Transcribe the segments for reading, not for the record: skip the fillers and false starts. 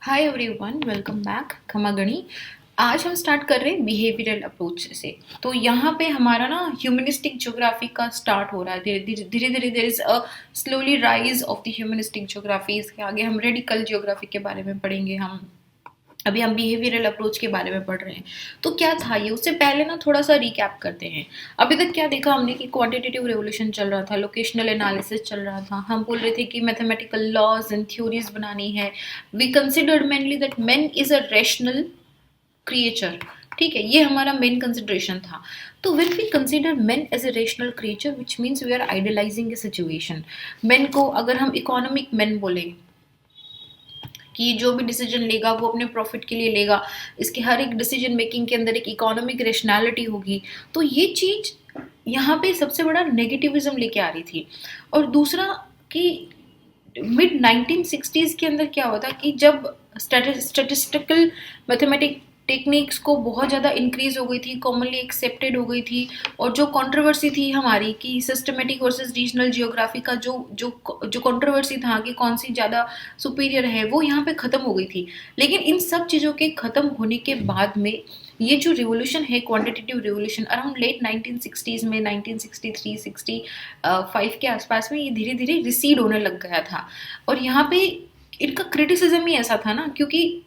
हाय everyone, welcome back खमागणी। आज हम स्टार्ट कर रहे हैं बिहेवियरल अप्रोच से। तो यहाँ पे हमारा ना ह्यूमनिस्टिक ज्योग्राफी का स्टार्ट हो रहा है। धीरे धीरे धीरे there is a slowly rise of the humanistic geography. इसके आगे हम रेडिकल ज्योग्राफी के बारे में पढ़ेंगे। अभी हम बिहेवियरल अप्रोच के बारे में पढ़ रहे हैं। तो क्या था ये, उससे पहले ना थोड़ा सा रिकैप करते हैं। अभी तक क्या देखा हमने कि क्वांटिटेटिव रेवोल्यूशन चल रहा था, लोकेशनल एनालिसिस चल रहा था। हम बोल रहे थे कि मैथमेटिकल लॉज एंड थ्योरीज बनानी है। We considered mainly that man is a rational creature. ठीक है, ये हमारा मेन कंसिडरेशन था। तो when we consider man as a rational creature which means we are idealising a situation. Man को अगर हम इकोनॉमिक मेन बोले कि जो भी डिसीजन लेगा वो अपने प्रॉफिट के लिए लेगा, इसके हर एक डिसीजन मेकिंग के अंदर एक इकोनॉमिक रेशनैलिटी होगी, तो ये चीज यहाँ पे सबसे बड़ा नेगेटिविज्म लेके आ रही थी। और दूसरा कि मिड 1960s के अंदर क्या हुआ था कि जब स्टेटिस्टिकल मैथमेटिक टेक्निक्स को बहुत ज़्यादा इंक्रीज हो गई थी, कॉमनली एक्सेप्टेड हो गई थी। और जो कंट्रोवर्सी थी हमारी कि सिस्टमेटिक वर्सेस रीजनल जियोग्राफी का जो जो जो कंट्रोवर्सी था कि कौन सी ज़्यादा सुपीरियर है, वो यहाँ पे ख़त्म हो गई थी। लेकिन इन सब चीज़ों के ख़त्म होने के बाद में ये जो रिवोल्यूशन है, quantitative revolution, around late 1960s में 1963 65 के आसपास में ये धीरे धीरे रिसीड होने लग गया था। और यहाँ पे इनका क्रिटिसिज्म ही ऐसा था ना, क्योंकि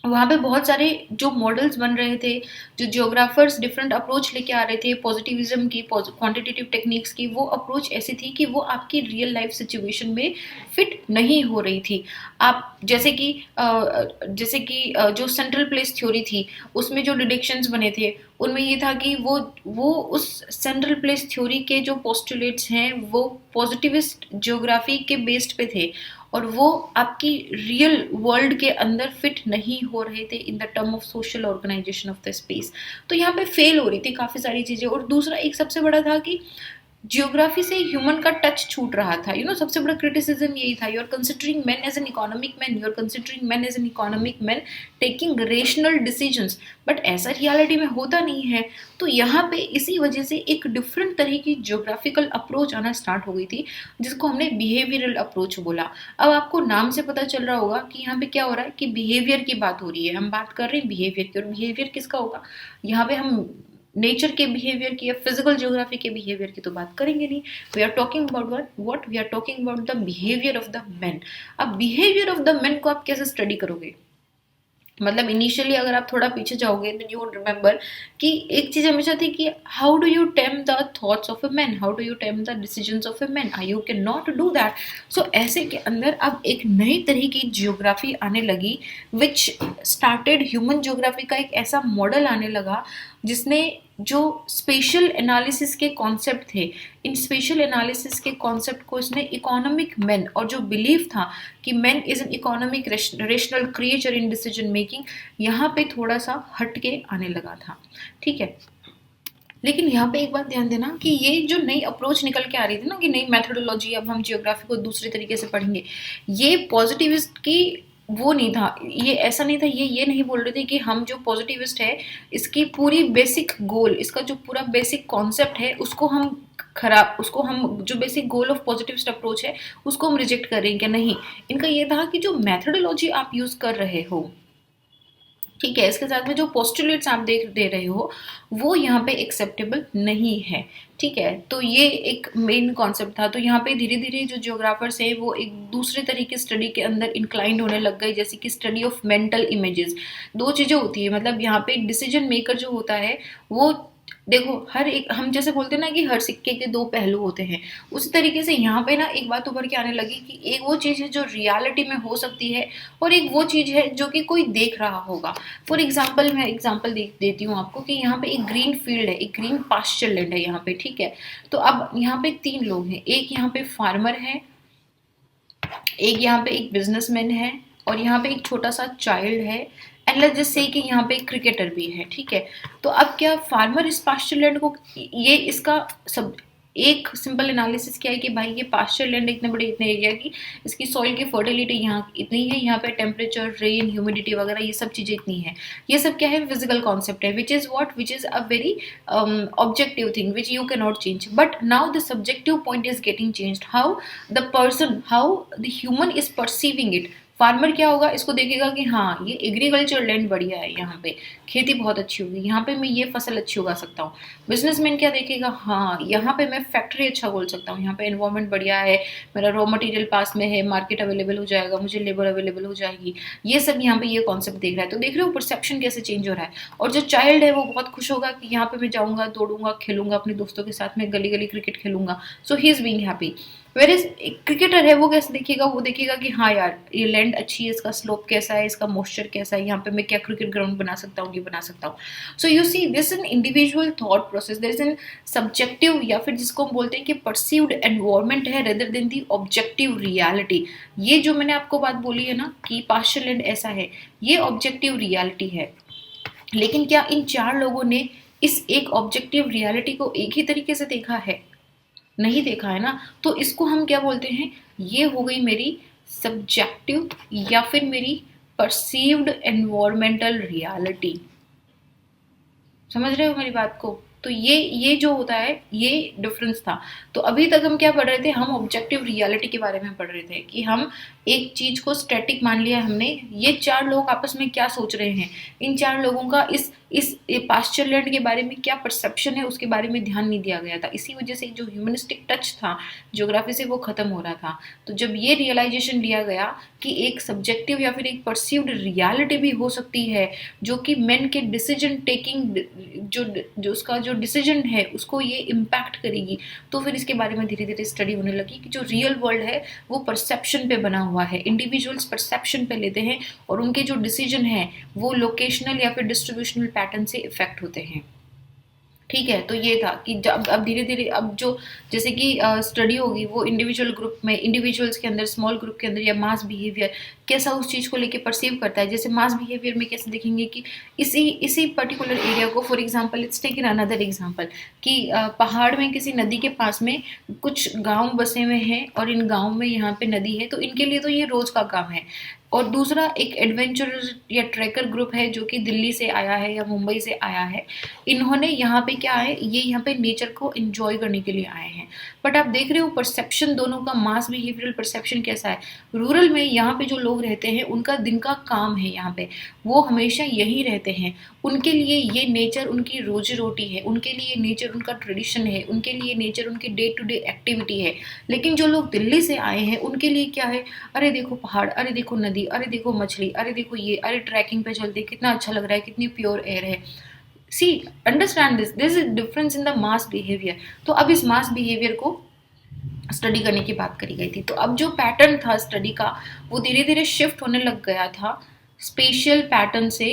वहाँ पे बहुत सारे जो मॉडल्स बन रहे थे, जो जियोग्राफर्स डिफरेंट अप्रोच लेके आ रहे थे पॉजिटिविज्म की, क्वांटिटेटिव टेक्निक्स की, वो अप्रोच ऐसी थी कि वो आपकी रियल लाइफ सिचुएशन में फिट नहीं हो रही थी। आप जैसे कि जो सेंट्रल प्लेस थ्योरी थी, उसमें जो डिडक्शंस बने थे उनमें ये था कि वो उस सेंट्रल प्लेस थ्योरी के जो पोस्टुलेट्स हैं वो पॉजिटिविस्ट ज्योग्राफी के बेस्ड पे थे, और वो आपकी रियल वर्ल्ड के अंदर फिट नहीं हो रहे थे in the term of social organisation of the space. तो यहाँ पे फेल हो रही थी काफ़ी सारी चीज़ें। और दूसरा एक सबसे बड़ा था कि जियोग्राफी से ह्यूमन का टच छूट रहा था। सबसे बड़ा क्रिटिसिज्म यही था, you are considering man as an economic man, you are considering man as an economic man taking rational decisions, but ऐसा रियलिटी में होता नहीं है। तो यहाँ पे इसी वजह से एक डिफरेंट तरह की जियोग्राफिकल अप्रोच आना स्टार्ट हो गई थी, जिसको हमने बिहेवियरल अप्रोच बोला। अब आपको नाम से पता चल रहा होगा कि यहाँ पे क्या हो रहा है कि बिहेवियर की बात हो रही है, हम बात कर रहे हैं बिहेवियर की। और बिहेवियर किसका होगा, यहाँ पे हम नेचर के बिहेवियर की या फिजिकल ज्योग्राफी के बिहेवियर की तो बात करेंगे नहीं। We are talking about what we are talking about the behaviour of the man. अब बिहेवियर ऑफ द मैन को आप कैसे स्टडी करोगे, मतलब इनिशियली अगर आप थोड़ा पीछे जाओगे देन यू वुड रिमेंबर कि एक चीज हमेशा थी कि how do you tame the thoughts of a man, how do you tame the decisions of a man, I you can not do that. So ऐसे के अंदर अब एक नई तरह की जियोग्राफी आने लगी, विच स्टार्टेड ह्यूमन जियोग्राफी का एक ऐसा मॉडल आने लगा जिसने जो स्पेशल एनालिसिस के कॉन्सेप्ट थे, इन स्पेशल एनालिसिस के कॉन्सेप्ट को इसने इकोनॉमिक मैन, और जो बिलीव था कि man is an economic rational creature in decision making, यहाँ पे थोड़ा सा हट के आने लगा था। ठीक है, लेकिन यहाँ पे एक बात ध्यान देना कि ये जो नई अप्रोच निकल के आ रही थी ना, कि नई मेथोडोलॉजी, अब हम जियोग्राफी को दूसरे तरीके से पढ़ेंगे, ये पॉजिटिविस्ट की वो नहीं था। ये ऐसा नहीं था, ये नहीं बोल रहे थे कि हम जो पॉजिटिविस्ट है इसकी पूरी बेसिक गोल, इसका जो पूरा बेसिक कॉन्सेप्ट है उसको हम जो basic goal of positivist approach है उसको हम रिजेक्ट कर रहे हैं क्या, नहीं। इनका ये था कि जो मेथोडोलॉजी आप यूज कर रहे हो, ठीक है, इसके साथ में जो पोस्टुलेट्स आप दे रहे हो वो यहाँ पे एक्सेप्टेबल नहीं है। ठीक है, तो ये एक मेन कॉन्सेप्ट था। तो यहाँ पे धीरे धीरे जो जियोग्राफर्स है वो एक दूसरे तरीके स्टडी के अंदर इंक्लाइंड होने लग गए, जैसे कि स्टडी ऑफ मेंटल इमेजेस। दो चीजें होती है, मतलब यहाँ पे डिसीजन मेकर जो होता है वो, देखो हर एक, हम जैसे बोलते हैं ना कि हर सिक्के के दो पहलू होते हैं, उसी तरीके से यहाँ पे ना एक बात उभर के आने लगी कि एक वो चीज़ है जो रियलिटी में हो सकती है, और एक वो चीज़ है जो कि कोई देख रहा होगा। फॉर एग्जाम्पल मैं एग्जाम्पल देती हूँ आपको कि यहाँ पे एक ग्रीन फील्ड है, एक ग्रीन पास्चर लैंड है यहाँ पे। ठीक है, तो अब यहाँ पे तीन लोग हैं, एक यहाँ पे फार्मर है, एक यहाँ पे एक बिजनेसमैन है, और यहाँ पे एक छोटा सा चाइल्ड है, एंड लेट्स जस्ट से कि यहाँ पे एक क्रिकेटर भी है। ठीक है, तो अब क्या फार्मर इस पास्चर लैंड को, ये इसका सब एक सिंपल एनालिसिस क्या है कि भाई ये पास्चर लैंड इतने बड़े इतने एरिया की, इसकी सॉइल की फर्टिलिटी यहाँ इतनी है, यहाँ पे टेम्परेचर, रेन, ह्यूमिडिटी वगैरह ये सब चीज़ें इतनी है। ये सब क्या है, फिजिकल कॉन्सेप्ट है, which is a very objective thing which you can not change. But now the subjective point is getting changed, how the human is perceiving it farmer क्या होगा, इसको देखेगा कि हाँ ये एग्रीकल्चर लैंड बढ़िया है, यहाँ पे खेती बहुत अच्छी होगी, यहाँ पे मैं ये फसल अच्छी उगा सकता हूँ। बिजनेसमैन क्या देखेगा, हाँ यहाँ पे मैं फैक्ट्री अच्छा खोल सकता हूँ, यहाँ पे एनवायरनमेंट बढ़िया है, मेरा रॉ मटेरियल पास में है, मार्केट अवेलेबल हो जाएगा, मुझे लेबर अवेलेबल हो जाएगी। ये सब यहाँ पे ये कॉन्सेप्ट देख रहा है। तो देख रहे हो परसेप्शन कैसे चेंज हो रहा है। और जो चाइल्ड है वो बहुत खुश होगा कि यहाँ पे मैं जाऊँगा, दौड़ूंगा, खेलूंगा अपने दोस्तों के साथ में, गली गली क्रिकेट खेलूंगा, so he is being happy. Where is cricketer है वो कैसे देखेगा, वो देखेगा कि हाँ यार ये लैंड अच्छी है, इसका स्लोप कैसा है, इसका मॉइस्चर कैसा है, यहाँ पे मैं क्या क्रिकेट ग्राउंड बना सकता हूँ, ये बना सकता हूँ। So you see this an individual thought process, there is an subjective या फिर जिसको हम बोलते हैं कि परसीव्ड एनवायरमेंट है rather than the objective reality. ये जो मैंने आपको बात बोली है ना कि पार्शियल लैंड ऐसा है, ये ऑब्जेक्टिव रियलिटी है। लेकिन क्या इन 4 लोगों ने इस एक ऑब्जेक्टिव रियलिटी को एक ही तरीके से देखा है? नहीं देखा है ना। तो इसको हम क्या बोलते हैं, ये हो गई मेरी सब्जेक्टिव या फिर मेरी परसीव्ड एनवायरमेंटल रियलिटी। समझ रहे हो मेरी बात को। तो ये जो होता है ये डिफरेंस था। तो अभी तक हम क्या पढ़ रहे थे, हम ऑब्जेक्टिव रियलिटी के बारे में पढ़ रहे थे कि हम एक चीज को स्टैटिक मान लिया हमने। ये 4 लोग आपस में क्या सोच रहे हैं, इन 4 लोगों का इस पास्चर लैंड के बारे में क्या परसेप्शन है उसके बारे में ध्यान नहीं दिया गया था। इसी वजह से जो ह्यूमनिस्टिक टच था ज्योग्राफी से वो खत्म हो रहा था। तो जब ये रियलाइजेशन लिया गया कि एक सब्जेक्टिव या फिर एक परसीव्ड रियलिटी भी हो सकती है जो कि मैन के डिसीजन टेकिंग जो उसका जो डिसीजन है उसको ये इम्पैक्ट करेगी, तो फिर इसके बारे में धीरे धीरे स्टडी होने लगी कि जो रियल वर्ल्ड है वो परसेप्शन पे बना हुआ है। इंडिविजुअल्स परसेप्शन पे लेते हैं और उनके जो डिसीजन है वो लोकेशनल या फिर डिस्ट्रीब्यूशनल पैटर्न से इफेक्ट होते हैं। ठीक है। तो ये था कि जब अब धीरे धीरे अब जो जैसे कि स्टडी होगी वो इंडिविजुअल ग्रुप में, इंडिविजुअल्स के अंदर, स्मॉल ग्रुप के अंदर या मास बिहेवियर कैसा उस चीज़ को लेके परसीव करता है। जैसे मास बिहेवियर में कैसे देखेंगे कि इसी पर्टिकुलर एरिया को, for example let's take another example कि पहाड़ में किसी नदी के पास में कुछ गांव बसे हुए हैं और इन गांव में यहाँ पे नदी है, तो इनके लिए तो ये रोज का काम है। और दूसरा एक एडवेंचरर या ट्रैकर ग्रुप है जो कि दिल्ली से आया है या मुंबई से आया है। इन्होंने यहाँ पे क्या है, ये यहाँ पे नेचर को एंजॉय करने के लिए आए हैं। बट आप देख रहे हो परसेप्शन दोनों का, मास बिहेवियरल परसेप्शन कैसा है। रूरल में यहाँ पे जो लोग रहते हैं उनका दिन का काम है, यहाँ पे वो हमेशा यहीं रहते हैं, उनके लिए ये नेचर उनकी रोजी रोटी है, उनके लिए नेचर उनका ट्रेडिशन है, उनके लिए नेचर उनकी डे टू डे एक्टिविटी है। लेकिन जो लोग दिल्ली से आए हैं उनके लिए क्या है, अरे देखो पहाड़, अरे देखो नदी, अरे देखो मछली, अरे देखो ये, अरे ट्रैकिंग पे चलते कितना अच्छा लग रहा है, कितनी प्योर एयर है। See understand this is difference in the mass behaviour. तो अब इस मास बिहेवियर को स्टडी करने की बात करी गई थी। तो अब जो पैटर्न था स्टडी का वो धीरे धीरे शिफ्ट होने लग गया था स्पेशियल पैटर्न से।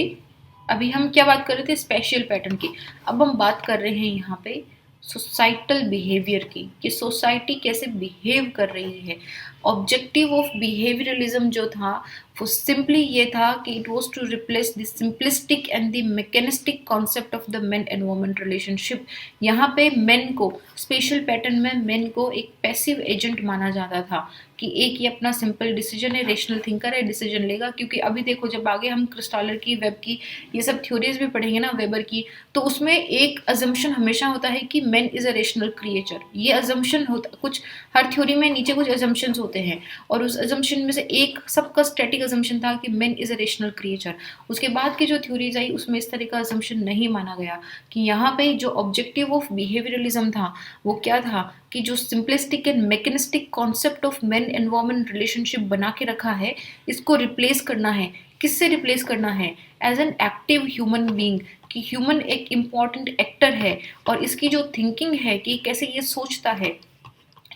अभी हम क्या बात कर रहे थे, स्पेशियल पैटर्न की। अब हम बात कर रहे हैं यहाँ पे सोसाइटल बिहेवियर की, कि सोसाइटी कैसे बिहेव कर रही है। ऑब्जेक्टिव ऑफ बिहेवियरलिज्म जो था वो सिंपली ये था कि it was to replace the simplistic and the mechanistic concept of the man environment relationship. यहाँ पे मैन को, स्पेशल पैटर्न में मैन को एक पैसिव एजेंट माना जाता था कि एक ये अपना सिंपल डिसीजन है, रेशनल थिंकर है, डिसीजन लेगा। क्योंकि अभी देखो जब आगे हम क्रिस्टालर की, वेब की, ये सब थ्योरीज भी पढ़ेंगे ना, वेबर की, तो उसमें एक अजम्पशन हमेशा होता है कि man is a rational creature. ये अजम्पशन होता, कुछ हर थ्योरी में नीचे कुछ अजम्पशंस होते हैं और उस अजम्पशन में से एक सबका स्टैटिक अजम्पशन था कि man is a rational creature. उसके बाद की जो थ्योरीज आई उसमें इस तरह का अजम्पशन नहीं माना गया कि यहाँ पे जो ऑब्जेक्टिव ऑफ बिहेवियरलिज्म था वो क्या था कि जो simplistic and mechanistic concept of man environment relationship बना के रखा है इसको रिप्लेस करना है। किससे रिप्लेस करना है, as an active human being, कि ह्यूमन एक इम्पॉर्टेंट एक्टर है और इसकी जो थिंकिंग है कि कैसे ये सोचता है,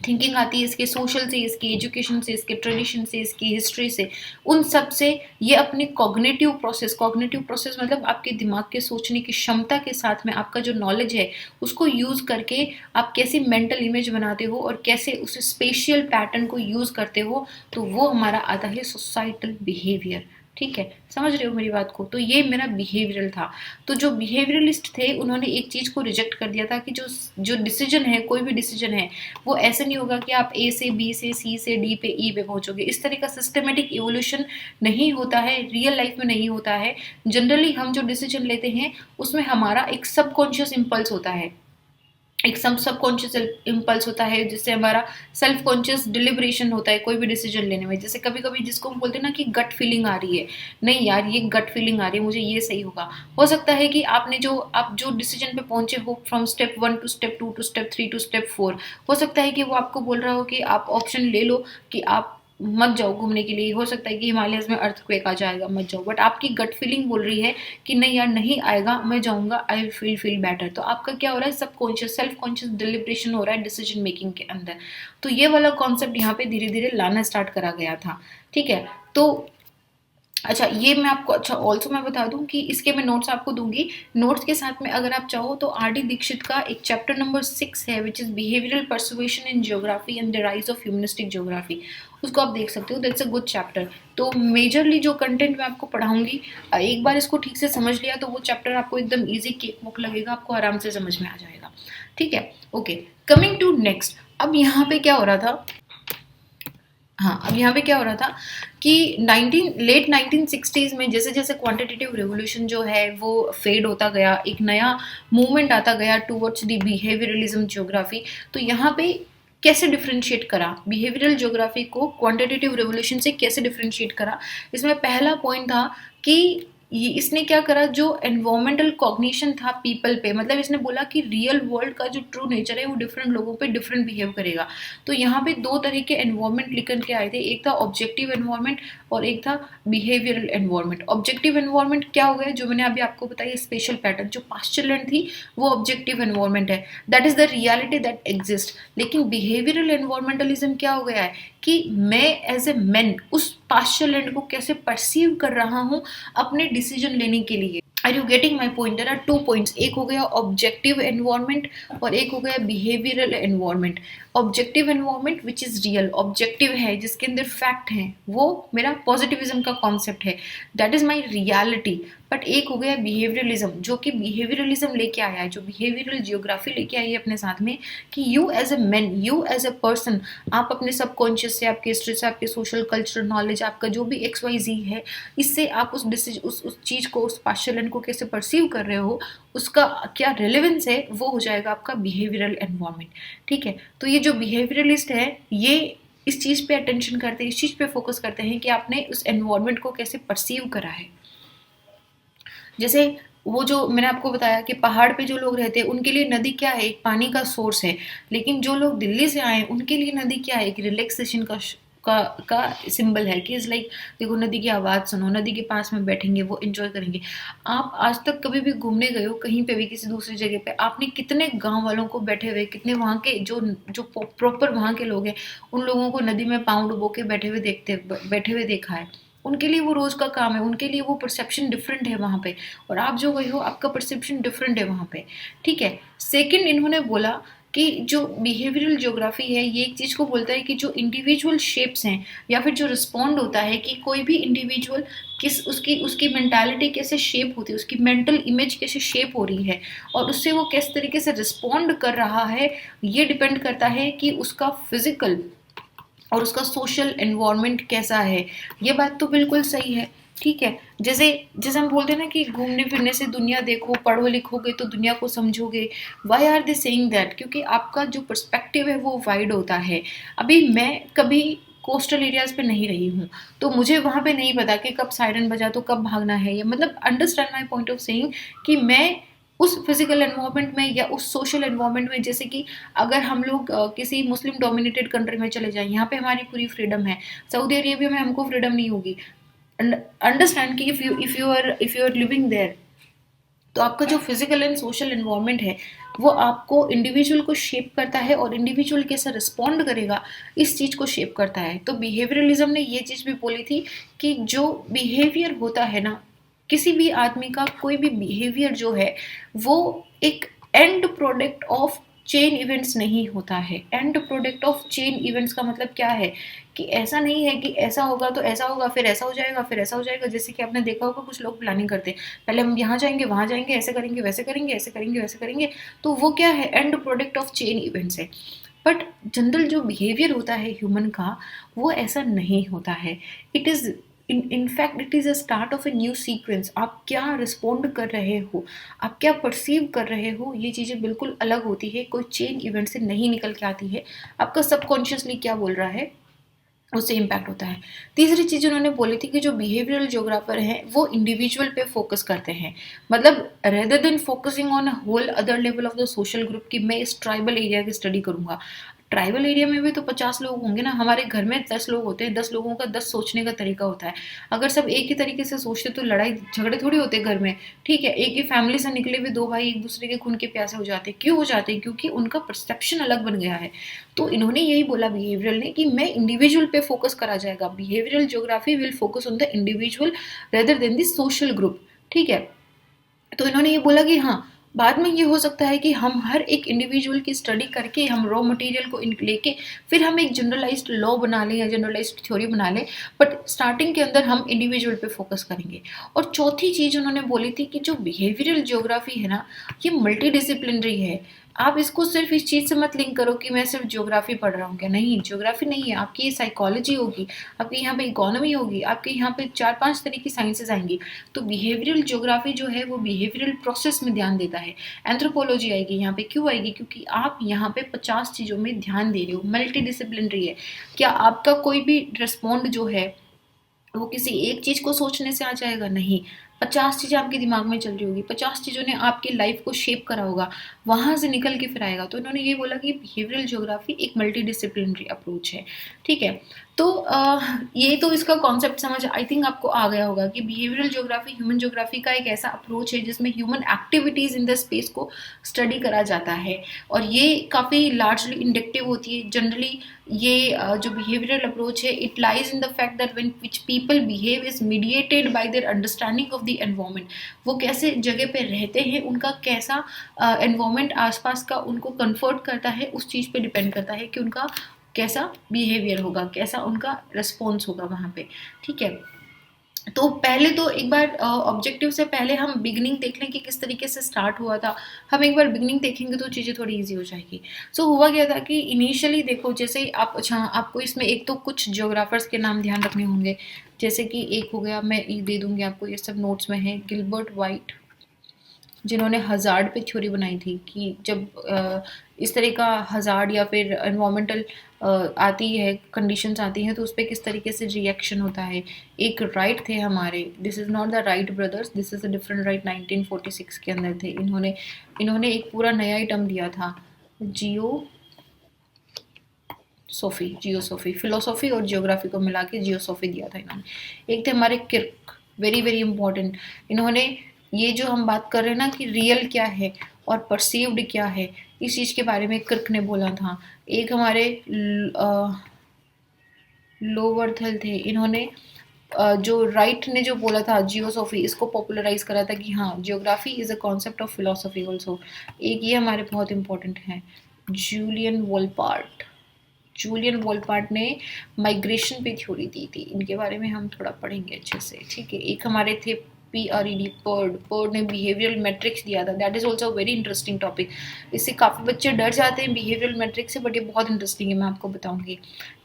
थिंकिंग आती है इसके सोशल से, इसकी एजुकेशन से, इसके ट्रेडिशन से, इसकी हिस्ट्री से, उन सब से ये अपनी कॉग्निटिव प्रोसेस मतलब आपके दिमाग के सोचने की क्षमता के साथ में आपका जो नॉलेज है उसको यूज़ करके आप कैसी मेंटल इमेज बनाते हो और कैसे उस स्पेशियल पैटर्न को यूज़ करते हो, तो वो हमारा आता है सोसाइटल बिहेवियर। ठीक है, समझ रहे हो मेरी बात को। तो ये मेरा बिहेवियरल था। तो जो बिहेवियरलिस्ट थे उन्होंने एक चीज़ को रिजेक्ट कर दिया था कि जो डिसीजन है, कोई भी डिसीजन है वो ऐसे नहीं होगा कि आप ए से बी से सी से डी पे ई पे पहुंचोगे। इस तरह का सिस्टमेटिक इवोल्यूशन नहीं होता है, रियल लाइफ में नहीं होता है। जनरली हम जो डिसीजन लेते हैं उसमें हमारा एक सबकॉन्शियस इम्पल्स होता है एक सबकॉन्शियस इम्पल्स होता है जिससे हमारा सेल्फ कॉन्शियस डिलिब्रेशन होता है कोई भी डिसीजन लेने में। जैसे कभी कभी जिसको हम बोलते हैं ना कि गट फीलिंग आ रही है, नहीं यार ये गट फीलिंग आ रही है, मुझे ये सही होगा। हो सकता है कि आप जो डिसीजन पे पहुंचे हो from step 1 to step 2 to step 3 to step 4, हो सकता है कि वो आपको बोल रहा हो कि आप ऑप्शन ले लो कि आप मत जाओ घूमने के लिए। हो सकता है कि हिमालयस में अर्थक्वेक आ जाएगा, मत जाओ। बट आपकी गट फीलिंग बोल रही है कि नहीं यार नहीं आएगा, मैं जाऊंगा, आई फील बेटर। तो आपका क्या हो रहा है, सबकॉन्शियस सेल्फ कॉन्शियस डिलिब्रेशन हो रहा है डिसीजन मेकिंग के अंदर। तो ये वाला कॉन्सेप्ट यहाँ पे धीरे धीरे लाना स्टार्ट करा गया था। ठीक है, तो अच्छा ये मैं आपको, अच्छा ऑल्सो मैं बता दूं कि इसके मैं नोट्स आपको दूंगी। नोट्स के साथ में अगर आप चाहो तो आर डी दीक्षित का एक चैप्टर नंबर 6 है which is behavioural persuasion in geography and the rise of humanistic geography, उसको आप देख सकते हो। That's a good chapter. तो मेजरली जो कंटेंट मैं आपको पढ़ाऊंगी, एक बार इसको ठीक से समझ लिया तो वो चैप्टर आपको एकदम ईजी केक बुक लगेगा, आपको आराम से समझ में आ जाएगा। ठीक है, ओके, कमिंग टू नेक्स्ट। अब यहाँ पे क्या हो रहा था, हाँ अब यहाँ पे क्या हो रहा था कि लेट 1960s में जैसे जैसे क्वांटिटेटिव रेवोल्यूशन जो है वो फेड होता गया, एक नया मूवमेंट आता गया टूवर्ड्स द बिहेवियरलिज्म ज्योग्राफी। तो यहाँ पे कैसे डिफ्रेंशिएट करा बिहेवियरल ज्योग्राफी को क्वांटिटेटिव रेवोल्यूशन से, कैसे डिफ्रेंशिएट करा, इसमें पहला पॉइंट था कि ये इसने क्या करा, जो एनवायरमेंटल कॉग्निशन था पीपल पे, मतलब इसने बोला कि रियल वर्ल्ड का जो ट्रू नेचर है वो डिफरेंट लोगों पे डिफरेंट बिहेव करेगा। तो यहाँ पे दो तरह के एनवायरमेंट लिखकर के आए थे, एक था ऑब्जेक्टिव एनवायरमेंट और एक था बिहेवियरल एनवायरमेंट। ऑब्जेक्टिव एनवायरमेंट क्या हो गया, जो मैंने अभी आपको बताया स्पेशल पैटर्न, जो पास्चरलैंड थी वो ऑब्जेक्टिव एनवायरमेंट है, that is the reality that exist. लेकिन बिहेवियरल एनवायरमेंटलिज्म क्या हो गया है कि मैं एज ए मैन उस पास्चरलैंड को कैसे परसीव कर रहा हूँ अपने डिसीजन लेने के लिए। Are you getting my point? There are 2 points, एक हो गया ऑब्जेक्टिव एनवायरमेंट और एक हो गया behavioural environment. Objective environment which is real, objective है जिसके अंदर फैक्ट है, वो मेरा पॉजिटिविज्म का कॉन्सेप्ट है, that is my reality. But एक हो गया बिहेवियरलिज्म, जो कि बिहेवियरलिज्म लेके आया है, जो बिहेवियरल जियोग्राफी लेके आई है अपने साथ में, कि you as a man, you as a person, आप अपने सबकॉन्शियस से, आपके हिस्ट्री से, आपके सोशल कल्चरल नॉलेज, आपका जो भी XYZ है, इससे आप उस चीज़ को, उस पास्चरलैंड को कैसे परसीव कर रहे हो, उसका क्या रेलेवेंस है, वो हो जाएगा आपका बिहेवियरल एनवायरमेंट। ठीक है, तो ये जो बिहेवियरलिस्ट है ये इस चीज़ पे अटेंशन करते हैं, इस चीज़ पे फोकस करते हैं कि आपने उस एनवायरमेंट को कैसे परसीव करा है। जैसे वो जो मैंने आपको बताया कि पहाड़ पे जो लोग रहते हैं उनके लिए नदी क्या है, एक पानी का सोर्स है। लेकिन जो लोग दिल्ली से आए उनके लिए नदी क्या है, एक रिलैक्सेशन का सिंबल है कि इज लाइक देखो नदी की आवाज़ सुनो, नदी के पास में बैठेंगे, वो एंजॉय करेंगे। आप आज तक कभी भी घूमने गए हो कहीं पे भी, किसी दूसरी जगह पे, आपने कितने गांव वालों को बैठे हुए, कितने वहाँ के जो प्रॉपर वहाँ के लोग हैं, उन लोगों को नदी में पाँव डुबो के बैठे हुए देखा है। उनके लिए वो रोज का काम है, उनके लिए वो परसेप्शन डिफरेंट है वहाँ पे, और आप जो गए हो आपका परसेप्शन डिफरेंट है वहाँ पे। ठीक है, सेकंड इन्होंने बोला कि जो बिहेवियरल ज्योग्राफी है ये एक चीज़ को बोलता है कि जो इंडिविजुअल शेप्स हैं या फिर जो रिस्पॉन्ड होता है कि कोई भी इंडिविजुअल किस उसकी उसकी मेंटालिटी कैसे शेप होती है, उसकी मेंटल इमेज कैसे शेप हो रही है और उससे वो किस तरीके से रिस्पॉन्ड कर रहा है, ये डिपेंड करता है कि उसका फिजिकल और उसका सोशल एनवायरनमेंट कैसा है। ये बात तो बिल्कुल सही है। ठीक है, जैसे जैसे हम बोलते हैं ना कि घूमने फिरने से दुनिया देखो, पढ़ो लिखोगे तो दुनिया को समझोगे। Why are they saying that? क्योंकि आपका जो पर्सपेक्टिव है वो वाइड होता है। अभी मैं कभी कोस्टल एरियाज पे नहीं रही हूँ, तो मुझे वहाँ पे नहीं पता कि कब सायरन बजा तो कब भागना है, या मतलब understand my point of saying कि मैं उस फिजिकल एनवायरनमेंट में या उस सोशल एनवायरनमेंट में, जैसे कि अगर हम लोग किसी मुस्लिम डोमिनेटेड कंट्री में चले जाएं, यहाँ पे हमारी पूरी फ्रीडम है, सऊदी अरेबिया में हमको फ्रीडम नहीं होगी। अंडरस्टैंड कि if you are living there, तो आपका जो फिजिकल एंड सोशल एनवायरनमेंट है वो आपको इंडिविजुअल को शेप करता है, और इंडिविजुअल कैसे रिस्पॉन्ड करेगा इस चीज़ को शेप करता है। तो बिहेवियरलिज्म ने ये चीज़ भी बोली थी कि जो बिहेवियर होता है ना, किसी भी आदमी का कोई भी बिहेवियर जो है वो एक and product of chain events नहीं होता है। And product of chain events का मतलब क्या है कि ऐसा नहीं है कि ऐसा होगा तो ऐसा होगा, फिर ऐसा हो जाएगा, फिर ऐसा हो जाएगा। जैसे कि आपने देखा होगा कुछ लोग प्लानिंग करते हैं, पहले हम यहाँ जाएंगे, वहाँ जाएंगे, ऐसे करेंगे, वैसे करेंगे, ऐसे करेंगे, वैसे करेंगे, तो वो क्या है, and product of chain events है। बट जनरल जो बिहेवियर होता है ह्यूमन का वो ऐसा नहीं होता है। It is in fact it is a start of a new sequence. आप क्या रिस्पॉन्ड कर रहे हो, आप क्या परसीव कर रहे हो, ये चीज़ें बिल्कुल अलग होती है, कोई चेन इवेंट से नहीं निकल के आती है। आपका सबकॉन्शियसली क्या बोल रहा है उससे इम्पैक्ट होता है। तीसरी चीज़ उन्होंने बोली थी कि जो बिहेवियरल ज्योग्राफर हैं वो इंडिविजुअल पे फोकस करते हैं, मतलब rather than focusing on a whole other level of the social group कि मैं इस ट्राइबल एरिया की स्टडी करूंगा। ट्राइबल एरिया में भी तो 50 लोग होंगे ना, हमारे घर में 10 लोग होते हैं, 10 लोगों का 10 सोचने का तरीका होता है। अगर सब एक ही तरीके से सोचते तो लड़ाई झगड़े थोड़ी होते घर में। ठीक है, एक ही फैमिली से निकले हुए दो भाई एक दूसरे के खून के प्यासे हो जाते, क्यों हो जाते हैं? क्योंकि उनका परसेप्शन अलग बन गया है। तो इन्होंने यही बोला बिहेवियरल ने कि मैं इंडिविजुअल पे फोकस करा जाएगा, behavioural geography will focus on the individual rather than the social group. ठीक है, तो इन्होंने ये बोला कि हाँ, बाद में ये हो सकता है कि हम हर एक इंडिविजुअल की स्टडी करके हम रॉ मटेरियल को लेके फिर हम एक जनरलाइज्ड लॉ बना लें या जनरलाइज्ड थ्योरी बना लें, बट स्टार्टिंग के अंदर हम इंडिविजुअल पे फोकस करेंगे। और चौथी चीज़ उन्होंने बोली थी कि जो बिहेवियरल ज्योग्राफी है ना, ये मल्टी डिसिप्लिनरी है। आप इसको सिर्फ इस चीज़ से मत लिंक करो कि मैं सिर्फ ज्योग्राफी पढ़ रहा हूँ, क्या नहीं, ज्योग्राफी नहीं है, आपकी साइकोलॉजी होगी, आपके यहाँ पे इकोनॉमी होगी, आपके यहाँ पे 4-5 तरह की साइंसेज आएंगी। तो बिहेवियरल ज्योग्राफी जो है वो बिहेवियरल प्रोसेस में ध्यान देता है। एंथ्रोपोलॉजी आएगी यहाँ पे, क्यों आएगी? क्योंकि आप यहाँ पे 50 चीज़ों में ध्यान दे रहे हो, मल्टी डिसिप्लिनरी है। क्या आपका कोई भी रिस्पॉन्ड जो है वो किसी एक चीज़ को सोचने से आ जाएगा? नहीं, 50 चीज़ें आपके दिमाग में चल रही होगी, 50 चीज़ों ने आपकी लाइफ को शेप करा होगा, वहाँ से निकल के फिर आएगा। तो इन्होंने ये बोला कि बिहेवियरल ज्योग्राफी एक मल्टी डिसिप्लिनरी अप्रोच है। ठीक है, तो ये तो इसका कॉन्सेप्ट समझ आई थिंक आपको आ गया होगा कि बिहेवियरल ज्योग्राफी ह्यूमन ज्योग्राफी का एक ऐसा अप्रोच है जिसमें human activities in the space को स्टडी करा जाता है, और ये काफ़ी लार्जली इंडक्टिव होती है। जनरली ये जो बिहेवियरल अप्रोच है, it lies in the fact that when which people behave is mediated by their understanding of the environment. वो कैसे जगह पे रहते हैं, उनका कैसा एनवायरनमेंट आसपास का उनको कंफर्ट करता है, उस चीज़ पे डिपेंड करता है कि उनका कैसा बिहेवियर होगा, कैसा उनका रिस्पॉन्स होगा वहाँ पे। ठीक है, तो पहले तो एक बार ऑब्जेक्टिव से पहले हम बिगनिंग देख लें कि किस तरीके से स्टार्ट हुआ था। हम एक बार बिगनिंग देखेंगे तो चीज़ें थोड़ी इजी हो जाएगी। सो हुआ क्या था कि इनिशियली देखो, जैसे ही आप, अच्छा आपको इसमें एक तो कुछ जियोग्राफर्स के नाम ध्यान रखने होंगे। जैसे कि एक हो गया, मैं ये दे दूंगी आपको, ये सब नोट्स में है, गिलबर्ट वाइट, जिन्होंने हज़ार्ड पे थ्योरी बनाई थी कि जब इस तरह का हज़ार्ड या फिर एनवायरमेंटल आती है, कंडीशंस आती हैं, तो उस पर किस तरीके से रिएक्शन होता है। एक राइट थे हमारे, this is not the Wright brothers, this is a different right, 1946 के अंदर थे। इन्होंने एक पूरा नया आइटम दिया था, जियोसॉफी, फिलोसॉफी और जियोग्राफी को मिला के जियोसॉफी दिया था इन्होंने। एक थे हमारे किर्क, वेरी वेरी इंपॉर्टेंट। इन्होंने ये जो हम बात कर रहे हैं ना कि रियल क्या है और परसीव्ड क्या है, इस चीज़ के बारे में किर्क ने बोला था। एक हमारे लोवर्थल थे, इन्होंने जो राइट ने जो बोला था जियोसॉफी, इसको पॉपुलराइज करा था कि हाँ, geography is a concept of philosophy also. एक ये हमारे बहुत इंपॉर्टेंट हैं, जूलियन वॉलपार्ट ने माइग्रेशन पे थ्योरी दी थी, इनके बारे में हम थोड़ा पढ़ेंगे अच्छे से। ठीक है, एक हमारे थे PRED, पर्ड ने बिहेवियरल मैट्रिक्स दिया था, that is also very interesting topic. इससे काफ़ी बच्चे डर जाते हैं बिहेवियरल मैट्रिक्स से, बट ये बहुत इंटरेस्टिंग है, मैं आपको बताऊंगी।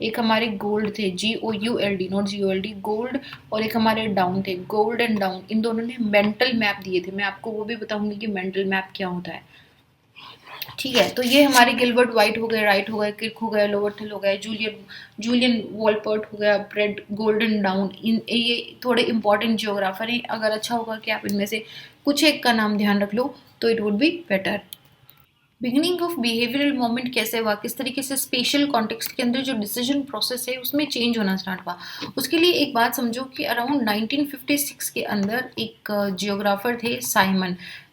एक हमारे गोल्ड थे, GOULD, नॉट GOLD, गोल्ड। और एक हमारे डाउन थे, गोल्ड एंड डाउन, इन दोनों ने मेंटल मैप दिए थे। मैं आपको वो भी बताऊंगी कि मेंटल मैप क्या होता है। ठीक है, तो ये हमारे गिलबर्ट वाइट हो गए, राइट हो गए, किर्क हो गए, लोवर्थल हो गए, जूलियन वॉलपर्ट हो गया, ब्रेड गोल्डन डाउन। इन ये थोड़े इंपॉर्टेंट जियोग्राफर हैं। अगर अच्छा होगा कि आप इनमें से कुछ एक का नाम ध्यान रख लो तो it would be better. Beginning of behavioural moment कैसे हुआ, किस तरीके से स्पेशल कॉन्टेक्स्ट के अंदर जो डिसीजन प्रोसेस है उसमें चेंज होना स्टार्ट हुआ। उसके लिए एक बात समझो कि अराउंड 1956 के अंदर एक जियोग्राफर थे,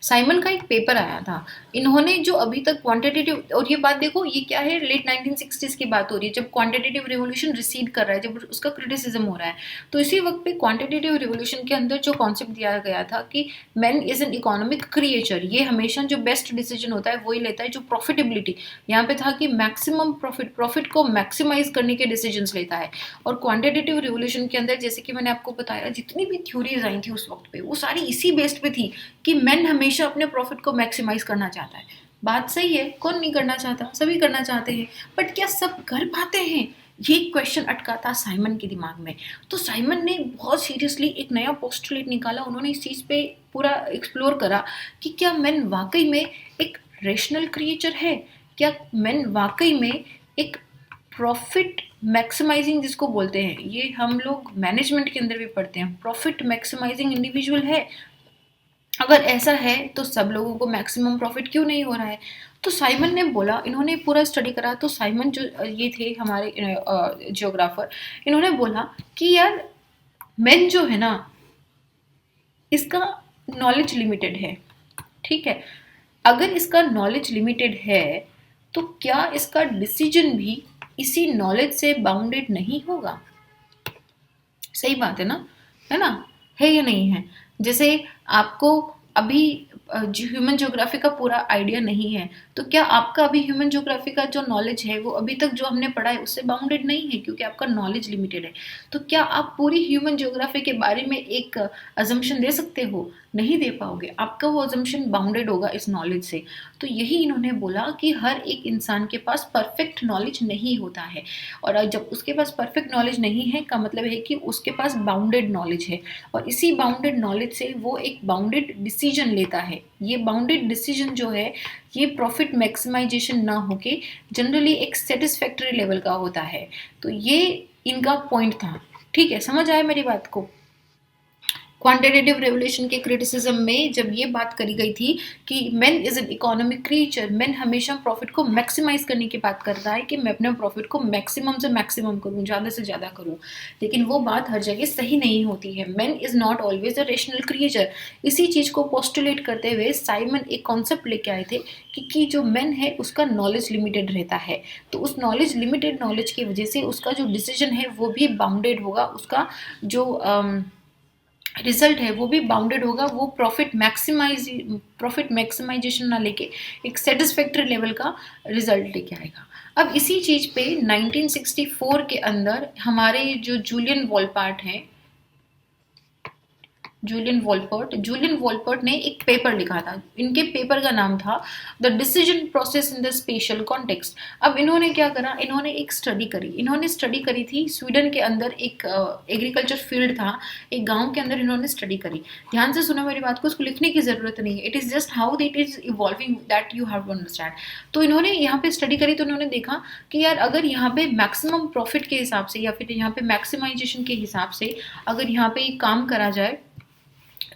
साइमन का एक पेपर आया था। इन्होंने जो अभी तक क्वांटिटेटिव, और ये बात देखो, ये क्या है, लेट 1960s की बात हो रही है, जब क्वांटिटेटिव रिवोल्यूशन रिसीड कर रहा है, जब उसका क्रिटिसिज्म हो रहा है। तो इसी वक्त पे क्वांटिटेटिव रिवोल्यूशन के अंदर जो कॉन्सेप्ट दिया गया था कि man is an economic creature, ये हमेशा जो बेस्ट डिसीजन होता है वही लेता है, जो प्रॉफिटेबिलिटी यहाँ पे था कि मैक्सिमम प्रॉफिट को मैक्सिमाइज करने के डिसीजंस लेता है। और क्वांटिटेटिव रिवोल्यूशन के अंदर, जैसे कि मैंने आपको बताया, जितनी भी थ्योरीज आई थी उस वक्त पे, वो सारी इसी बेस्ड पे थी कि मैन हमेशा अपने प्रॉफिट को मैक्सिमाइज करना चाहता है। बात सही है, कौन नहीं करना चाहता, सभी करना चाहते हैं, बट क्या सब कर पाते हैं? ये क्वेश्चन अटका था साइमन के दिमाग में। तो साइमन ने बहुत सीरियसली एक नया पोस्टुलेट निकाला, उन्होंने इस चीज़ पे पूरा एक्सप्लोर करा कि क्या मैन वाकई में एक रेशनल क्रिएचर है, क्या मैन वाकई में एक प्रॉफिट मैक्सिमाइजिंग जिसको बोलते हैं, ये हम लोग मैनेजमेंट के अंदर भी पढ़ते हैं, प्रॉफिट मैक्सिमाइजिंग इंडिविजुअल है। अगर ऐसा है तो सब लोगों को मैक्सिमम प्रॉफिट क्यों नहीं हो रहा है। तो साइमन ने बोला, इन्होंने पूरा स्टडी करा, तो साइमन जो ये थे हमारे जियोग्राफर, इन्होंने बोला कि यार मेन जो है ना, इसका नॉलेज लिमिटेड है, ठीक है। अगर इसका नॉलेज लिमिटेड है तो क्या इसका डिसीजन भी इसी नॉलेज से बाउंडेड नहीं होगा। सही बात है ना, है या नहीं है। जैसे आपको अभी ह्यूमन ज्योग्राफी का पूरा आइडिया नहीं है, तो क्या आपका अभी ह्यूमन ज्योग्राफी का जो नॉलेज है वो अभी तक जो हमने पढ़ा है उससे बाउंडेड नहीं है, क्योंकि आपका नॉलेज लिमिटेड है। तो क्या आप पूरी ह्यूमन ज्योग्राफी के बारे में एक अजम्पशन दे सकते हो? नहीं दे पाओगे, आपका वो अजम्पशन बाउंडेड होगा इस नॉलेज से। तो यही इन्होंने बोला कि हर एक इंसान के पास परफेक्ट नॉलेज नहीं होता है, और जब उसके पास परफेक्ट नॉलेज नहीं है का मतलब है कि उसके पास बाउंडेड नॉलेज है, और इसी बाउंडेड नॉलेज से वो एक बाउंडेड डिसीजन लेता है। ये बाउंडेड डिसीजन जो है ये प्रॉफिट मैक्सिमाइजेशन ना होके जनरली एक सेटिस्फैक्टरी लेवल का होता है। तो ये इनका पॉइंट था, ठीक है, समझ आया मेरी बात को। क्वांटिटेटिव रेवोल्यूशन के क्रिटिसिज्म में जब ये बात करी गई थी कि man is an economic creature, man हमेशा प्रॉफिट को मैक्सिमाइज करने की बात करता है कि मैं अपने प्रॉफिट को मैक्सिमम से मैक्सिमम करूं, ज़्यादा से ज़्यादा करूं, लेकिन वो बात हर जगह सही नहीं होती है। Man is not always a rational creature. इसी चीज़ को पोस्टुलेट करते हुए साइमन एक कॉन्सेप्ट लेके आए थे कि जो मैन है उसका नॉलेज लिमिटेड रहता है, तो उस नॉलेज लिमिटेड नॉलेज की वजह से उसका जो डिसीजन है वो भी बाउंडेड होगा, उसका जो रिजल्ट है वो भी बाउंडेड होगा, वो प्रॉफिट मैक्सिमाइजेशन ना लेके एक सेटिस्फैक्टरी लेवल का रिजल्ट लेके आएगा। अब इसी चीज़ पे 1964 के अंदर हमारे जो जूलियन वॉलपर्ट ने एक पेपर लिखा था। इनके पेपर का नाम था the decision process in the special context. अब इन्होंने क्या करा, इन्होंने एक स्टडी करी थी स्वीडन के अंदर, एक एग्रीकल्चर फील्ड था, एक गांव के अंदर इन्होंने स्टडी करी। ध्यान से सुना मेरी बात को, उसको लिखने की जरूरत नहीं है, it is just how it is evolving that you have to understand. तो इन्होंने यहाँ पे स्टडी करी, तो इन्होंने देखा कि यार अगर यहाँ पे मैक्सिमम प्रॉफिट के हिसाब से या फिर यहाँ पे मैक्सिमाइजेशन के हिसाब से अगर यहाँ पे काम करा जाए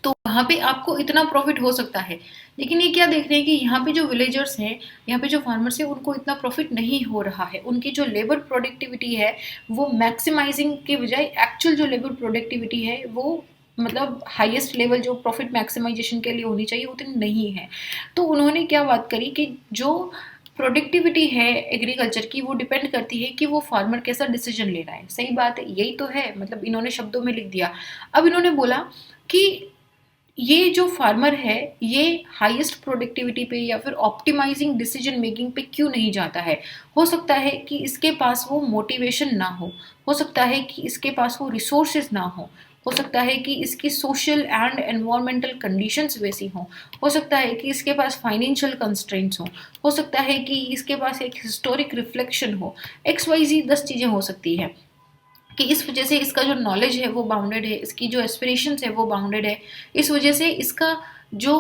तो वहाँ पे आपको इतना प्रॉफिट हो सकता है। लेकिन ये क्या देख रहे हैं कि यहाँ पे जो विलेजर्स हैं, यहाँ पे जो फार्मर्स हैं, उनको इतना प्रॉफिट नहीं हो रहा है। उनकी जो लेबर प्रोडक्टिविटी है वो मैक्सिमाइजिंग के बजाय एक्चुअल जो लेबर प्रोडक्टिविटी है वो मतलब हाईएस्ट लेवल जो प्रॉफिट मैक्सिमाइजेशन के लिए होनी चाहिए उतनी नहीं है। तो उन्होंने क्या बात करी कि जो प्रोडक्टिविटी है एग्रीकल्चर की वो डिपेंड करती है कि वो फार्मर कैसा डिसीजन ले रहा है। सही बात है, यही तो है, मतलब इन्होंने शब्दों में लिख दिया। अब इन्होंने बोला कि ये जो फार्मर है ये हाईएस्ट प्रोडक्टिविटी पे या फिर ऑप्टिमाइजिंग डिसीजन मेकिंग पे क्यों नहीं जाता है। हो सकता है कि इसके पास वो मोटिवेशन ना हो सकता है कि इसके पास वो रिसोर्सेज ना हो सकता है कि इसकी सोशल एंड एनवायरमेंटल कंडीशंस वैसी हो सकता है कि इसके पास फाइनेंशियल कंस्ट्रेंट्स हो सकता है कि इसके पास एक हिस्टोरिक रिफ्लेक्शन हो, XYZ 10 चीज़ें हो सकती है कि इस वजह से इसका जो नॉलेज है वो बाउंडेड है, इसकी जो एस्पिरेशंस है वो बाउंडेड है। इस वजह से इसका जो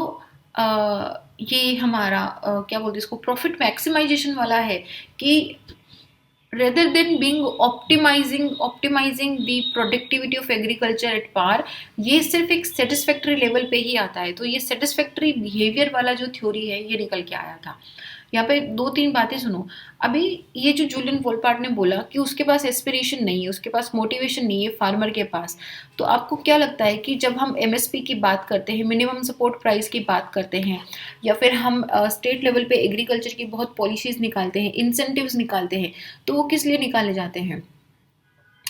ये हमारा क्या बोलते हैं इसको, प्रॉफिट मैक्सिमाइजेशन वाला है कि rather than being optimizing the productivity of agriculture at par, ये सिर्फ एक सेटिस्फैक्टरी लेवल पे ही आता है। तो ये सेटिस्फैक्टरी बिहेवियर वाला जो थ्योरी है ये निकल के आया था। यहाँ पे 2-3 बातें सुनो। अभी ये जो जूलियन वोल्पार्ट ने बोला कि उसके पास एस्पिरेशन नहीं है, उसके पास मोटिवेशन नहीं है फार्मर के पास, तो आपको क्या लगता है कि जब हम MSP की बात करते हैं, मिनिमम सपोर्ट प्राइस की बात करते हैं, या फिर हम स्टेट लेवल पे एग्रीकल्चर की बहुत पॉलिसीज निकालते हैं, इंसेंटिव्स निकालते हैं, तो वो किस लिए निकाले जाते हैं?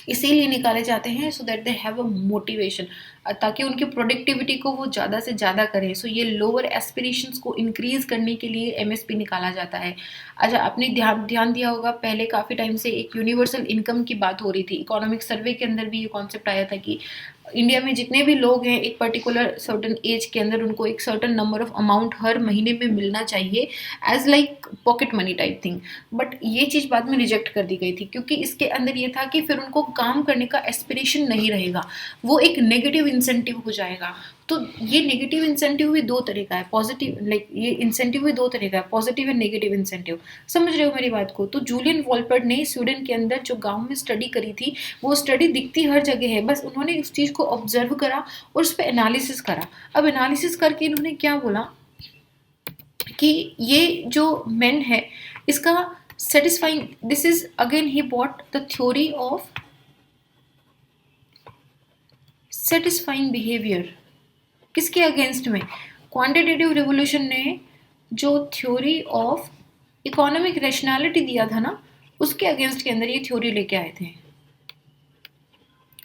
इसीलिए निकाले जाते हैं so that they have a motivation, ताकि उनकी प्रोडक्टिविटी को वो ज़्यादा से ज़्यादा करें। सो ये लोअर एस्पिरेशंस को इंक्रीज करने के लिए MSP निकाला जाता है। अच्छा, आपने ध्यान दिया होगा पहले काफ़ी टाइम से एक यूनिवर्सल इनकम की बात हो रही थी, इकोनॉमिक सर्वे के अंदर भी ये कॉन्सेप्ट आया था कि इंडिया में जितने भी लोग हैं एक पर्टिकुलर सर्टन एज के अंदर उनको एक सर्टन नंबर ऑफ अमाउंट हर महीने में मिलना चाहिए as like pocket money type thing. But ये चीज़ बाद में रिजेक्ट कर दी गई थी क्योंकि इसके अंदर ये था कि फिर उनको काम करने का एस्पिरेशन नहीं रहेगा, वो एक नेगेटिव इंसेंटिव हो जाएगा। तो ये नेगेटिव इंसेंटिव भी दो तरह का है, पॉजिटिव लाइक ये इंसेंटिव भी दो तरह का है, पॉजिटिव एंड नेगेटिव इंसेंटिव। समझ रहे हो मेरी बात को? तो जूलियन वॉलपर्ट ने स्वीडन के अंदर जो गांव में स्टडी करी थी, वो स्टडी दिखती हर जगह है, बस उन्होंने उस चीज़ को ऑब्जर्व करा और उस पर एनालिसिस करा। अब एनालिसिस करके इन्होंने क्या बोला कि ये जो मेन है इसका satisfying, this is again he bought the theory of satisfying behaviour. किसके अगेंस्ट में? क्वांटिटेटिव रिवोल्यूशन ने जो थ्योरी ऑफ इकोनॉमिक रैशनैलिटी दिया था ना, उसके अगेंस्ट के अंदर ये थ्योरी लेके आए थे।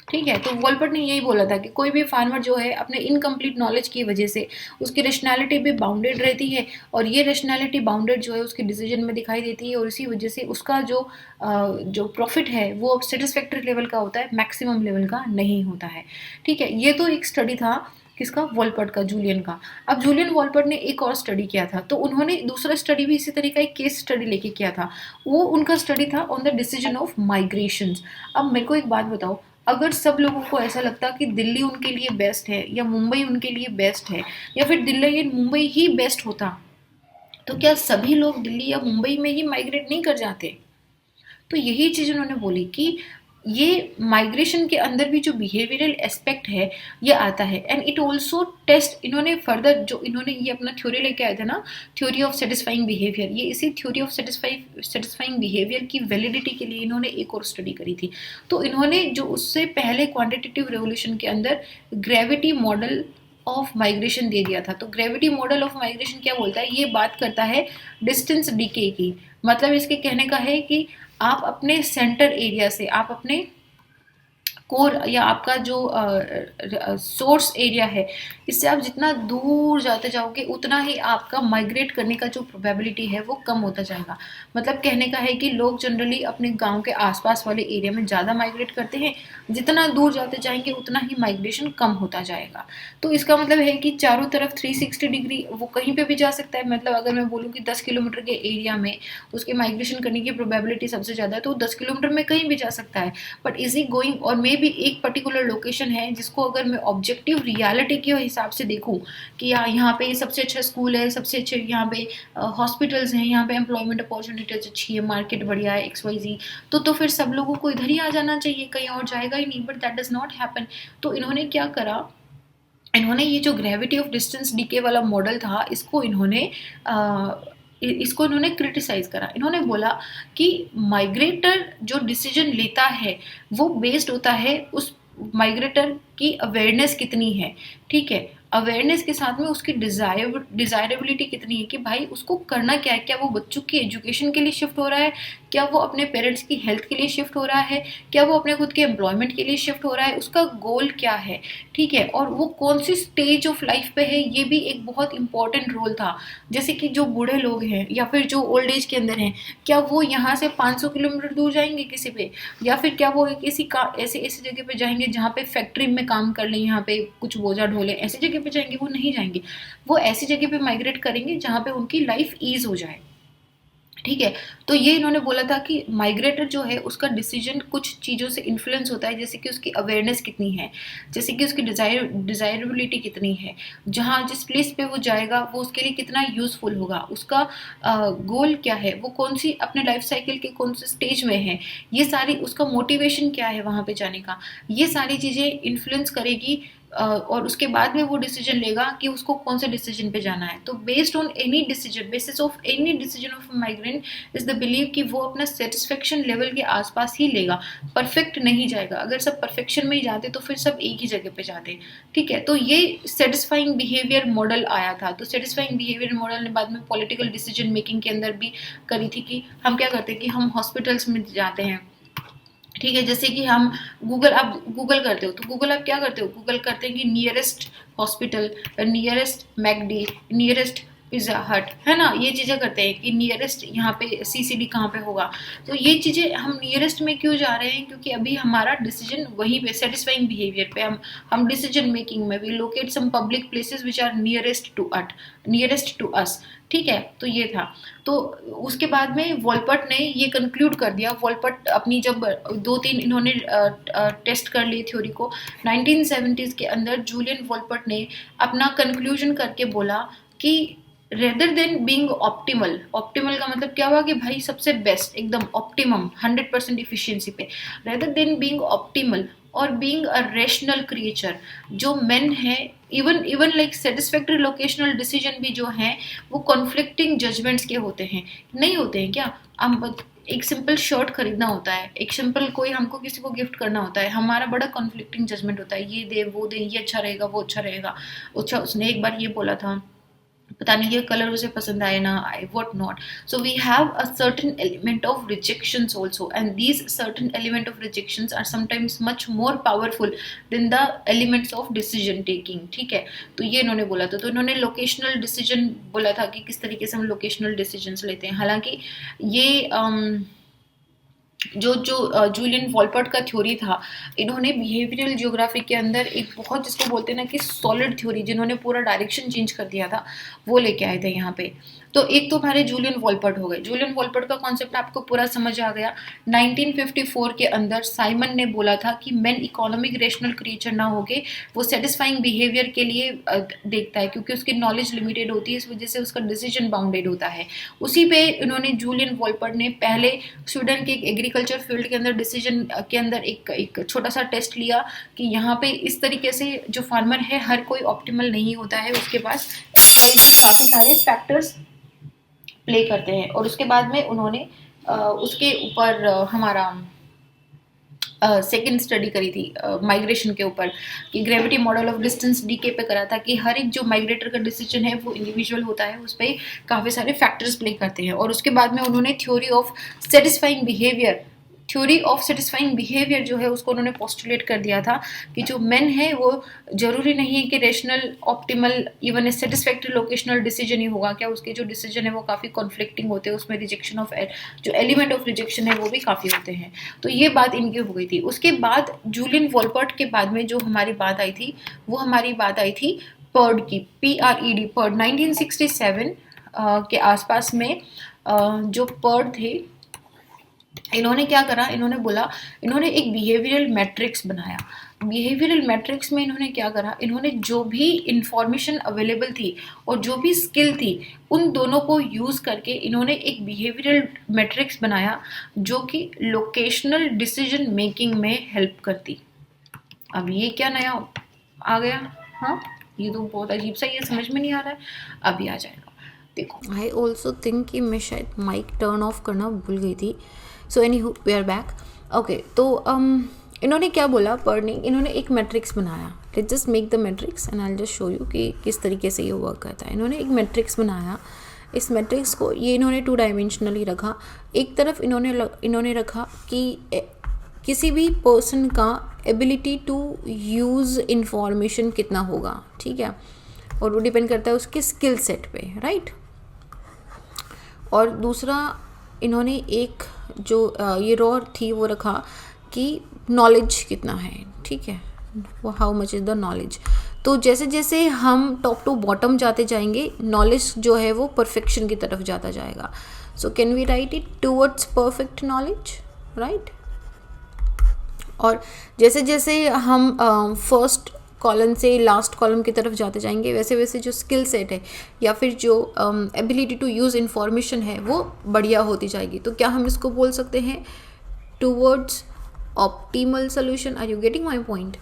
ठीक है, तो वॉलपर्ट ने यही बोला था कि कोई भी फार्मर जो है अपने इनकम्प्लीट नॉलेज की वजह से उसकी रैशनैलिटी भी बाउंडेड रहती है, और ये रैशनैलिटी बाउंडेड जो है उसके डिसीजन में दिखाई देती है, और इसी वजह से उसका जो प्रॉफिट है वो सेटिस्फैक्टरी लेवल का होता है, मैक्सिमम लेवल का नहीं होता है। ठीक है, ये तो एक स्टडी था किसका? वॉलपर्ट का, जूलियन का। अब जूलियन वॉलपर्ट ने एक और स्टडी किया था, तो उन्होंने दूसरा स्टडी भी इसी तरीका एक केस स्टडी लेके किया था। वो उनका स्टडी था on the decision of migrations. अब मेरे को एक बात बताओ, अगर सब लोगों को ऐसा लगता कि दिल्ली उनके लिए बेस्ट है या मुंबई उनके लिए बेस्ट है या फिर दिल्ली या मुंबई ही बेस्ट होता, तो क्या सभी लोग दिल्ली या मुंबई में ही माइग्रेट नहीं कर जाते? तो यही चीज़ उन्होंने बोली कि ये माइग्रेशन के अंदर भी जो बिहेवियरल एस्पेक्ट है ये आता है, एंड इट ऑल्सो टेस्ट। इन्होंने फर्दर जो इन्होंने ये अपना थ्योरी लेके आए थे ना, थ्योरी ऑफ सेटिस्फाइंग बिहेवियर, ये इसी थ्योरी ऑफ सेटिस्फाइंग बिहेवियर की वैलिडिटी के लिए इन्होंने एक और स्टडी करी थी। तो इन्होंने जो उससे पहले क्वांटिटेटिव रेवोल्यूशन के अंदर ग्रेविटी मॉडल ऑफ माइग्रेशन दे दिया था। तो ग्रेविटी मॉडल ऑफ माइग्रेशन क्या बोलता है? ये बात करता है डिस्टेंस डीके की। मतलब इसके कहने का है कि आप अपने सेंटर एरिया से, आप अपने कोर या आपका जो सोर्स एरिया है, इससे आप जितना दूर जाते जाओगे उतना ही आपका माइग्रेट करने का जो प्रोबेबिलिटी है वो कम होता जाएगा। मतलब कहने का है कि लोग जनरली अपने गांव के आसपास वाले एरिया में ज़्यादा माइग्रेट करते हैं, जितना दूर जाते जाएंगे उतना ही माइग्रेशन कम होता जाएगा। तो इसका मतलब है कि चारों तरफ 360 डिग्री वो कहीं पे भी जा सकता है। मतलब अगर मैं बोलूँ कि 10 किलोमीटर के एरिया में उसके माइग्रेशन करने की प्रोबेबिलिटी सबसे ज़्यादा है, तो 10 किलोमीटर में कहीं भी जा सकता है। बट इजी गोइंग, और मे भी एक पर्टिकुलर लोकेशन है जिसको अगर मैं ऑब्जेक्टिव रियलिटी के हिसाब से देखूं कि यहाँ पे सबसे अच्छा स्कूल है, सबसे अच्छे यहाँ पे हॉस्पिटल्स हैं, यहाँ पे एम्प्लॉयमेंट अपॉर्चुनिटीज अच्छी है, मार्केट बढ़िया है, XYZ, तो फिर सब लोगों को इधर ही आ जाना चाहिए, कहीं और जाएगा ही नहीं। But that does not happen. तो इन्होंने क्या करा, इन्होंने ये जो ग्रेविटी ऑफ डिस्टेंस डीके वाला मॉडल था इसको इन्होंने क्रिटिसाइज करा। इन्होंने बोला कि माइग्रेटर जो डिसीजन लेता है वो बेस्ड होता है उस माइग्रेटर की अवेयरनेस कितनी है। ठीक है, अवेयरनेस के साथ में उसकी डिजायरेबिलिटी कितनी है कि भाई उसको करना क्या है, क्या वो बच्चों की एजुकेशन के लिए शिफ्ट हो रहा है, क्या वो अपने पेरेंट्स की हेल्थ के लिए शिफ्ट हो रहा है, क्या वो अपने खुद के एम्प्लॉयमेंट के लिए शिफ्ट हो रहा है, उसका गोल क्या है। ठीक है, और वो कौन सी स्टेज ऑफ लाइफ पे है, ये भी एक बहुत इंपॉर्टेंट रोल था। जैसे कि जो बूढ़े लोग हैं या फिर जो ओल्ड एज के अंदर हैं, क्या वो यहाँ से 500 किलोमीटर दूर जाएंगे किसी पे, या फिर क्या वो किसी का ऐसी जगह पे जाएंगे जहाँ पे फैक्ट्री में काम कर लें, यहाँ पे कुछ बोझा ढोले, ऐसी जगह पे जाएंगे? वो नहीं जाएंगे। वो ऐसी जगह पे माइग्रेट करेंगे जहाँ पे उनकी लाइफ ईज हो जाए। ठीक है, तो ये इन्होंने बोला था कि माइग्रेटर जो है उसका डिसीजन कुछ चीज़ों से इन्फ्लुएंस होता है, जैसे कि उसकी अवेयरनेस कितनी है, जैसे कि उसकी डिजायरेबिलिटी कितनी है, जहाँ जिस प्लेस पे वो जाएगा वो उसके लिए कितना यूजफुल होगा, उसका गोल क्या है, वो कौन सी अपने लाइफ साइकिल के कौन से स्टेज में है, ये सारी, उसका मोटिवेशन क्या है वहाँ पे जाने का, ये सारी चीज़ें इन्फ्लुएंस करेगी। और उसके बाद में वो डिसीजन लेगा कि उसको कौन से डिसीजन पे जाना है। तो based on any decision, basis of any decision of migrant is the believe कि वो अपना सेटिस्फेक्शन लेवल के आसपास ही लेगा, परफेक्ट नहीं जाएगा। अगर सब परफेक्शन में ही जाते तो फिर सब एक ही जगह पे जाते। ठीक है, तो ये सेटिस्फाइंग बिहेवियर मॉडल आया था। तो सेटिस्फाइंग बिहेवियर मॉडल ने बाद में पॉलिटिकल डिसीजन मेकिंग के अंदर भी करी थी कि हम क्या करते हैं कि हम हॉस्पिटल्स में जाते हैं। ठीक है, जैसे कि हम आप गूगल करते हो, तो गूगल आप क्या करते हो, गूगल करते हैं कि nearest hospital, nearest McD, nearest pizza हट, है ना, ये चीज़ें करते हैं कि नियरेस्ट यहाँ पे सीसीडी कहाँ पे होगा। तो ये चीज़ें हम नियरेस्ट में क्यों जा रहे हैं, क्योंकि अभी हमारा डिसीजन वहीं पे सेटिस्फाइंग बिहेवियर पे हम डिसीजन मेकिंग में we locate some public places which are nearest to us. ठीक है, तो ये था। तो उसके बाद में वॉलपट ने ये कंक्लूड कर दिया। वॉलपट अपनी जब 2-3 इन्होंने टेस्ट कर लिए थ्योरी को, 1970s के अंदर जूलियन वॉलपट ने अपना कंक्लूजन करके बोला कि रेदर देन बीइंग ऑप्टिमल का मतलब क्या हुआ कि भाई सबसे बेस्ट, एकदम ऑप्टिमम 100% इफिशियंसी पे, रेदर देन बीइंग ऑप्टिमल और बीइंग अ रेशनल क्रिएचर, जो मेन है, even like satisfactory locational decision भी जो है वो कॉन्फ्लिक्टिंग जजमेंट्स के होते हैं, नहीं होते हैं क्या? हम एक सिंपल शर्ट खरीदना होता है, एक सिंपल कोई हमको किसी को गिफ्ट करना होता है, हमारा बड़ा कॉन्फ्लिक्टिंग जजमेंट होता है, ये दे वो दे, ये अच्छा रहेगा वो अच्छा रहेगा। अच्छा, उसने एक बार ये बोला था, पता नहीं ये कलर उसे पसंद आए ना आए, what not. So we have a certain element of rejections also, and these certain element of rejections are sometimes much more powerful than the elements of decision taking. ठीक है, तो ये इन्होंने बोला था। तो इन्होंने लोकेशनल डिसीजन बोला था कि किस तरीके से हम लोकेशनल डिसीजंस लेते हैं। हालांकि ये जो जूलियन वॉलपट का थ्योरी था, इन्होंने बिहेवियरल ज्योग्राफी के अंदर एक बहुत, जिसको बोलते हैं ना कि सॉलिड थ्योरी, जिन्होंने पूरा डायरेक्शन चेंज कर दिया था, वो लेके आए थे यहाँ पे। तो एक तो हमारे जूलियन वॉलपट हो गए। जूलियन वॉलपट का कॉन्सेप्ट आपको पूरा समझ आ गया। 1954 के अंदर साइमन ने बोला था कि मेन इकोनॉमिक रेशनल क्रिएचर ना होके वो सेटिस्फाइंग बिहेवियर के लिए देखता है, क्योंकि उसकी नॉलेज लिमिटेड होती है, इस वजह से उसका डिसीजन बाउंडेड होता है। उसी पे इन्होंने जूलियन वॉलपट ने पहले स्वीडन के एक एग्रीकल्चर फील्ड के अंदर डिसीजन के अंदर एक छोटा सा टेस्ट लिया कि यहाँ पे इस तरीके से जो फार्मर है हर कोई ऑप्टिमल नहीं होता है, उसके पास काफ़ी सारे फैक्टर्स प्ले करते हैं। और उसके बाद में उन्होंने उसके ऊपर हमारा सेकेंड स्टडी करी थी माइग्रेशन के ऊपर, कि gravity model of distance decay पे करा था कि हर एक जो माइग्रेटर का डिसीजन है वो इंडिविजुअल होता है, उस पर काफ़ी सारे फैक्टर्स प्ले करते हैं। और उसके बाद में उन्होंने थ्योरी ऑफ सेटिस्फाइंग बिहेवियर जो है उसको उन्होंने पोस्टुलेट कर दिया था कि जो मेन है वो जरूरी नहीं है कि rational, optimal, even satisfactory locational decision ही होगा क्या, उसके जो डिसीजन है वो काफ़ी कॉन्फ्लिक्टिंग होते हैं, उसमें रिजेक्शन ऑफ जो एलिमेंट ऑफ रिजेक्शन है वो भी काफ़ी होते हैं। तो ये बात इनकी हो गई थी। उसके बाद जूलियन वॉलपट के बाद में जो हमारी बात आई थी वो हमारी बात आई थी पर्ड की, PRED, पर्ड 1967 के आसपास में जो पर्ड थे, इन्होंने क्या करा, इन्होंने एक बिहेवियरल मैट्रिक्स बनाया। बिहेवियरल मैट्रिक्स में इन्होंने क्या करा, इन्होंने जो भी इंफॉर्मेशन अवेलेबल थी और जो भी स्किल थी उन दोनों को यूज़ करके इन्होंने एक बिहेवियरल मैट्रिक्स बनाया जो कि लोकेशनल डिसीजन मेकिंग में हेल्प करती। अब ये क्या नया आ गया? हाँ, ये तो बहुत अजीब सा, ये समझ में नहीं आ रहा है, अभी आ जाएगा, देखो। आई ऑल्सो थिंक कि मैं शायद माइक टर्न ऑफ करना भूल गई थी। So any we are back. Okay, तो इन्होंने क्या बोला, पर्डनिंग, इन्होंने एक मैट्रिक्स बनाया। Let's just make the matrix and I just show you कि किस तरीके से ये वर्क करता है। इन्होंने एक मैट्रिक्स बनाया। इस मैट्रिक्स को ये इन्होंने 2 डायमेंशनली रखा। एक तरफ इन्होंने रखा कि किसी भी पर्सन का एबिलिटी टू यूज़ इंफॉर्मेशन कितना होगा, ठीक है, और वो डिपेंड करता है उसके स्किल सेट पे, राइट। और दूसरा इन्होंने एक जो ये रॉ थी वो रखा कि नॉलेज कितना है, ठीक है, how much is the knowledge. तो जैसे जैसे हम टॉप टू बॉटम जाते जाएंगे, नॉलेज जो है वो परफेक्शन की तरफ जाता जाएगा। So can we write it towards perfect knowledge, right. और जैसे जैसे हम फर्स्ट कॉलम से लास्ट कॉलम की तरफ जाते जाएंगे, वैसे वैसे जो स्किल सेट है या फिर जो एबिलिटी टू यूज़ इंफॉर्मेशन है वो बढ़िया होती जाएगी। तो क्या हम इसको बोल सकते हैं towards optimal solution? Are you getting my point?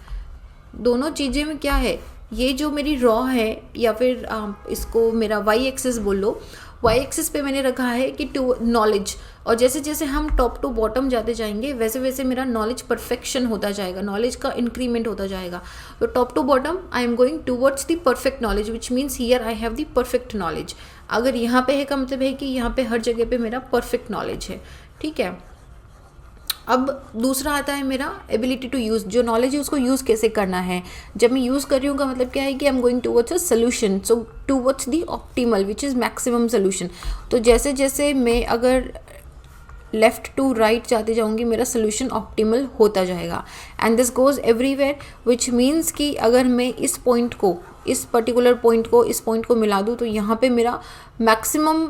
दोनों चीज़ें में क्या है, ये जो मेरी रॉ है या फिर इसको मेरा वाई एक्सिस बोल लो, वाई एक्सिस पे मैंने रखा है कि टू नॉलेज, और जैसे जैसे हम टॉप टू बॉटम जाते जाएंगे वैसे वैसे मेरा नॉलेज परफेक्शन होता जाएगा, नॉलेज का इंक्रीमेंट होता जाएगा। तो top to bottom I am going towards the perfect knowledge, which means here I have the perfect knowledge. अगर यहाँ पे है का मतलब है कि यहाँ पे हर जगह पे मेरा परफेक्ट नॉलेज है, ठीक है। अब दूसरा आता है मेरा एबिलिटी टू यूज़, जो नॉलेज है उसको यूज़ कैसे करना है। जब मैं यूज़ कर रही हूँ का मतलब क्या है कि I am going towards a solution, so towards the optimal which is maximum solution. तो जैसे जैसे मैं अगर लेफ़्ट टू राइट जाते जाऊँगी मेरा सोल्यूशन ऑप्टिमल होता जाएगा, and this goes everywhere, which means कि अगर मैं इस पॉइंट को, इस पर्टिकुलर पॉइंट को इस पॉइंट को मिला दूँ तो यहाँ पे मेरा maximum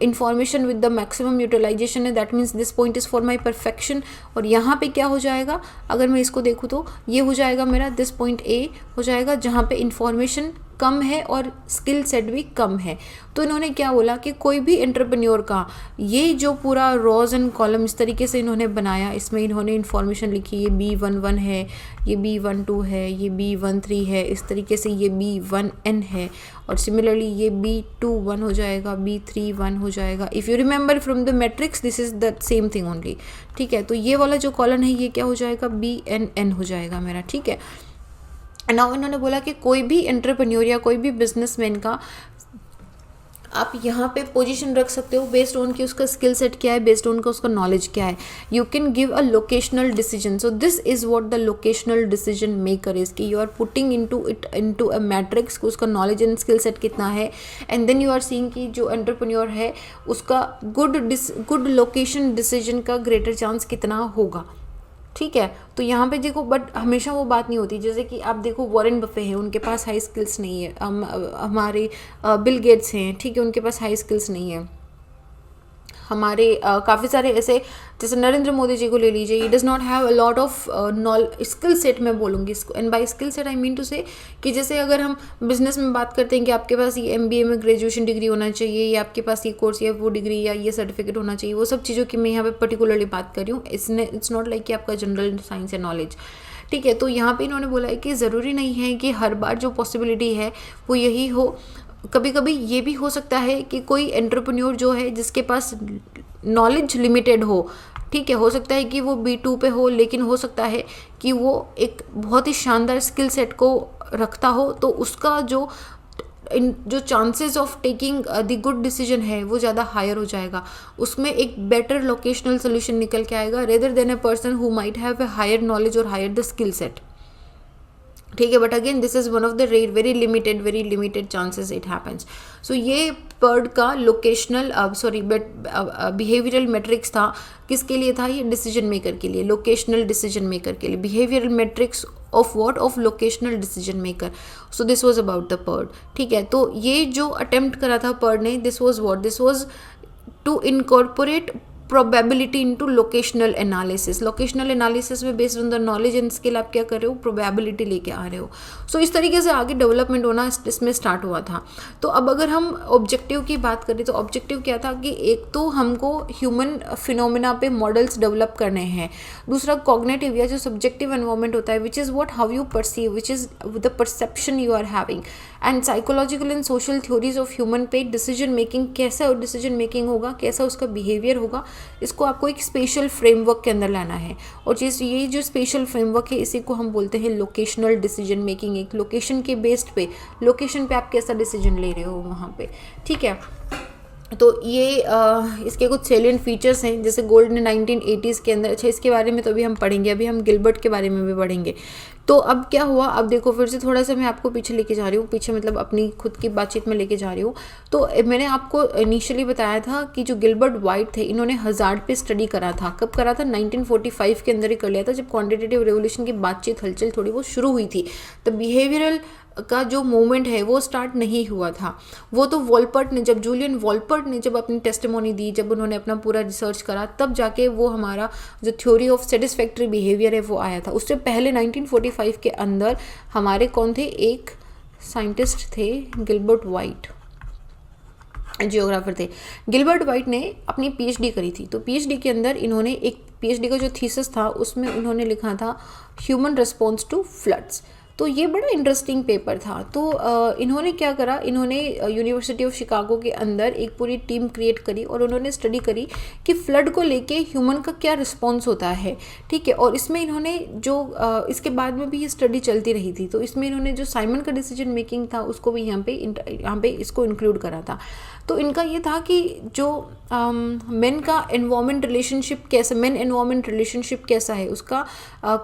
information with the maximum utilisation है, that means this point is for my perfection. और यहाँ पे क्या हो जाएगा, अगर मैं इसको देखूँ तो ये हो जाएगा मेरा दिस पॉइंट ए हो जाएगा, जहाँ पे इंफॉर्मेशन कम है और स्किल सेट भी कम है। तो इन्होंने क्या बोला कि कोई भी एंटरप्रेन्योर का ये जो पूरा रॉज एंड कॉलम इस तरीके से इन्होंने बनाया, इसमें इन्होंने इन्फॉर्मेशन लिखी, ये B11 है, ये B12 है, ये B13 है, इस तरीके से ये B1N है, और सिमिलरली ये B21 हो जाएगा, B31 हो जाएगा। If you remember from the matrix this is the same thing only, ठीक है। तो ये वाला जो कॉलम है ये क्या हो जाएगा, BNN हो जाएगा मेरा, ठीक है। नाउ इन्होंने बोला कि कोई भी एंटरप्रेन्योर या कोई भी बिजनेसमैन का आप यहाँ पे पोजीशन रख सकते हो बेस्ड ऑन कि उसका स्किल सेट क्या है, बेस्ड ऑन का उसका नॉलेज क्या है। You can give a locational decision, so this is what the locational decision maker is, कि you are putting into a matrix कि उसका नॉलेज एंड स्किल सेट कितना है, and then you are seeing कि जो entrepreneur है उसका good location decision का ग्रेटर चांस कितना होगा, ठीक है। तो यहाँ पे देखो, बट हमेशा वो बात नहीं होती, जैसे कि आप देखो वॉरेन बफे हैं, उनके पास हाई स्किल्स नहीं है, हमारे बिल गेट्स हैं, ठीक है, उनके पास हाई स्किल्स नहीं है। हमारे काफ़ी सारे ऐसे, जैसे नरेंद्र मोदी जी को ले लीजिए, he does not have a lot of skill set, मैं बोलूँगी इसको, and by skill set I mean to say कि जैसे अगर हम बिजनेस में बात करते हैं कि आपके पास ये MBA में ग्रेजुएशन डिग्री होना चाहिए, या आपके पास ये कोर्स या वो डिग्री या ये सर्टिफिकेट होना चाहिए, वो सब चीज़ों की मैं यहाँ पे पर्टिकुलरली बात कर रही हूँ। इट्स नॉट लाइक कि आपका जनरल साइंस है नॉलेज, ठीक है। तो यहाँ पे इन्होंने बोला है कि ज़रूरी नहीं है कि हर बार जो पॉसिबिलिटी है वो यही हो, कभी कभी ये भी हो सकता है कि कोई एंटरप्रेन्योर जो है जिसके पास नॉलेज लिमिटेड हो, ठीक है, हो सकता है कि वो B2 पे हो, लेकिन हो सकता है कि वो एक बहुत ही शानदार स्किल सेट को रखता हो, तो उसका जो chances of taking the good decision है वो ज़्यादा हायर हो जाएगा, उसमें एक बेटर लोकेशनल सोल्यूशन निकल के आएगा, rather than a person who might have a higher knowledge और हायर द स्किल सेट, ठीक है। But again this is one of the very limited chances it happens. So ये पर्ड का locational behavioural matrix था, किसके लिए था, ये डिसीजन मेकर के लिए, लोकेशनल डिसीजन मेकर के लिए, behavioural matrix of what, of locational decision maker. So this was about the PERT, ठीक है। तो ये जो अटेम्प्ट करा था पर्ड ने, this was to incorporate probability into locational analysis. Locational analysis में based on the knowledge and skill आप क्या कर रहे हो, प्रोबेबिलिटी लेके आ रहे हो। सो इस तरीके से आगे डेवलपमेंट होना इसमें स्टार्ट हुआ था। तो अब अगर हम ऑब्जेक्टिव की बात करें तो ऑब्जेक्टिव क्या था कि एक तो हमको ह्यूमन फिनोमिना पे मॉडल्स डेवलप करने हैं, दूसरा कॉग्निटिव या जो सब्जेक्टिव एनवायरनमेंट होता है, which is what how you perceive, which is the perception you are having, and psychological and social theories of human पे डिसीजन मेकिंग, कैसा डिसीजन मेकिंग होगा, कैसा उसका बिहेवियर होगा, इसको आपको एक स्पेशल फ्रेमवर्क के अंदर लाना है। और ये जो स्पेशल फ्रेमवर्क है इसी को हम बोलते हैं लोकेशनल डिसीजन मेकिंग। एक लोकेशन के बेस्ड पे, लोकेशन पे आप कैसा डिसीजन ले रहे हो वहाँ पे, ठीक है। तो ये इसके कुछ सेलिएंट फीचर्स हैं, जैसे गोल्ड ने 1980s के अंदर, अच्छा इसके बारे में तो अभी हम पढ़ेंगे, अभी हम गिलबर्ट के बारे में भी पढ़ेंगे। तो अब क्या हुआ, अब देखो फिर से थोड़ा सा मैं आपको पीछे लेके जा रही हूँ, पीछे मतलब अपनी खुद की बातचीत में लेके जा रही हूँ। तो मैंने आपको इनिशियली बताया था कि जो गिलबर्ट वाइट थे, इन्होंने हजार्ड पे स्टडी करा था। कब करा था, 1945 के अंदर ही कर लिया था, जब क्वांटिटेटिव रेवोल्यूशन की बातचीत हलचल थोड़ी बहुत शुरू हुई थी। तो बिहेवियरल का जो मूवमेंट है वो स्टार्ट नहीं हुआ था, वो तो वॉलपर्ट ने, जब जूलियन वॉलपर्ट ने जब अपनी टेस्टिमोनी दी, जब उन्होंने अपना पूरा रिसर्च करा, तब जाके वो हमारा जो थ्योरी ऑफ सेटिस्फैक्ट्री बिहेवियर है वो आया था। उससे पहले 1945 के अंदर हमारे कौन थे, एक साइंटिस्ट थे गिलबर्ट वाइट, जियोग्राफर थे। गिलबर्ट वाइट ने अपनी PhD करी थी। तो PhD के अंदर इन्होंने एक PhD का जो थीसिस था उसमें उन्होंने लिखा था ह्यूमन रिस्पॉन्स टू फ्लड्स। तो ये बड़ा इंटरेस्टिंग पेपर था। तो इन्होंने क्या करा, इन्होंने यूनिवर्सिटी ऑफ शिकागो के अंदर एक पूरी टीम क्रिएट करी और उन्होंने स्टडी करी कि फ्लड को लेके ह्यूमन का क्या रिस्पॉन्स होता है, ठीक है। और इसमें इन्होंने जो इसके बाद में भी ये स्टडी चलती रही थी, तो इसमें इन्होंने जो साइमन का डिसीजन मेकिंग था उसको भी यहाँ पे इसको इंक्लूड करा था। तो इनका ये था कि जो मेन का एनवायरमेंट रिलेशनशिप कैसा, मेन एनवायरमेंट रिलेशनशिप कैसा है, उसका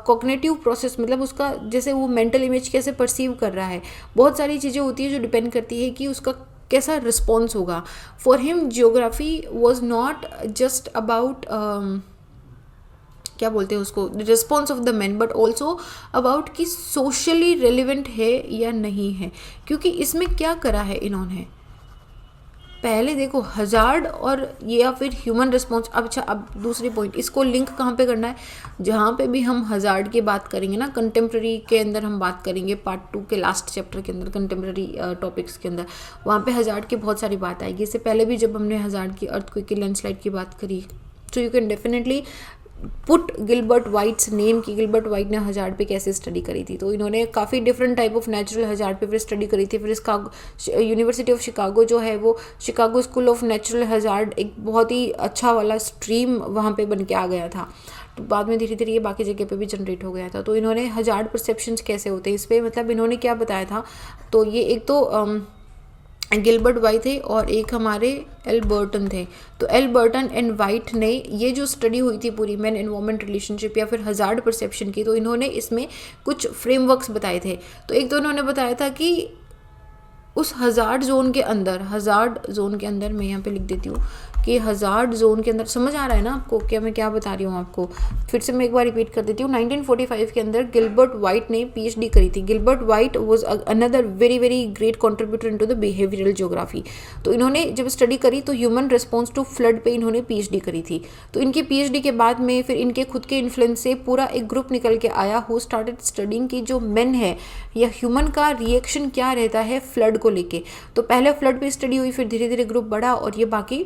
कॉग्निटिव प्रोसेस, मतलब उसका जैसे वो मेंटल इमेज कैसे परसीव कर रहा है, बहुत सारी चीज़ें होती है जो डिपेंड करती है कि उसका कैसा रिस्पॉन्स होगा। For him geography was not just about क्या बोलते हैं उसको, response of the man, but also about कि सोशली रेलिवेंट है या नहीं है। क्योंकि इसमें क्या करा है इन्होंने, पहले देखो हजार्ड और ये या फिर ह्यूमन रिस्पॉन्स। अब अच्छा, अब दूसरी पॉइंट, इसको लिंक कहाँ पे करना है, जहाँ पे भी हम हजार्ड की बात करेंगे ना, कंटेम्प्रेरी के अंदर हम बात करेंगे पार्ट 2 के लास्ट चैप्टर के अंदर, कंटेम्प्रेरी टॉपिक्स के अंदर, वहाँ पे हजार्ड की बहुत सारी बात आएगी। इससे पहले भी जब हमने हजार्ड की, अर्थक्वेक की, लैंडस्लाइड की बात करी, तो you can definitely put Gilbert White's name की, गिलबर्ट वाइट ने हजार्ड पे कैसे स्टडी करी थी। तो इन्होंने काफ़ी different type of natural hazard पे फिर स्टडी करी थी। फिर यूनिवर्सिटी ऑफ शिकागो जो है वो Chicago school of natural hazard एक बहुत ही अच्छा वाला स्ट्रीम वहाँ पे बन के आ गया था। तो बाद में धीरे धीरे ये बाकी जगह पे भी जनरेट हो गया था। तो इन्होंने हजार्ड परसेप्शंस कैसे होते हैं इस पर, मतलब इन्होंने क्या बताया था, तो ये एक तो गिलबर्ट वाइट थे और एक हमारे एल बर्टन थे। तो एल बर्टन एंड वाइट ने ये जो स्टडी हुई थी पूरी मैन एनवायरमेंट रिलेशनशिप या फिर हजार्ड परसेप्शन की, तो इन्होंने इसमें कुछ फ्रेमवर्क्स बताए थे। तो एक तो इन्होंने बताया था कि उस हजार्ड जोन के अंदर मैं यहाँ पे लिख देती हूँ कि हजार्ड जोन के अंदर, समझ आ रहा है ना आपको क्या मैं क्या बता रही हूँ आपको, फिर से मैं एक बार रिपीट कर देती हूँ। 1945 के अंदर गिलबर्ट वाइट ने पीएचडी करी थी। Gilbert white was another very very great contributor into the behavioural geography. तो इन्होंने जब स्टडी करी तो ह्यूमन रिस्पॉन्स टू फ्लड पे इन्होंने पीएचडी करी थी। तो इनकी पीएचडी के बाद में फिर इनके खुद के इन्फ्लुएंस से पूरा एक ग्रुप निकल के आया हु स्टार्टेड स्टडिंग की जो मेन है या ह्यूमन का रिएक्शन क्या रहता है फ्लड को लेके। तो पहले फ्लड पे स्टडी हुई, फिर धीरे धीरे ग्रुप बढ़ा और ये बाकी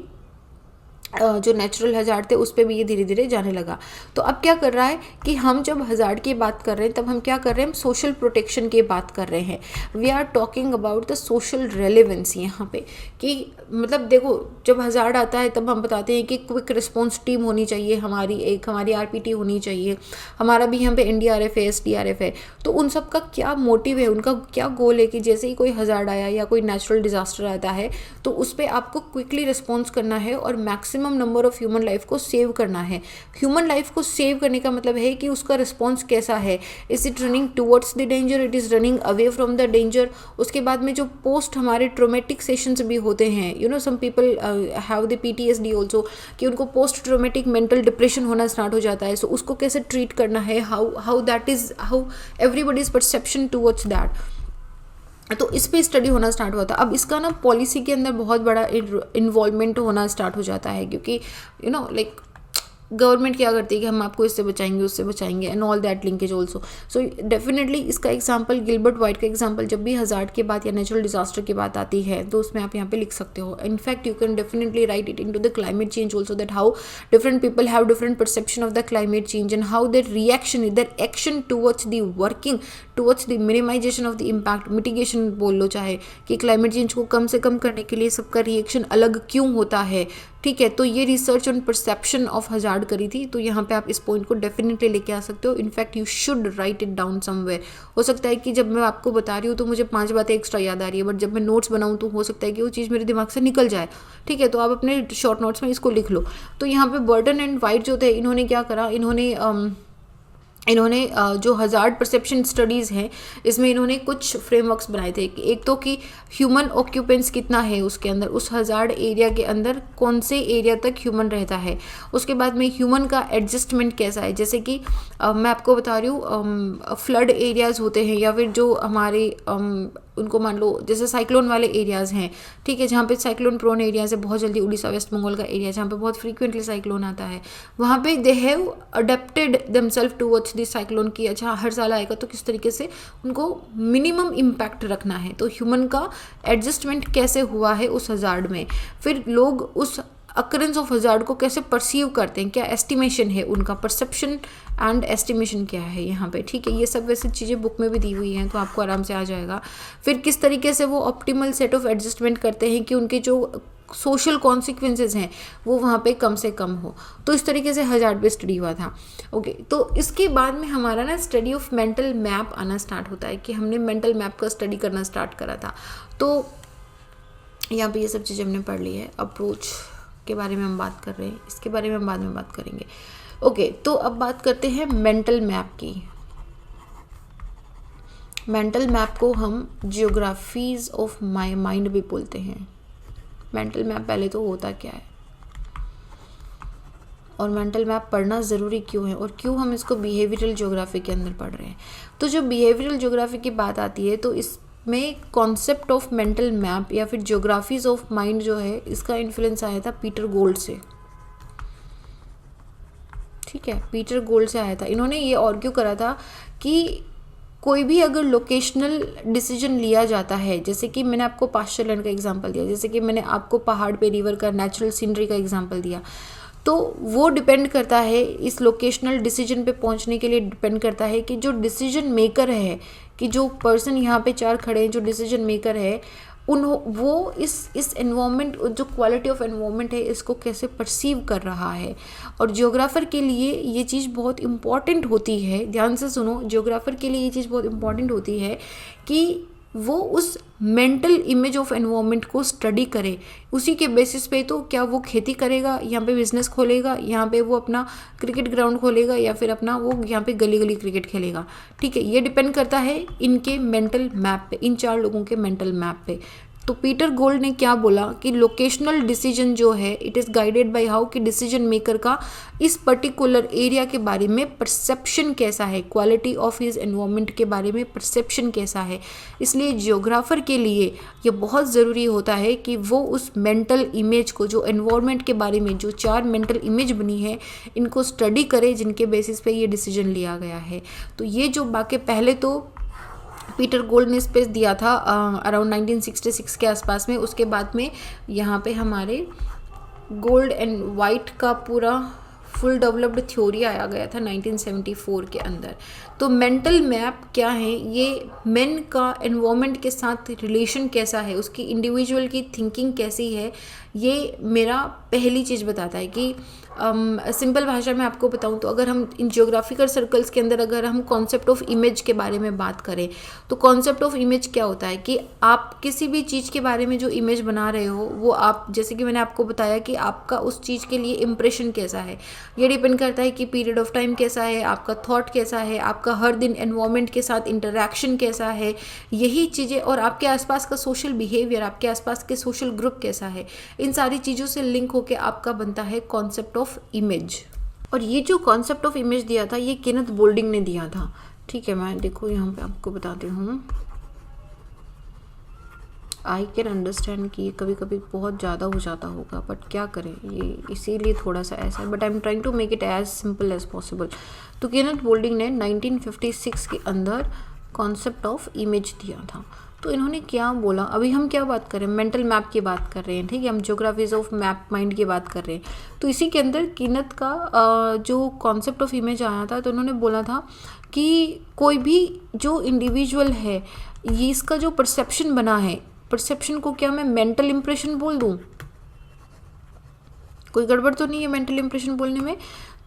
जो नेचुरल हजार्ड थे उस पर भी ये धीरे धीरे जाने लगा। तो अब क्या कर रहा है कि हम जब हजार्ड की बात कर रहे हैं तब हम क्या कर रहे हैं, हम सोशल प्रोटेक्शन की बात कर रहे हैं। We are talking about the social relevance यहाँ पे, कि मतलब देखो जब हजार्ड आता है तब हम बताते हैं कि क्विक रिस्पॉन्स टीम होनी चाहिए, हमारी आरपीटी होनी चाहिए, हमारा भी यहाँ पे एनडीआरएफ है, एसडीआरएफ है। तो उन सब का क्या मोटिव है, उनका क्या गोल है कि जैसे ही कोई हजार्ड आया या कोई नेचुरल डिजास्टर आता है तो उस पर आपको क्विकली रिस्पॉन्स करना है और maximum number of human life को सेव करना है। ह्यूमन लाइफ को सेव करने का मतलब है कि उसका रिस्पॉन्स कैसा है, is it running towards the danger, it is running away from the danger. उसके बाद में जो पोस्ट हमारे ट्रोमेटिक सेशंस भी होते हैं, you know some people have the PTSD also, कि उनको पोस्ट ट्रोमेटिक मेंटल डिप्रेशन होना स्टार्ट हो जाता है। सो उसको कैसे ट्रीट करना है, how everybody's perception towards that. तो इस पे स्टडी होना स्टार्ट हुआ था। अब इसका ना पॉलिसी के अंदर बहुत बड़ा इन्वॉल्वमेंट होना स्टार्ट हो जाता है, क्योंकि यू नो लाइक गवर्नमेंट क्या करती है कि हम आपको इससे बचाएंगे उससे बचाएंगे and all that linkage also. So definitely इसका एग्जांपल, गिलबर्ट वाइट का एग्जांपल, जब भी हजार्ड की बात या नेचुरल डिजास्टर की बात आती है तो उसमें आप यहाँ पे लिख सकते हो। In fact you can definitely write it into the climate change also, that how different people have different perception of the climate change and how their reaction, their action towards the working towards the minimisation of the impact, mitigation बोल लो चाहे, कि climate change को कम से कम करने के लिए सबका रिएक्शन अलग क्यों होता है। ठीक है, तो ये research on perception of hazard करी थी। तो यहाँ पे आप इस पॉइंट को डेफिनेटली लेके आ सकते हो। In fact you should write it down somewhere. हो सकता है कि जब मैं आपको बता रही हूँ तो मुझे 5 बातें एक्स्ट्रा याद आ रही है, बट जब मैं नोट्स बनाऊँ तो हो सकता है कि वो चीज़ मेरे दिमाग से निकल जाए। ठीक है, तो आप अपने शॉर्ट नोट्स में इसको लिख लो। तो यहाँ पे बर्टन एंड वाइट जो थे, इन्होंने क्या करा, इन्होंने जो हजार्ड परसेप्शन स्टडीज़ हैं इसमें इन्होंने कुछ फ्रेमवर्क्स बनाए थे। एक तो कि ह्यूमन ऑक्यूपेंस कितना है उसके अंदर, उस हजार्ड एरिया के अंदर कौन से एरिया तक ह्यूमन रहता है। उसके बाद में ह्यूमन का एडजस्टमेंट कैसा है, जैसे कि मैं आपको बता रही हूँ फ्लड एरियाज़ होते हैं या फिर जो हमारे उनको मान लो जैसे साइक्लोन वाले एरियाज़ हैं, ठीक है, जहाँ पे साइक्लोन प्रोन एरियाज़ है, बहुत जल्दी उड़ीसा वेस्ट बंगाल का एरिया जहाँ पे बहुत फ्रीक्वेंटली साइक्लोन आता है, वहाँ पे they have adapted themselves towards this cyclone की। अच्छा हर साल आएगा तो किस तरीके से उनको मिनिमम इम्पैक्ट रखना है। तो ह्यूमन का एडजस्टमेंट कैसे हुआ है उस हजार्ड में। फिर लोग उस अकरेंस ऑफ हजार्ड को कैसे परसीव करते हैं, क्या एस्टिमेशन है उनका, परसेप्शन एंड एस्टिमेशन क्या है यहाँ पे, ठीक है। ये सब वैसे चीज़ें बुक में भी दी हुई हैं तो आपको आराम से आ जाएगा। फिर किस तरीके से वो ऑप्टिमल सेट ऑफ एडजस्टमेंट करते हैं कि उनके जो सोशल कॉन्सिक्वेंसेज हैं वो वहाँ पे कम से कम हो। तो इस तरीके से हजार्ड पे स्टडी हुआ था। ओके, तो इसके बाद में हमारा ना स्टडी ऑफ मेंटल मैप आना स्टार्ट होता है कि हमने मेंटल मैप का स्टडी करना स्टार्ट करा था। तो यहाँ पे ये सब चीज़ें हमने पढ़ ली है। अप्रोच के बारे में हम बात कर रहे हैं, इसके बारे में हम बाद में बात करेंगे। ओके, तो अब बात करते हैं मेंटल मैप की। मेंटल मैप को हम जियोग्राफीज ऑफ माई माइंड भी बोलते हैं। मेंटल मैप पहले तो होता क्या है और मेंटल मैप पढ़ना ज़रूरी क्यों है और क्यों हम इसको बिहेवियरल ज्योग्राफी के अंदर पढ़ रहे हैं। तो जो बिहेवियरल ज्योग्राफी की बात आती है तो इसमें कॉन्सेप्ट ऑफ मेंटल मैप या फिर ज्योग्राफीज ऑफ माइंड जो है इसका इन्फ्लुएंस आया था पीटर गोल्ड से, ठीक है। पीटर गोल्ड से आया था। इन्होंने ये आर्ग्यू करा था कि कोई भी अगर लोकेशनल डिसीजन लिया जाता है, जैसे कि मैंने आपको पास्चर लैंड का एग्जांपल दिया, जैसे कि मैंने आपको पहाड़ पे रिवर का नेचुरल सीनरी का एग्जांपल दिया, तो वो डिपेंड करता है इस लोकेशनल डिसीजन पे पहुंचने के लिए डिपेंड करता है कि जो डिसीजन मेकर है, कि जो पर्सन यहाँ पे चार खड़े हैं जो डिसीजन मेकर है वो इस एनवायरनमेंट, जो क्वालिटी ऑफ एनवायरनमेंट है इसको कैसे परसीव कर रहा है। और जियोग्राफर के लिए ये चीज़ बहुत इम्पॉर्टेंट होती है, ध्यान से सुनो, जियोग्राफर के लिए ये चीज़ बहुत इम्पॉर्टेंट होती है कि वो उस मेंटल इमेज ऑफ एनवायरनमेंट को स्टडी करे। उसी के बेसिस पे तो क्या वो खेती करेगा, यहाँ पे बिजनेस खोलेगा, यहाँ पे वो अपना क्रिकेट ग्राउंड खोलेगा या फिर अपना वो यहाँ पे गली गली क्रिकेट खेलेगा, ठीक है। ये डिपेंड करता है इनके मेंटल मैप पे, इन चार लोगों के मेंटल मैप पे। तो पीटर गोल्ड ने क्या बोला कि लोकेशनल डिसीजन जो है it is guided by how कि डिसीजन मेकर का इस पर्टिकुलर एरिया के बारे में परसेप्शन कैसा है, क्वालिटी ऑफ हिज एनवायरनमेंट के बारे में परसेप्शन कैसा है। इसलिए जियोग्राफर के लिए ये बहुत ज़रूरी होता है कि वो उस मेंटल इमेज को, जो एनवायरनमेंट के बारे में जो चार मेंटल इमेज बनी है, इनको स्टडी करे जिनके बेसिस पे ये डिसीजन लिया गया है। तो ये जो बाकी पहले तो पीटर गोल्ड ने स्पेस दिया था अराउंड 1966 के आसपास में। उसके बाद में यहाँ पे हमारे गोल्ड एंड वाइट का पूरा फुल डेवलप्ड थ्योरी आया गया था 1974 के अंदर। तो मेंटल मैप क्या है, ये मेन का एनवायरनमेंट के साथ रिलेशन कैसा है, उसकी इंडिविजुअल की थिंकिंग कैसी है, ये मेरा पहली चीज़ बताता है कि सिंपल भाषा में आपको बताऊं तो अगर हम इन जियोग्राफिकल सर्कल्स के अंदर अगर हम कॉन्सेप्ट ऑफ इमेज के बारे में बात करें तो कॉन्सेप्ट ऑफ इमेज क्या होता है कि आप किसी भी चीज़ के बारे में जो इमेज बना रहे हो वो आप, जैसे कि मैंने आपको बताया कि आपका उस चीज़ के लिए इम्प्रेशन कैसा है, ये डिपेंड करता है कि पीरियड ऑफ टाइम कैसा है, आपका थॉट कैसा है, आपका हर दिन एनवायरनमेंट के साथ इंटरेक्शन कैसा है, यही चीज़ें, और आपके आसपास का सोशल बिहेवियर, आपके आसपास के सोशल ग्रुप कैसा है, इन सारी चीज़ों से लिंक होकर आपका बनता है कॉन्सेप्ट ऑफ इमेज। और ये जो कॉन्सेप्ट ऑफ इमेज दिया था ये केनेथ बोल्डिंग ने दिया था, ठीक है। मैं देखो यहाँ पे आपको बताती हूँ, आई कैन अंडरस्टैंड कि ये कभी कभी बहुत ज़्यादा हो जाता होगा, बट क्या करें, ये इसीलिए थोड़ा सा ऐसा है, but I am trying to make it as simple as possible. तो केनेथ बोल्डिंग ने 1956 के अंदर कॉन्सेप्ट ऑफ इमेज दिया था। तो इन्होंने क्या बोला, अभी हम क्या बात कर रहे हैं, मेंटल मैप की बात कर रहे हैं, ठीक है, हम ज्योग्राफीज ऑफ मैप माइंड की बात कर रहे हैं। तो इसी के अंदर केनेथ का जो कॉन्सेप्ट ऑफ इमेज आया था तो उन्होंने बोला था कि कोई भी जो इंडिविजुअल है ये इसका जो परसेप्शन बना है, परसेप्शन को क्या मैं मेंटल इंप्रेशन बोल दूँ, कोई गड़बड़ तो नहीं है मेंटल इंप्रेशन बोलने में।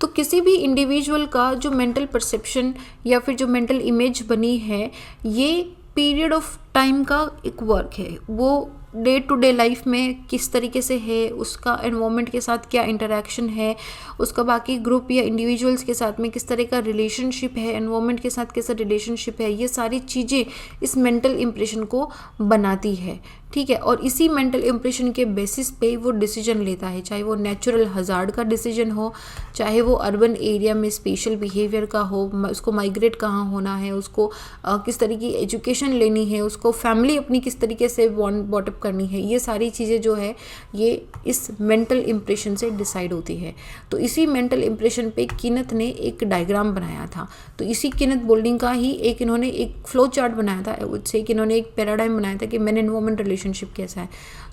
तो किसी भी इंडिविजुअल का जो मेंटल परसेप्शन या फिर जो मेंटल इमेज बनी है ये पीरियड ऑफ टाइम का एक वर्क है, वो डे टू डे लाइफ में किस तरीके से है, उसका एनवायरनमेंट के साथ क्या इंटरेक्शन है, उसका बाकी ग्रुप या इंडिविजुअल्स के साथ में किस तरह का रिलेशनशिप है, एनवायरनमेंट के साथ कैसा रिलेशनशिप है, ये सारी चीज़ें इस मेंटल इम्प्रेशन को बनाती है, ठीक है। और इसी मेंटल इम्प्रेशन के बेसिस पे वो डिसीजन लेता है, चाहे वो नेचुरल हजार्ड का डिसीजन हो, चाहे वो अर्बन एरिया में स्पेशल बिहेवियर का हो, उसको माइग्रेट कहाँ होना है, उसको किस तरह की एजुकेशन लेनी है, उसको फैमिली अपनी किस तरीके से बॉटअप करनी है, ये सारी चीज़ें जो है ये इस मेंटल इम्प्रेशन से डिसाइड होती है। तो इसी मेंटल इम्प्रेशन पे केनेथ ने एक डायग्राम बनाया था। तो इसी केनेथ बोल्डिंग का ही एक इन्होंने एक फ्लो चार्ट बनाया था, उससे कि इन्होंने एक पैराडाइम बनाया था कि मैन एनवायरनमेंट रिलेशन रिलेशनशिप कैसा है।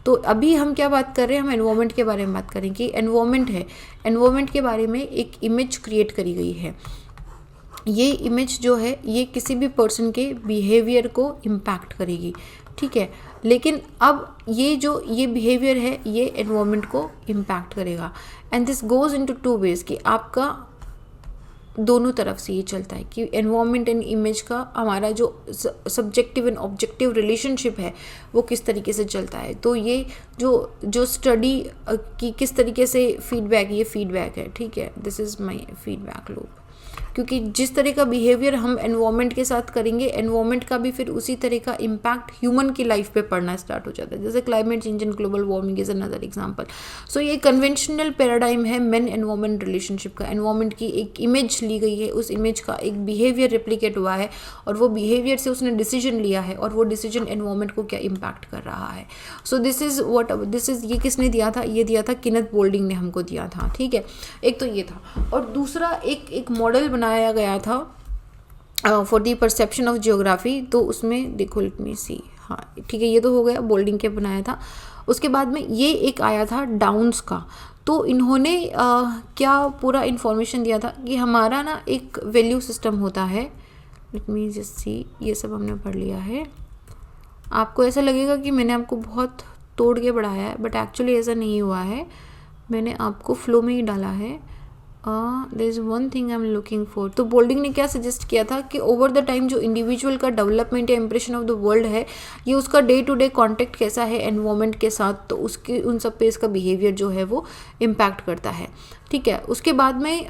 तो अभी हम क्या बात कर रहे हैं, हम एनवायरनमेंट के बारे में बात करें कि एनवायरनमेंट है, एनवायरनमेंट के बारे में एक इमेज क्रिएट करी गई है। ये इमेज जो है ये किसी भी पर्सन के बिहेवियर को इम्पैक्ट करेगी, ठीक है। लेकिन अब ये बिहेवियर है ये एनवायरनमेंट को इम्पैक्ट करेगा। And this goes into two ways कि आपका दोनों तरफ से ये चलता है कि एनवायरनमेंट एंड इमेज का हमारा जो सब्जेक्टिव एंड ऑब्जेक्टिव रिलेशनशिप है वो किस तरीके से चलता है। तो ये जो स्टडी की किस तरीके से फीडबैक, ये फीडबैक है, ठीक है, this is my feedback loop. क्योंकि जिस तरह का बिहेवियर हम एनवायरनमेंट के साथ करेंगे, एनवायरनमेंट का भी फिर उसी तरह का इम्पैक्ट ह्यूमन की लाइफ पे पड़ना स्टार्ट हो जाता है। जैसे climate change and global warming is another example. So ये कन्वेंशनल पैराडाइम है मैन एनवायरनमेंट रिलेशनशिप का। एनवायरनमेंट की एक इमेज ली गई है, उस इमेज का एक बिहेवियर रिप्लिकेट हुआ है और वो बिहेवियर से उसने डिसीजन लिया है और वो डिसीजन एनवायरनमेंट को क्या इम्पैक्ट कर रहा है। सो दिस इज ये किसने दिया था, ये दिया था केनेथ बोल्डिंग ने हमको दिया था, ठीक है। एक तो ये था और दूसरा एक मॉडल बनाया गया था for the perception of geography. तो उसमें देखो, लेट मी सी, हाँ ठीक है, ये तो हो गया, बोल्डिंग के बनाया था। उसके बाद में ये एक आया था डाउन्स का। तो इन्होंने क्या पूरा इन्फॉर्मेशन दिया था कि हमारा ना एक वैल्यू सिस्टम होता है। लेट मी जस्ट सी, ये सब हमने पढ़ लिया है। आपको ऐसा लगेगा कि मैंने आपको बहुत तोड़ के पढ़ाया है, बट एक्चुअली ऐसा नहीं हुआ है, मैंने आपको फ्लो में ही डाला है। There is one thing I am looking for. तो बोल्डिंग ने क्या सजेस्ट किया था कि ओवर द टाइम जो इंडिविजुअल का डेवलपमेंट या इंप्रेशन ऑफ द वर्ल्ड है, ये उसका डे टू डे कॉन्टेक्ट कैसा है एनवायरनमेंट के साथ, तो उसके उन सब पे इसका बिहेवियर जो है वो इम्पैक्ट करता है, ठीक है। उसके बाद में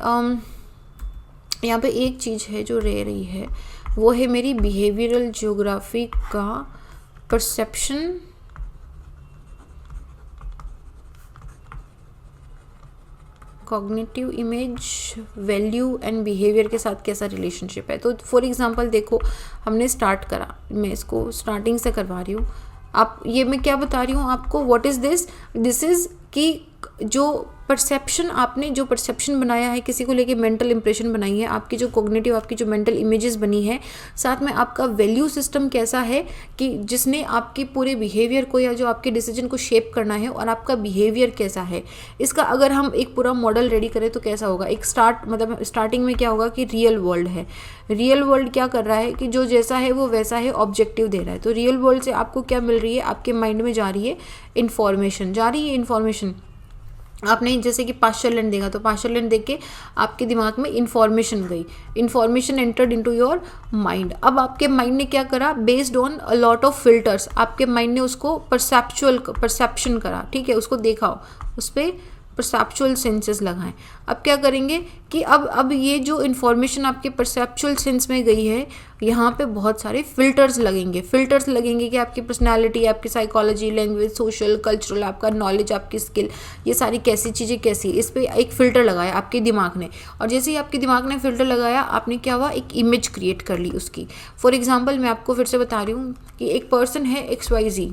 यहाँ पे एक चीज़ है जो रह रही है, वो है मेरी बिहेवियरल जियोग्राफी का perception cognitive image value and behaviour के साथ कैसा रिलेशनशिप है। तो फॉर एग्जांपल देखो, हमने स्टार्ट करा, मैं इसको स्टार्टिंग से करवा रही हूँ। आप ये मैं क्या बता रही हूँ आपको, व्हाट इज़ दिस इज़ कि जो परसेप्शन बनाया है किसी को लेके, मेंटल इंप्रेशन बनाई है, आपकी जो कॉग्निटिव, आपकी जो मेंटल इमेजेस बनी है, साथ में आपका वैल्यू सिस्टम कैसा है कि जिसने आपके पूरे बिहेवियर को या जो आपके डिसीजन को शेप करना है, और आपका बिहेवियर कैसा है। इसका अगर हम एक पूरा मॉडल रेडी करें तो कैसा होगा, एक स्टार्टिंग में क्या होगा कि रियल वर्ल्ड है। रियल वर्ल्ड क्या कर रहा है कि जो जैसा है वो वैसा है, ऑब्जेक्टिव दे रहा है। तो रियल वर्ल्ड से आपको क्या मिल रही है, आपके माइंड में जा रही है इन्फॉर्मेशन। आपने जैसे कि पास्चरलैंड देखा, तो पास्चरलैंड देख के आपके दिमाग में इन्फॉर्मेशन गई, information entered into your mind. अब आपके माइंड ने क्या करा, based on a lot of filters, आपके माइंड ने उसको परसेप्शन करा, ठीक है, उसको देखा, उस पर परसेप्चुअल सेंसेस लगाएं। अब क्या करेंगे कि अब ये जो इन्फॉर्मेशन आपके परसेप्चुअल सेंस में गई है, यहाँ पे बहुत सारे फिल्टर्स लगेंगे कि आपकी पर्सनालिटी, आपकी साइकोलॉजी, लैंग्वेज, सोशल, कल्चरल, आपका नॉलेज, आपकी स्किल, ये सारी कैसी चीज़ें कैसी, इस पर एक फ़िल्टर लगाया आपके दिमाग ने। और जैसे ही आपके दिमाग ने फ़िल्टर लगाया, आपने क्या हुआ, एक इमेज क्रिएट कर ली उसकी। फॉर एग्जाम्पल मैं आपको फिर से बता रही हूँ कि एक पर्सन है XYZ,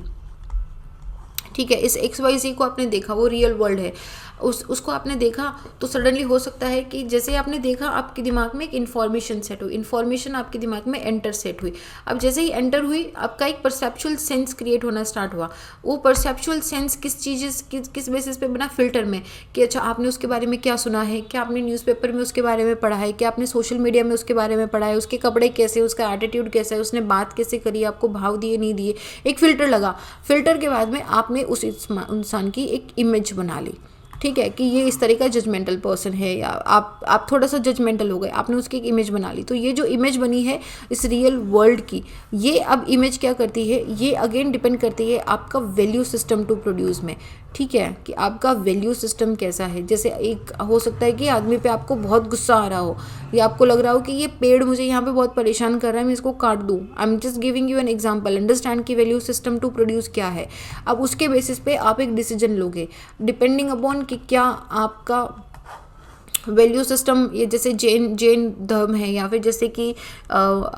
ठीक है, इस XYZ को आपने देखा, वो रियल वर्ल्ड है, उसको आपने देखा, तो सडनली हो सकता है कि जैसे आपने देखा, आपके दिमाग में एक इन्फॉर्मेशन सेट हुई, इन्फॉर्मेशन आपके दिमाग में एंटर सेट हुई। अब जैसे ही एंटर हुई, आपका एक परसेप्चुअल सेंस क्रिएट होना स्टार्ट हुआ। वो परसेप्चुअल सेंस किस बेसिस पे बना, फिल्टर में, कि अच्छा आपने उसके बारे में क्या सुना है, क्या आपने न्यूज़पेपर में उसके बारे में पढ़ा है, क्या आपने सोशल मीडिया में उसके बारे में पढ़ा है, उसके कपड़े कैसे, उसका एटीट्यूड कैसा है, उसने बात कैसे करी, आपको भाव दिए नहीं दिए, एक फ़िल्टर लगा। फिल्टर के बाद में आपने उस इंसान की एक इमेज बना ली, ठीक है, कि ये इस तरह का जजमेंटल पर्सन है, या आप थोड़ा सा जजमेंटल हो गए, आपने उसकी एक इमेज बना ली। तो ये जो इमेज बनी है इस रियल वर्ल्ड की, ये अब इमेज क्या करती है, ये अगेन डिपेंड करती है आपका वैल्यू सिस्टम टू प्रोड्यूस में, ठीक है, कि आपका वैल्यू सिस्टम कैसा है। जैसे एक हो सकता है कि आदमी पे आपको बहुत गुस्सा आ रहा हो, या आपको लग रहा हो कि ये पेड़ मुझे यहाँ पे बहुत परेशान कर रहा है, मैं इसको काट दूँ। I am just giving you an example, understand कि वैल्यू सिस्टम टू प्रोड्यूस क्या है। अब उसके बेसिस पे आप एक डिसीजन लोगे, डिपेंडिंग अपॉन कि क्या आपका वैल्यू सिस्टम, ये जैसे जैन धर्म है, या फिर जैसे कि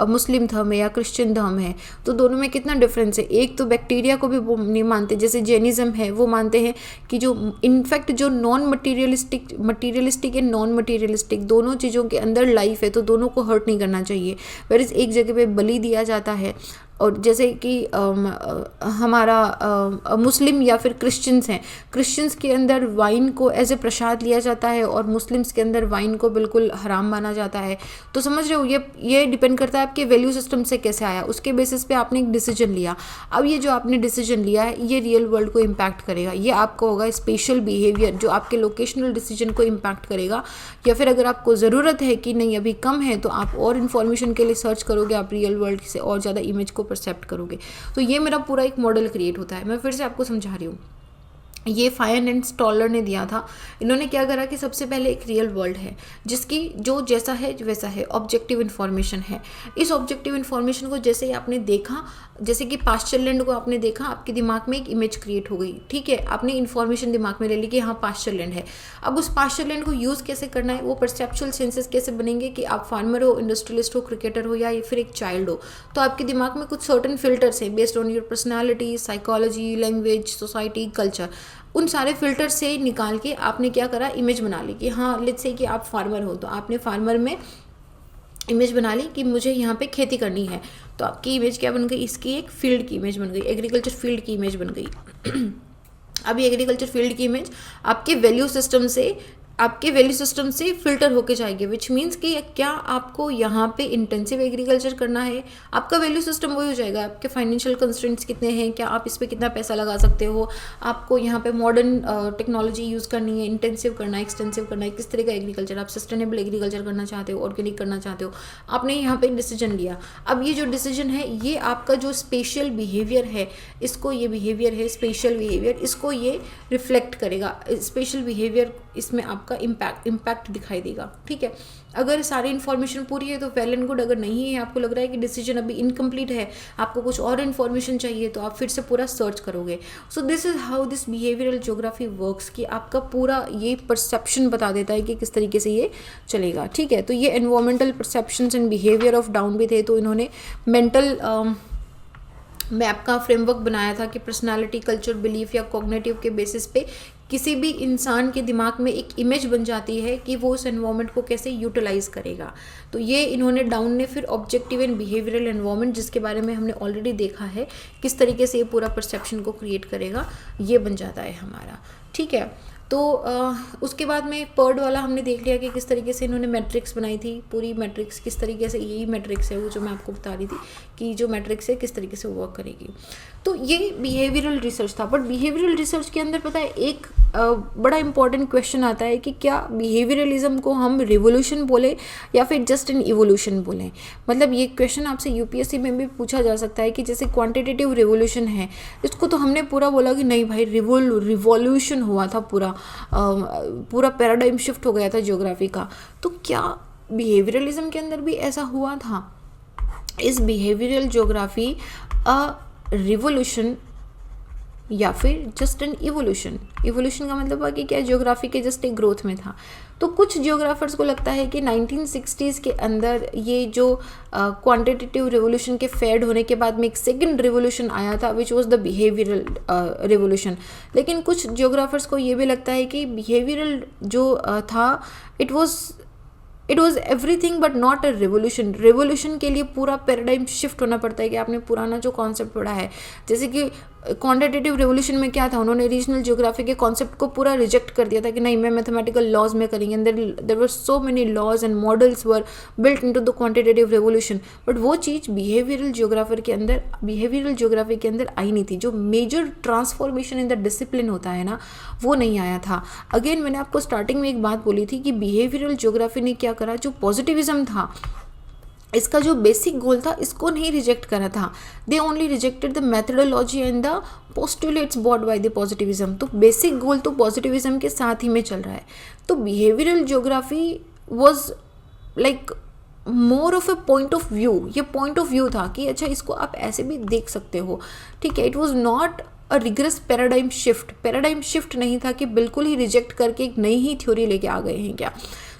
मुस्लिम धर्म है या क्रिश्चियन धर्म है, तो दोनों में कितना डिफरेंस है। एक तो बैक्टीरिया को भी वो नहीं मानते, जैसे जैनिज्म है, वो मानते हैं कि जो इनफैक्ट जो मटीरियलिस्टिक एंड नॉन मटीरियलिस्टिक दोनों चीज़ों के अंदर लाइफ है, तो दोनों को हर्ट नहीं करना चाहिए। वेयर इज एक जगह पे बलि दिया जाता है, और जैसे कि हमारा मुस्लिम या फिर क्रिश्चियंस हैं, क्रिश्चियंस के अंदर वाइन को एज ए प्रसाद लिया जाता है और मुस्लिम्स के अंदर वाइन को बिल्कुल हराम माना जाता है। तो समझ रहे हो, ये डिपेंड करता है आपके वैल्यू सिस्टम से कैसे आया, उसके बेसिस पे आपने एक डिसीजन लिया। अब ये जो आपने डिसीजन लिया है ये रियल वर्ल्ड को इम्पैक्ट करेगा, ये आपका होगा स्पेशल बिहेवियर जो आपके लोकेशनल डिसीजन को इम्पैक्ट करेगा। या फिर अगर आपको ज़रूरत है कि नहीं अभी कम है तो आप और इन्फॉर्मेशन के लिए सर्च करोगे, आप रियल वर्ल्ड से और ज़्यादा इमेज को परसेप्ट करोगे। तो ये मेरा पूरा एक मॉडल क्रिएट होता है। मैं फिर से आपको समझा रही हूँ, ये फायन एंड स्टॉलर ने दिया था। इन्होंने क्या करा कि सबसे पहले एक रियल वर्ल्ड है जिसकी जो जैसा है वैसा है, ऑब्जेक्टिव इन्फॉर्मेशन है। इस ऑब्जेक्टिव इन्फॉर्मेशन को जैसे ही आपने देखा, जैसे कि पास्चर लैंड को आपने देखा, आपके दिमाग में एक इमेज क्रिएट हो गई, ठीक है, आपने इन्फॉर्मेशन दिमाग में ले ली कि हाँ पास्चर लैंड है। अब उस पास्चर लैंड को यूज़ कैसे करना है, वो परसेप्चुअल सेंसेस कैसे बनेंगे कि आप फार्मर हो, इंडस्ट्रियलिस्ट हो, क्रिकेटर हो या फिर एक चाइल्ड हो, तो आपके दिमाग में कुछ सर्टन फिल्टर्स हैं based on your personality, psychology, language, society, culture. उन सारे फिल्टर से निकाल के आपने क्या करा, इमेज बना ली कि हाँ लेट्स से कि आप फार्मर हो, तो आपने फार्मर में इमेज बना ली कि मुझे यहाँ पे खेती करनी है। तो आपकी इमेज क्या बन गई, इसकी एक फील्ड की इमेज बन गई, एग्रीकल्चर फील्ड की इमेज बन गई। अब ये एग्रीकल्चर फील्ड की इमेज आपके वैल्यू सिस्टम से फिल्टर होके जाएगी, विच मीन्स कि क्या आपको यहाँ पे इंटेंसिव एग्रीकल्चर करना है, आपका वैल्यू सिस्टम वही हो जाएगा। आपके फाइनेंशियल कंस्ट्रेंट्स कितने हैं, क्या आप इस पर कितना पैसा लगा सकते हो, आपको यहाँ पे मॉडर्न टेक्नोलॉजी यूज़ करनी है, इंटेंसिव करना है, एक्सटेंसिव करना है, किस तरह का एग्रीकल्चर, आप सस्टेनेबल एग्रीकल्चर करना चाहते हो, ऑर्गेनिक करना चाहते हो, आपने यहाँ पे डिसीजन लिया। अब ये जो डिसीजन है ये आपका जो स्पेशल बिहेवियर है, इसको ये बिहेवियर है स्पेशल बिहेवियर, इसको ये रिफ्लेक्ट करेगा। स्पेशल बिहेवियर इसमें आपका इम्पैक्ट दिखाई देगा, ठीक है। अगर सारी इन्फॉर्मेशन पूरी है तो वेल एंड गुड, अगर नहीं है, आपको लग रहा है कि डिसीजन अभी इनकम्प्लीट है, आपको कुछ और इन्फॉर्मेशन चाहिए, तो आप फिर से पूरा सर्च करोगे। सो this is how this behavioural geography works, कि आपका पूरा ये परसेप्शन बता देता है कि किस तरीके से ये चलेगा, ठीक है। तो ये environmental perceptions and behaviour of down भी थे, तो इन्होंने मेंटल मैप का फ्रेमवर्क बनाया था कि पर्सनालिटी, कल्चर, बिलीफ या कॉग्निटिव के बेसिस पे किसी भी इंसान के दिमाग में एक इमेज बन जाती है कि वो उस एनवायरनमेंट को कैसे यूटिलाइज करेगा। तो ये इन्होंने डाउन ने फिर ऑब्जेक्टिव एंड बिहेवियरल एनवायरनमेंट, जिसके बारे में हमने ऑलरेडी देखा है किस तरीके से ये पूरा परसेप्शन को क्रिएट करेगा, ये बन जाता है हमारा, ठीक है। तो उसके बाद में पर्ड वाला हमने देख लिया कि किस तरीके से इन्होंने मैट्रिक्स बनाई थी, पूरी मैट्रिक्स किस तरीके से, यही मैट्रिक्स है वो जो मैं आपको बता रही थी कि जो मैट्रिक्स है किस तरीके से वर्क करेगी। तो ये बिहेवियरल रिसर्च था। बट बिहेवियरल रिसर्च के अंदर पता है एक बड़ा इंपॉर्टेंट क्वेश्चन आता है कि क्या बिहेवियरलिज्म को हम रिवोल्यूशन बोले या फिर जस्ट एन इवोल्यूशन बोलें। मतलब ये क्वेश्चन आपसे यूपीएससी में भी पूछा जा सकता है कि जैसे क्वांटिटेटिव रिवोल्यूशन है, इसको तो हमने पूरा बोला कि नहीं भाई रिवोल्यूशन हुआ था, पूरा पैराडाइम शिफ्ट हो गया था ज्योग्राफी का। तो क्या बिहेवियरलिज्म के अंदर भी ऐसा हुआ था? इस बिहेवियरल ज्योग्राफी रिवोल्यूशन या फिर जस्ट एन इवोल्यूशन? इवोल्यूशन का मतलब है कि क्या ज्योग्राफी के जस्ट एक ग्रोथ में था। तो कुछ ज्योग्राफर्स को लगता है कि 1960s के अंदर ये जो क्वांटिटेटिव रिवोल्यूशन के फेड होने के बाद में एक सेकंड रिवोल्यूशन आया था which was the behavioural revolution. लेकिन कुछ ज्योग्राफर्स को ये भी लगता है कि बिहेवियरल जो था it was everything but not a revolution. Revolution के लिए पूरा पैराडाइम शिफ्ट होना पड़ता है कि आपने पुराना जो कॉन्सेप्ट पढ़ा है, जैसे कि क्वांटिटेटिव रिवोल्यूशन में क्या था, उन्होंने रीजनल ज्योग्राफी के कॉन्सेप्ट को पूरा रिजेक्ट कर दिया था कि नहीं मैं मैथमेटिकल लॉज में करेंगे। There were so many laws and models were built into the quantitative revolution. But वो चीज़ बिहेवियरल ज्योग्राफी के अंदर आई नहीं थी। जो major transformation in the discipline होता है ना, वो नहीं आया था। अगेन मैंने आपको स्टार्टिंग में एक बात बोली थी कि बिहेवियरल ज्योग्राफी ने क्या करा, जो पॉजिटिविज्म था इसका जो बेसिक गोल था इसको नहीं रिजेक्ट करा था। They only rejected the methodology and the postulates bought by the positivism. तो बेसिक गोल तो पॉजिटिविज्म के साथ ही में चल रहा है। तो behavioural geography was like more of A point of view. ये पॉइंट ऑफ व्यू था कि अच्छा इसको आप ऐसे भी देख सकते हो, ठीक है। It was not a regress paradigm shift नहीं था कि बिल्कुल ही रिजेक्ट करके एक नई ही थ्योरी लेके आ गए हैं क्या।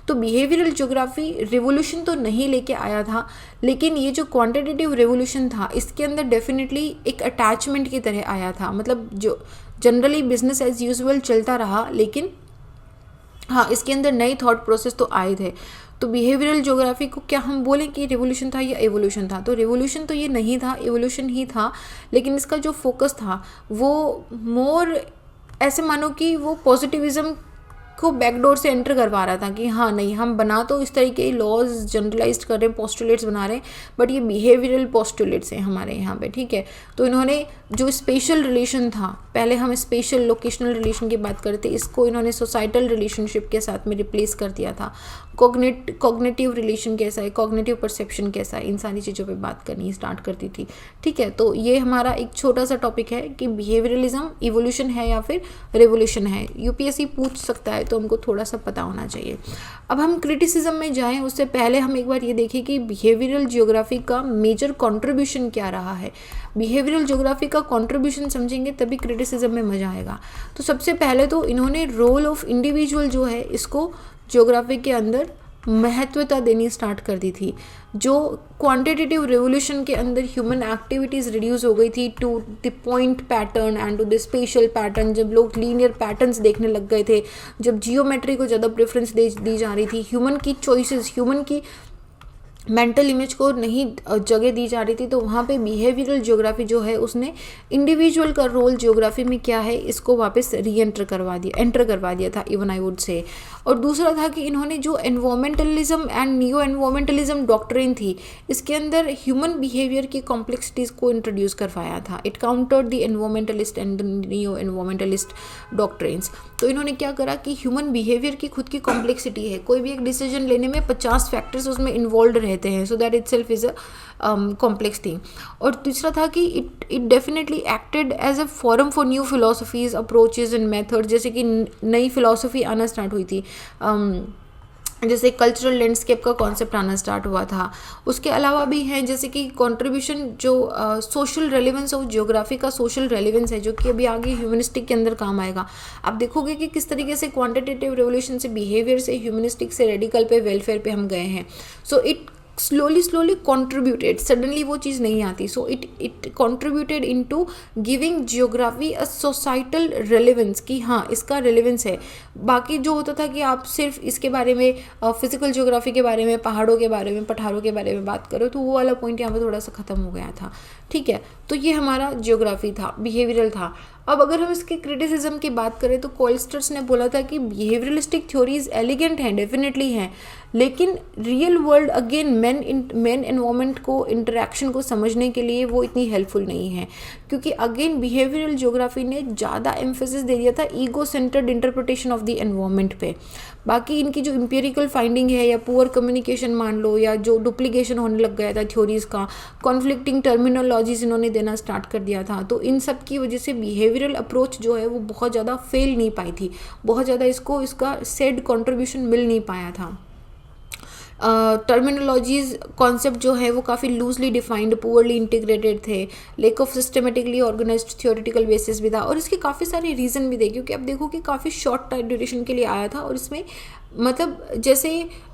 तो बिहेवियरल ज्योग्राफी रिवोल्यूशन तो नहीं लेके आया था, लेकिन ये जो क्वांटिटेटिव रिवोल्यूशन था इसके अंदर डेफिनेटली एक अटैचमेंट की तरह आया था। मतलब जो जनरली बिजनेस एज यूजुअल चलता रहा, लेकिन हाँ इसके अंदर नए थॉट प्रोसेस तो आए थे। तो बिहेवियरल ज्योग्राफी को क्या हम बोलें कि रिवोल्यूशन था या एवोल्यूशन था? तो रिवोल्यूशन तो ये नहीं था, एवोल्यूशन ही था, लेकिन इसका जो फोकस था वो मोर ऐसे मानो कि वो पॉजिटिविज्म को बैकडोर से एंटर करवा रहा था कि हाँ नहीं, हम बना तो इस तरीके लॉज जनरलाइज कर रहे हैं, पोस्टुलेट्स बना रहे हैं, बट ये बिहेवियरल पोस्टुलेट्स हैं हमारे यहाँ पे, ठीक है। तो इन्होंने जो स्पेशल रिलेशन था, पहले हम स्पेशल लोकेशनल रिलेशन की बात करते, इसको इन्होंने सोसाइटल रिलेशनशिप के साथ में रिप्लेस कर दिया था। कॉग्निटिव रिलेशन कैसा है, कॉग्निटिव परसेप्शन कैसा है, इन सारी चीज़ों पे बात करनी स्टार्ट करती थी, ठीक है। तो ये हमारा एक छोटा सा टॉपिक है कि बिहेवियरलिज्म इवोल्यूशन है या फिर रेवोल्यूशन है। यूपीएससी पूछ सकता है, तो हमको थोड़ा सा पता होना चाहिए। अब हम क्रिटिसिज्म में जाएं उससे पहले हम एक बार ये देखें कि बिहेवियरल ज्योग्राफी का मेजर कंट्रीब्यूशन क्या रहा है। बिहेवियरल ज्योग्राफी का कंट्रीब्यूशन समझेंगे तभी क्रिटिसिज्म में मजा आएगा। तो सबसे पहले तो इन्होंने रोल ऑफ इंडिविजुअल जो है इसको ज्योग्राफी के अंदर महत्वता देनी स्टार्ट कर दी थी। जो क्वांटिटेटिव रेवोल्यूशन के अंदर ह्यूमन एक्टिविटीज़ रिड्यूस हो गई थी to the point pattern and to the spatial pattern, जब लोग लीनियर पैटर्न्स देखने लग गए थे, जब जियोमेट्री को ज़्यादा प्रेफरेंस दी जा रही थी, ह्यूमन की चॉइसेस, ह्यूमन की मेंटल इमेज को नहीं जगह दी जा रही थी, तो वहाँ पे बिहेवियरल ज्योग्राफी जो है उसने इंडिविजुअल का रोल ज्योग्राफी में क्या है इसको वापस एंटर करवा दिया था, इवन आई वुड से। और दूसरा था कि इन्होंने जो environmentalism and neo environmentalism doctrine थी, इसके अंदर ह्यूमन बिहेवियर की कॉम्प्लेक्सिटीज़ को इंट्रोड्यूस करवाया था। It countered the environmentalist and the neo environmentalist doctrines. तो इन्होंने क्या करा कि ह्यूमन बिहेवियर की खुद की कॉम्प्लेक्सिटी है, कोई भी एक डिसीजन लेने में 50 फैक्टर्स उसमें इन्वॉल्व रहते हैं, so that itself is a complex thing. और तीसरा था कि it definitely acted as a forum for new philosophies, approaches and method, जैसे कि नई फिलोसफी आना स्टार्ट हुई थी, जैसे कल्चरल लैंडस्केप का कॉन्सेप्ट आना स्टार्ट हुआ था। उसके अलावा भी हैं जैसे कि कंट्रीब्यूशन जो सोशल रेलेवेंस ऑफ ज्योग्राफी का सोशल रेलेवेंस है, जो कि अभी आगे ह्यूमनिस्टिक के अंदर काम आएगा। आप देखोगे कि किस तरीके से क्वांटिटेटिव रेवोल्यूशन से बिहेवियर से ह्यूमनिस्टिक से रेडिकल पे वेलफेयर पे हम गए हैं। So it slowly contributed, suddenly वो चीज़ नहीं आती, so it contributed into giving geography a societal relevance, कि हाँ इसका रेलेवेंस है। बाकी जो होता था कि आप सिर्फ इसके बारे में फिजिकल ज्योग्राफी के बारे में, पहाड़ों के बारे में, पठारों के बारे में बात करो, तो वो वाला पॉइंट यहाँ पे थोड़ा सा ख़त्म हो गया था, ठीक है। तो ये हमारा ज्योग्राफी था, बिहेवियरल था। अब अगर हम इसके क्रिटिसिज्म की बात करें तो कोल्स्टर्स ने बोला था कि बिहेवियरलिस्टिक थ्योरीज एलिगेंट हैं, डेफिनेटली हैं, लेकिन real world again man environment को, इंटरेक्शन को समझने के लिए वो इतनी हेल्पफुल नहीं है, क्योंकि अगेन बिहेवियरल ज्योग्राफी ने ज़्यादा एम्फेसिस दे दिया था ego centred interpretation of the environment पे। बाकी इनकी जो एम्पिरिकल फाइंडिंग है, या पुअर कम्युनिकेशन मान लो, या जो डुप्लीकेशन होने लग गया था थ्योरीज़ का, कॉन्फ्लिक्टिंग टर्मिनोलॉजीज इन्होंने देना स्टार्ट कर दिया था, तो इन सब की वजह से बिहेवियरल अप्रोच जो है वो बहुत ज़्यादा फेल नहीं पाई थी, बहुत ज़्यादा इसका सेड कॉन्ट्रीब्यूशन मिल नहीं पाया था। टर्मिनोलॉजीज कॉन्सेप्ट जो है वो काफ़ी लूजली डिफाइंड, पुअरली इंटीग्रेटेड थे, lack of systematically organised theoretical basis भी था, और इसके काफ़ी सारे रीज़न भी थे, क्योंकि अब देखो कि काफ़ी शॉर्ट टाइम ड्यूरेशन के लिए आया था, और इसमें मतलब जैसे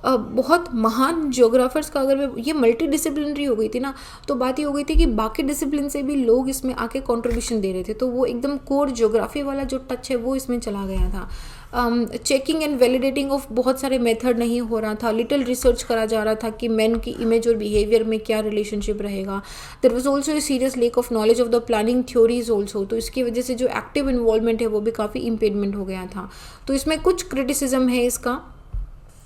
बहुत महान ज्योग्राफर्स का, अगर ये मल्टी डिसिप्लिनरी हो गई थी ना, तो बात ये हो गई थी कि बाकी डिसिप्लिन से भी लोग इसमें आके कंट्रीब्यूशन दे रहे थे, तो वो एकदम कोर ज्योग्राफी वाला जो टच है वो इसमें चला गया था। चेकिंग एंड वैलिडेटिंग ऑफ बहुत सारे मेथड नहीं हो रहा था, लिटिल रिसर्च करा जा रहा था कि मैन की इमेज और बिहेवियर में क्या रिलेशनशिप रहेगा। There was also a serious lack of knowledge of the planning theories also, तो इसकी वजह से जो एक्टिव इन्वॉल्वमेंट है वो भी काफ़ी इम्पेडमेंट हो गया था। तो इसमें कुछ क्रिटिसिज्म है इसका,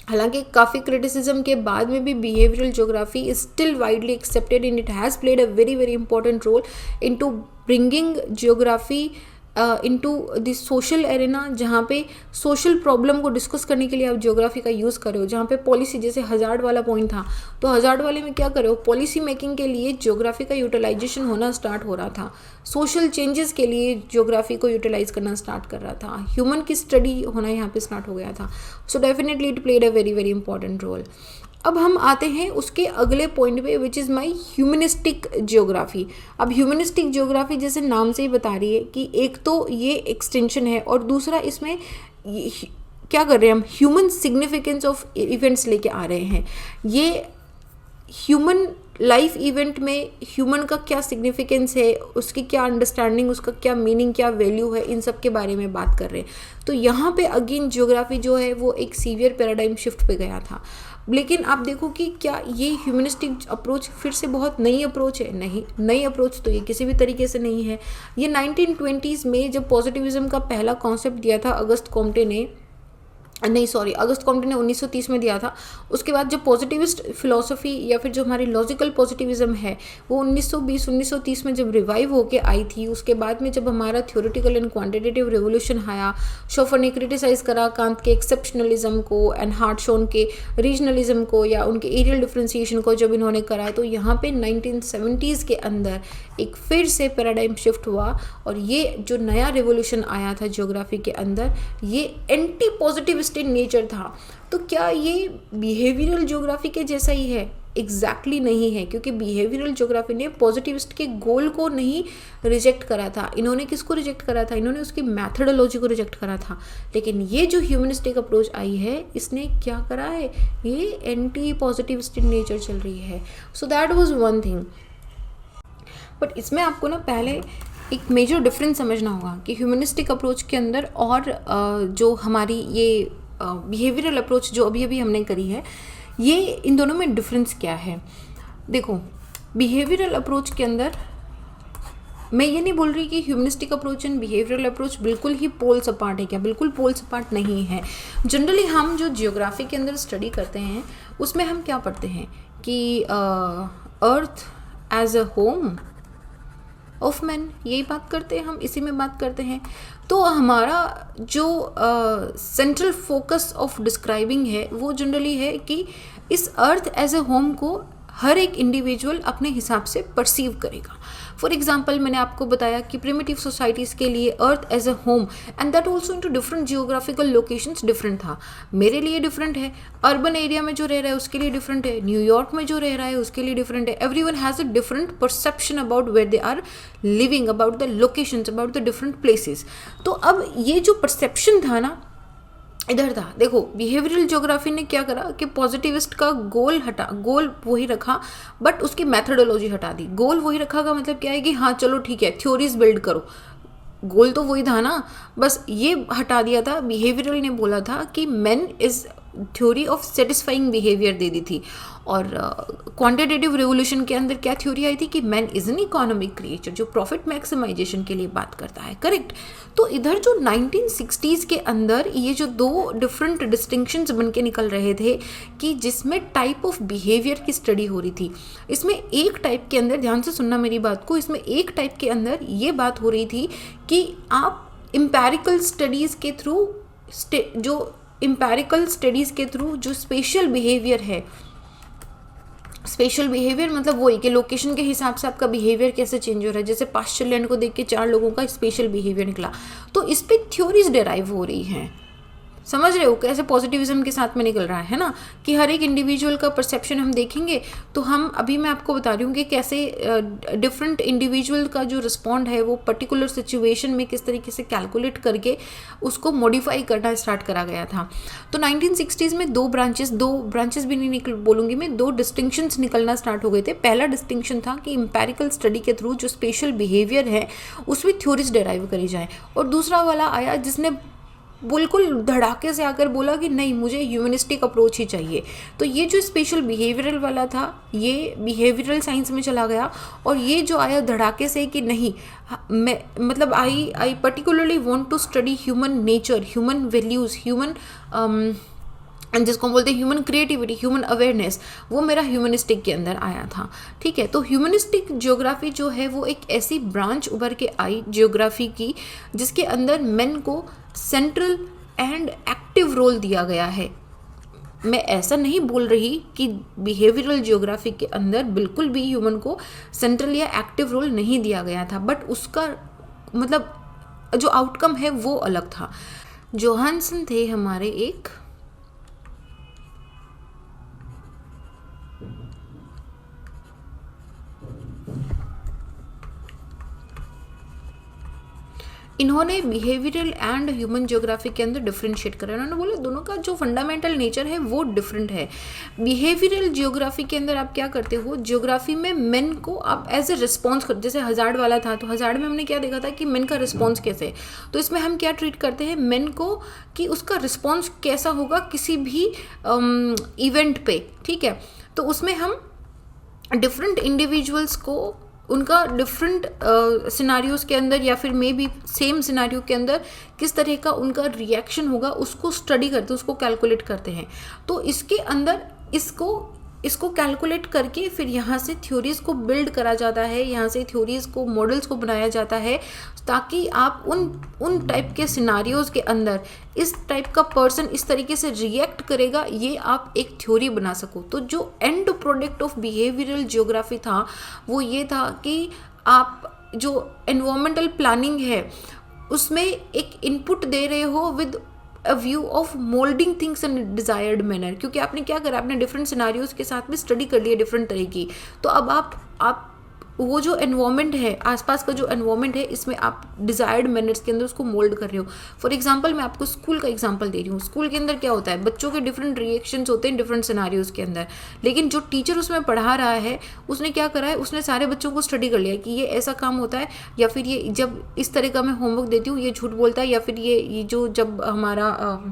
हालांकि काफ़ी क्रिटिसिज्म के बाद में भी behavioural geography is still widely accepted and it has played a very very important role into bringing geography into the social arena, जहाँ पे सोशल प्रॉब्लम को डिस्कस करने के लिए आप ज्योग्राफी का यूज़ कर रहे हो, जहाँ पे पॉलिसी, जैसे हजार्ड वाला पॉइंट था, तो हजार्ड वाले में क्या कर रहे हो, पॉलिसी मेकिंग के लिए ज्योग्राफी का यूटिलाइजेशन होना स्टार्ट हो रहा था, सोशल चेंजेस के लिए ज्योग्राफी को यूटिलाइज करना स्टार्ट कर रहा था, ह्यूमन की स्टडी होना यहाँ पे स्टार्ट हो गया था। So definitely it played a very very important role. अब हम आते हैं उसके अगले पॉइंट पे, which is my humanistic geography. अब ह्यूमनिस्टिक ज्योग्राफी जैसे नाम से ही बता रही है कि एक तो ये एक्सटेंशन है, और दूसरा इसमें क्या कर रहे हैं हम, ह्यूमन सिग्निफिकेंस ऑफ इवेंट्स लेके आ रहे हैं। ये ह्यूमन लाइफ इवेंट में ह्यूमन का क्या सिग्निफिकेंस है, उसकी क्या अंडरस्टैंडिंग, उसका क्या मीनिंग, क्या वैल्यू है, इन सब के बारे में बात कर रहे हैं। तो यहाँ पे अगेन ज्योग्राफी जो है वो एक सीवियर पैराडाइम शिफ्ट पे गया था। लेकिन आप देखो कि क्या ये ह्यूमनिस्टिक अप्रोच फिर से बहुत नई अप्रोच है? नहीं, नई अप्रोच तो ये किसी भी तरीके से नहीं है। ये 1920s में जब पॉजिटिविज्म का पहला कॉन्सेप्ट दिया था अगस्त कॉम्टे ने, नहीं सॉरी, अगस्त कॉम्टे ने 1930 में दिया था। उसके बाद जब पॉजिटिविस्ट फिलोसफी या फिर जो हमारी लॉजिकल पॉजिटिविज्म है वो 1920-1930 में जब रिवाइव होके आई थी, उसके बाद में जब हमारा थ्योरेटिकल एंड क्वांटिटेटिव रेवोल्यूशन आया, शोफर ने क्रिटिसाइज करा कांत के एक्सेप्शनलिज्म को एंड हार्टशॉन के रीजनलिज्म को या उनके एरियल डिफ्रेंसिएशन को जब इन्होंने करा, तो यहाँ पे 1970s के अंदर एक फिर से पैराडाइम शिफ्ट हुआ और ये जो नया रेवोल्यूशन आया था ज्योग्राफी के अंदर, ये एंटी पॉजिटिविस्ट नेचर था। तो क्या ये बिहेवियरल ज्योग्राफी के जैसा ही है? एग्जैक्टली नहीं है, क्योंकि बिहेवियरल ज्योग्राफी ने पॉजिटिविस्ट के गोल को नहीं रिजेक्ट करा था। इन्होंने किसको रिजेक्ट करा था? इन्होंने उसकी मैथडोलॉजी को रिजेक्ट करा था। लेकिन ये जो ह्यूमनिस्टिक अप्रोच आई है, इसने क्या करा है? ये एंटी पॉजिटिविस्ट नेचर चल रही है। So that was one thing. But इसमें आपको ना पहले एक मेजर डिफरेंस समझना होगा कि ह्यूमनिस्टिक अप्रोच के अंदर और जो हमारी ये बिहेवियरल अप्रोच जो अभी अभी हमने करी है, ये इन दोनों में डिफरेंस क्या है। देखो, बिहेवियरल अप्रोच के अंदर मैं ये नहीं बोल रही कि humanistic approach and behavioural approach बिल्कुल ही पोल्स अपार्ट है, क्या बिल्कुल पोल्स अपार्ट नहीं है। जनरली हम जो जियोग्राफी के अंदर स्टडी करते हैं उसमें हम क्या पढ़ते हैं कि earth as a home of man, यही बात करते हैं हम, इसी में बात करते हैं। तो हमारा जो सेंट्रल फोकस ऑफ डिस्क्राइबिंग है वो जनरली है कि इस अर्थ एज ए होम को हर एक इंडिविजुअल अपने हिसाब से परसीव करेगा। फॉर एग्जाम्पल, मैंने आपको बताया कि प्रिमिटिव सोसाइटीज़ के लिए earth as a home and that also into different geographical locations different था। मेरे लिए डिफरेंट है, अर्बन एरिया में जो रह रहा है उसके लिए डिफरेंट है, न्यूयॉर्क में जो रह रहा है उसके लिए डिफरेंट है। Everyone has a different perception about where they are living, about the locations, about the different places. तो अब ये जो परसेप्शन था ना, इधर था। देखो, बिहेवियरल ज्योग्राफी ने क्या करा कि पॉजिटिविस्ट का गोल वही रखा, बट उसकी मैथडोलॉजी हटा दी। गोल वही रखा का मतलब क्या है कि हाँ चलो ठीक है, थ्योरीज बिल्ड करो, गोल तो वही था ना, बस ये हटा दिया था। बिहेवियरल ने बोला था कि man is theory of satisfying behaviour दे दी थी। और क्वांटिटेटिव रेवोल्यूशन के अंदर क्या थ्योरी आई थी कि man is an economic creature जो प्रॉफिट मैक्सिमाइजेशन के लिए बात करता है। करेक्ट। तो इधर जो 1960s के अंदर ये जो दो डिफरेंट डिस्टिंक्शंस बन के निकल रहे थे कि जिसमें टाइप ऑफ बिहेवियर की स्टडी हो रही थी, इसमें एक टाइप के अंदर, ध्यान से सुनना मेरी बात को, इसमें एक टाइप के अंदर ये बात हो रही थी कि आप एम्पेरिकल स्टडीज़ के थ्रू जो स्पेशल बिहेवियर है, स्पेशल बिहेवियर मतलब वही कि लोकेशन के हिसाब से आपका बिहेवियर कैसे चेंज हो रहा है। जैसे पाश्चर लैंड को देख के 4 लोगों का स्पेशल बिहेवियर निकला, तो इस पे थ्योरीज डेराइव हो रही हैं। समझ रहे हो कैसे पॉजिटिविज्म के साथ में निकल रहा है ना, कि हर एक इंडिविजुअल का परसेप्शन हम देखेंगे। तो हम अभी मैं आपको बता रही हूँ कि कैसे डिफरेंट इंडिविजुअल का जो रिस्पॉन्ड है वो पर्टिकुलर सिचुएशन में किस तरीके से कैलकुलेट करके उसको मॉडिफाई करना स्टार्ट करा गया था। तो 1960s में दो ब्रांचेस भी नहीं बोलूँगी मैं, 2 डिस्टिंक्शंस निकलना स्टार्ट हो गए थे। पहला डिस्टिंक्शन था कि एम्पेरिकल स्टडी के थ्रू जो स्पेशल बिहेवियर है उसमें थ्योरीज डेराइव करी जाए, और दूसरा वाला आया जिसने बिल्कुल धड़ाके से आकर बोला कि नहीं, मुझे ह्यूमनिस्टिक अप्रोच ही चाहिए। तो ये जो स्पेशल बिहेवियरल वाला था ये बिहेवियरल साइंस में चला गया, और ये जो आया धड़ाके से कि नहीं, मैं मतलब I particularly want to study human nature, human values, human जिसको बोलते हैं ह्यूमन क्रिएटिविटी, ह्यूमन अवेयरनेस, वो मेरा ह्यूमनिस्टिक के अंदर आया था। ठीक है। तो ह्यूमनिस्टिक ज्योग्राफी जो है वो एक ऐसी ब्रांच उभर के आई ज्योग्राफी की जिसके अंदर मेन को सेंट्रल एंड एक्टिव रोल दिया गया है। मैं ऐसा नहीं बोल रही कि बिहेवियरल ज्योग्राफी के अंदर बिल्कुल भी ह्यूमन को सेंट्रल या एक्टिव रोल नहीं दिया गया था, बट उसका मतलब जो आउटकम है वो अलग था। जोहानसन थे हमारे एक इन्होंने बिहेवियरल एंड ह्यूमन ज्योग्राफी के अंदर डिफ्रेंशिएट करा। इन्होंने बोला दोनों का जो फंडामेंटल नेचर है वो डिफरेंट है। बिहेवियरल ज्योग्राफी के अंदर आप क्या करते हो, ज्योग्राफी में मेन को आप एज ए रिस्पॉन्स कर, जैसे हजार्ड वाला था तो हजार्ड में हमने क्या देखा था कि मेन का रिस्पॉन्स कैसे है, तो इसमें हम क्या ट्रीट करते हैं मेन को कि उसका रिस्पॉन्स कैसा होगा किसी भी इवेंट पे, ठीक है। तो उसमें हम डिफरेंट इंडिविजुअल्स को उनका डिफरेंट सिनारियोज के अंदर या फिर मे बी सेम सिनारियो के अंदर किस तरह का उनका रिएक्शन होगा उसको स्टडी करते हैं, उसको कैलकुलेट करते हैं। तो इसके अंदर इसको कैलकुलेट करके फिर यहाँ से थ्योरीज को बिल्ड करा जाता है, यहाँ से थ्योरीज को मॉडल्स को बनाया जाता है ताकि आप उन टाइप के सिनारियोज के अंदर इस टाइप का पर्सन इस तरीके से रिएक्ट करेगा, ये आप एक थ्योरी बना सको। तो जो and product of behavioural geography था वो ये था कि आप जो एनवायरमेंटल प्लानिंग है उसमें एक इनपुट दे रहे हो with a view of moulding things in desired manner, क्योंकि आपने क्या करा, आपने डिफरेंट सिनारियोज के साथ में स्टडी कर लिया डिफरेंट तरह की। तो अब आप वो जो एनवायरमेंट है, आसपास का जो एनवायरमेंट है, इसमें आप डिजायर्ड मैनर्स के अंदर उसको मोल्ड कर रहे हो। फॉर एग्जांपल मैं आपको स्कूल का एग्जांपल दे रही हूँ। स्कूल के अंदर क्या होता है, बच्चों के डिफरेंट रिएक्शंस होते हैं डिफरेंट सिनारियोज के अंदर, लेकिन जो टीचर उसमें पढ़ा रहा है उसने क्या करा है, उसने सारे बच्चों को स्टडी कर लिया कि ये ऐसा काम होता है, या फिर ये जब इस तरह का मैं होमवर्क देती हूँ ये झूठ बोलता है, या फिर ये जो जब हमारा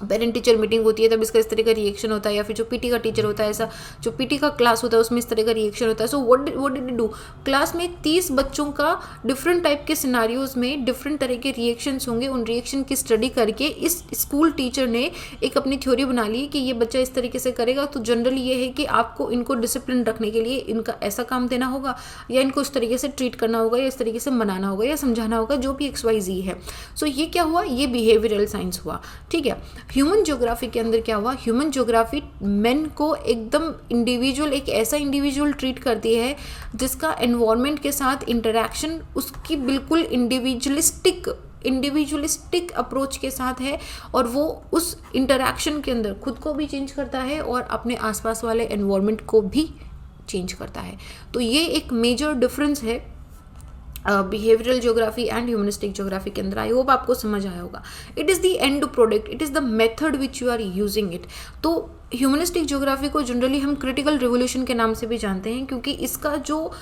पेरेंट टीचर मीटिंग होती है तब इसका इस तरह का रिएक्शन होता है, या फिर जो पीटी का टीचर होता है, ऐसा जो पीटी का क्लास होता है उसमें इस तरह का रिएक्शन होता है। So what did do, class में 30 बच्चों का डिफरेंट टाइप के सिनारियोज में डिफरेंट तरह के रिएक्शंस होंगे, उन रिएक्शन की स्टडी करके इस स्कूल टीचर ने एक अपनी थ्योरी बना ली कि ये बच्चा इस तरीके से करेगा, तो जनरली ये है कि आपको इनको डिसिप्लिन रखने के लिए इनका ऐसा काम देना होगा, या इनको इस तरीके से ट्रीट करना होगा, या इस तरीके से मनाना होगा या समझाना होगा, जो भी XYZ है। सो ये क्या हुआ, ये बिहेवियरल साइंस हुआ, ठीक है। ह्यूमन ज्योग्राफी के अंदर क्या हुआ, ह्यूमन ज्योग्राफी मेन को एकदम इंडिविजुअल, एक ऐसा इंडिविजुअल ट्रीट करती है जिसका एनवायरनमेंट के साथ इंटरैक्शन उसकी बिल्कुल इंडिविजुअलिस्टिक अप्रोच के साथ है, और वो उस इंटरैक्शन के अंदर खुद को भी चेंज करता है और अपने आसपास वाले एनवायरनमेंट को भी चेंज करता है। तो ये एक मेजर डिफरेंस है behavioural geography and humanistic geography के अंदर। आई होप आपको समझ आया होगा। It is the end product, it is the method which you are using it. तो ह्यूमनिस्टिक ज्योग्राफी को जनरली हम क्रिटिकल रिवोल्यूशन के नाम से भी जानते हैं, क्योंकि इसका जो